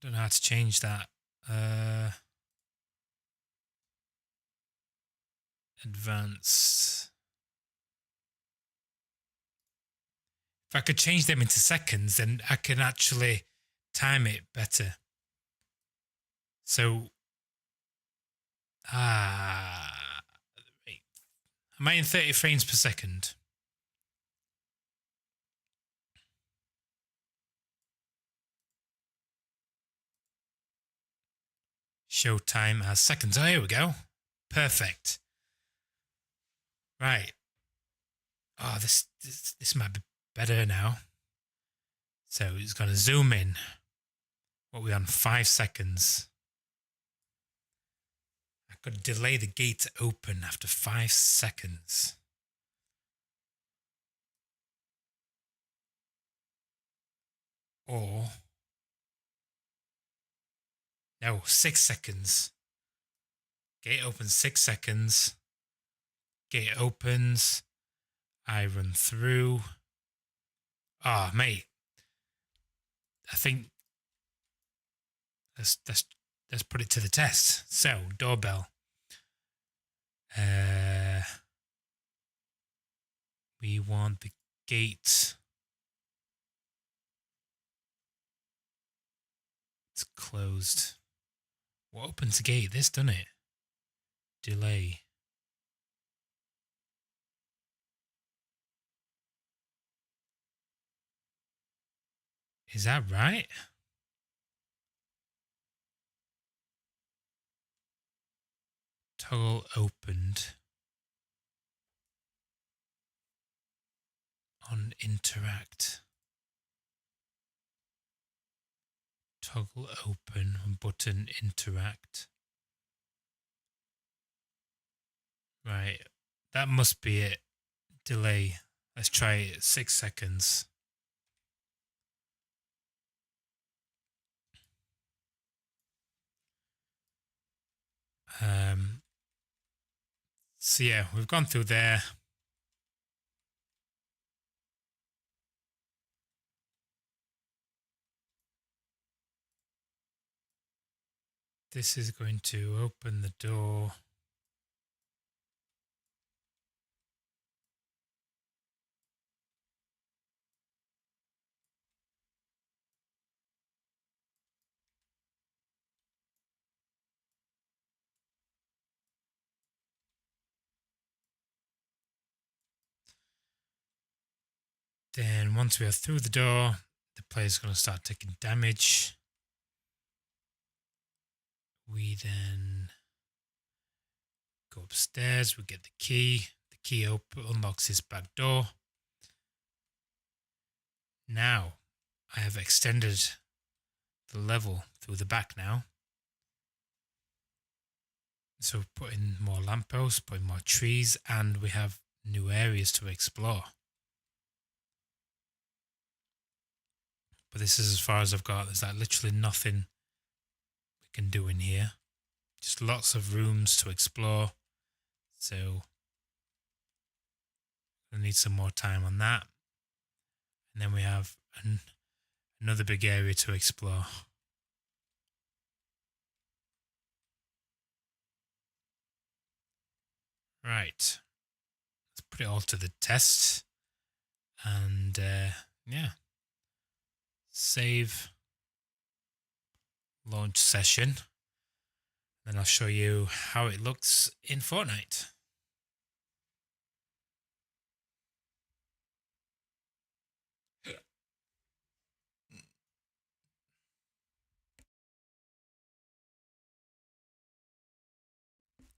I don't know how to change that. Advanced. If I could change them into seconds, then I can actually time it better. So, wait. Am I in 30 frames per second? Show time as seconds. Oh, here we go. Perfect. Right. Oh, this might be better now. So it's going to zoom in. What are we on? 5 seconds. I could delay the gate to open after 5 seconds. Or no, 6 seconds. Gate opens 6 seconds. Gate opens. I run through. Ah, oh, mate. I think let's put it to the test. So, doorbell. We want the gate. It's closed. What opens the gate? This, doesn't it? Delay. Is that right? Toggle opened on interact. Toggle open on button interact. Right, that must be it. Delay. Let's try it. 6 seconds. So yeah, we've gone through there. This is going to open the door. Then once we are through the door, the player's going to start taking damage. We then go upstairs, we get the key. The key unlocks his back door. Now, I have extended the level through the back now. So put in more lampposts, put in more trees, and we have new areas to explore. But this is as far as I've got. There's like literally nothing we can do in here. Just lots of rooms to explore. So I need some more time on that. And then we have another big area to explore. Right. Let's put it all to the test. And yeah. Save. Launch session. Then I'll show you how it looks in Fortnite.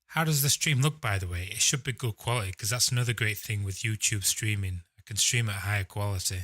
How does the stream look, by the way? It should be good quality, because that's another great thing with YouTube streaming. I can stream at higher quality.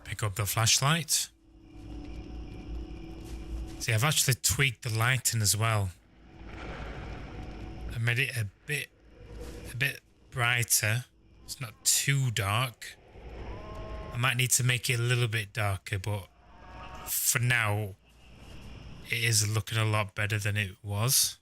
Pick up the flashlight. See, I've actually tweaked the lighting as well. I made it a bit brighter. It's not too dark. I might need to make it a little bit darker, but for now, it is looking a lot better than it was.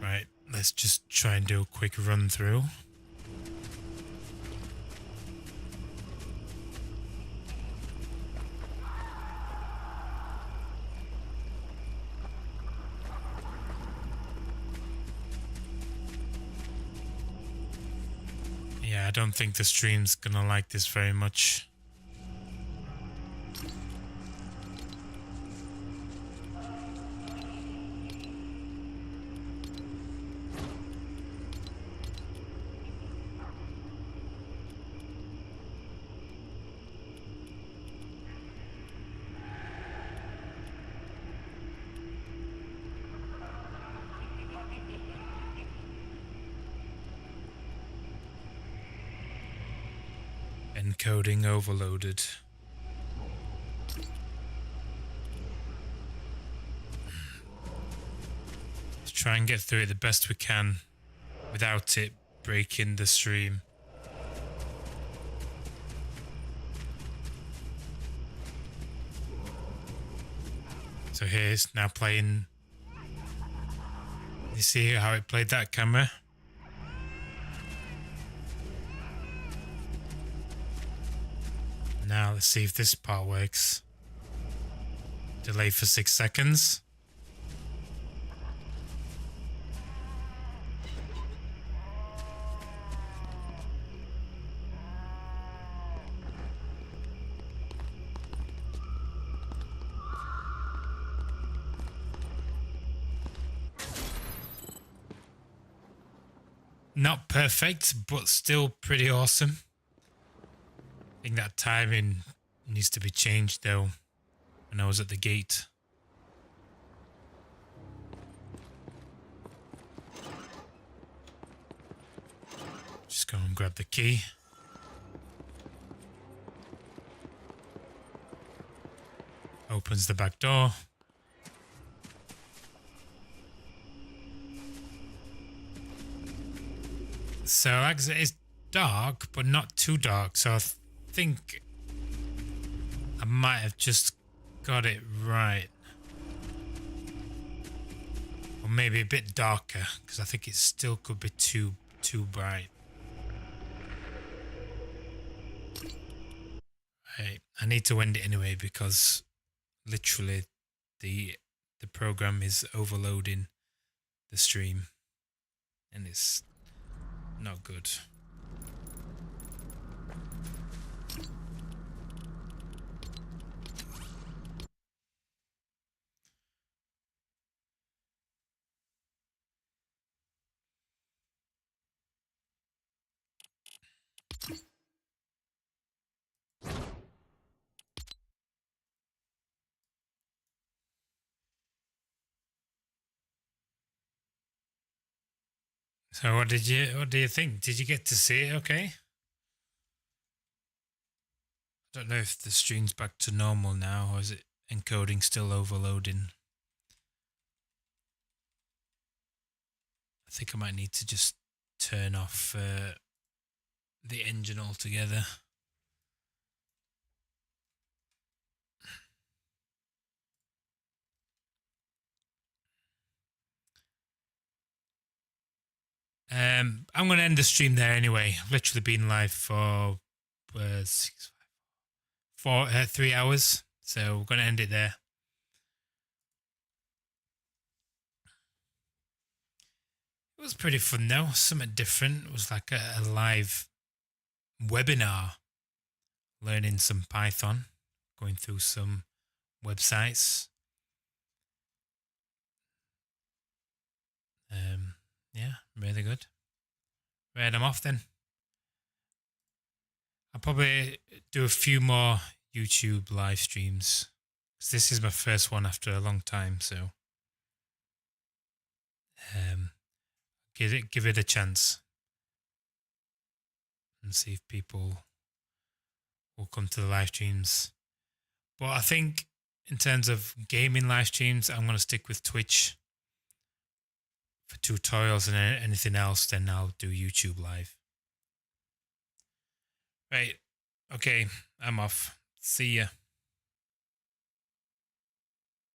Right, let's just try and do a quick run through. don't think the stream's gonna like this very much. Encoding overloaded. Let's try and get through it the best we can without it breaking the stream. So here's now playing. You see how it played that camera? Now let's see if this part works. Delay for 6 seconds. Not perfect, but still pretty awesome. I think that timing needs to be changed though when I was at the gate. Just go and grab the key. Opens the back door. So like I said, it's dark, but not too dark. So I think I might have just got it right. Or maybe a bit darker, because I think it still could be too bright. Right, I need to end it anyway because literally the program is overloading the stream and it's not good. So what do you think? Did you get to see it okay? I don't know if the stream's back to normal now, or is it encoding still overloading? I think I might need to just turn off the engine altogether. I'm going to end the stream there anyway. I've literally been live for 3 hours, so we're going to end it there. It was pretty fun though, something different. It was like a live webinar, learning some Python, going through some websites. Yeah, really good. Right, I'm off then. I'll probably do a few more YouTube live streams, because this is my first one after a long time, so give it a chance and see if people will come to the live streams. But I think in terms of gaming live streams, I'm going to stick with Twitch for tutorials, and anything else, then I'll do YouTube live. Right. Okay, I'm off. See ya.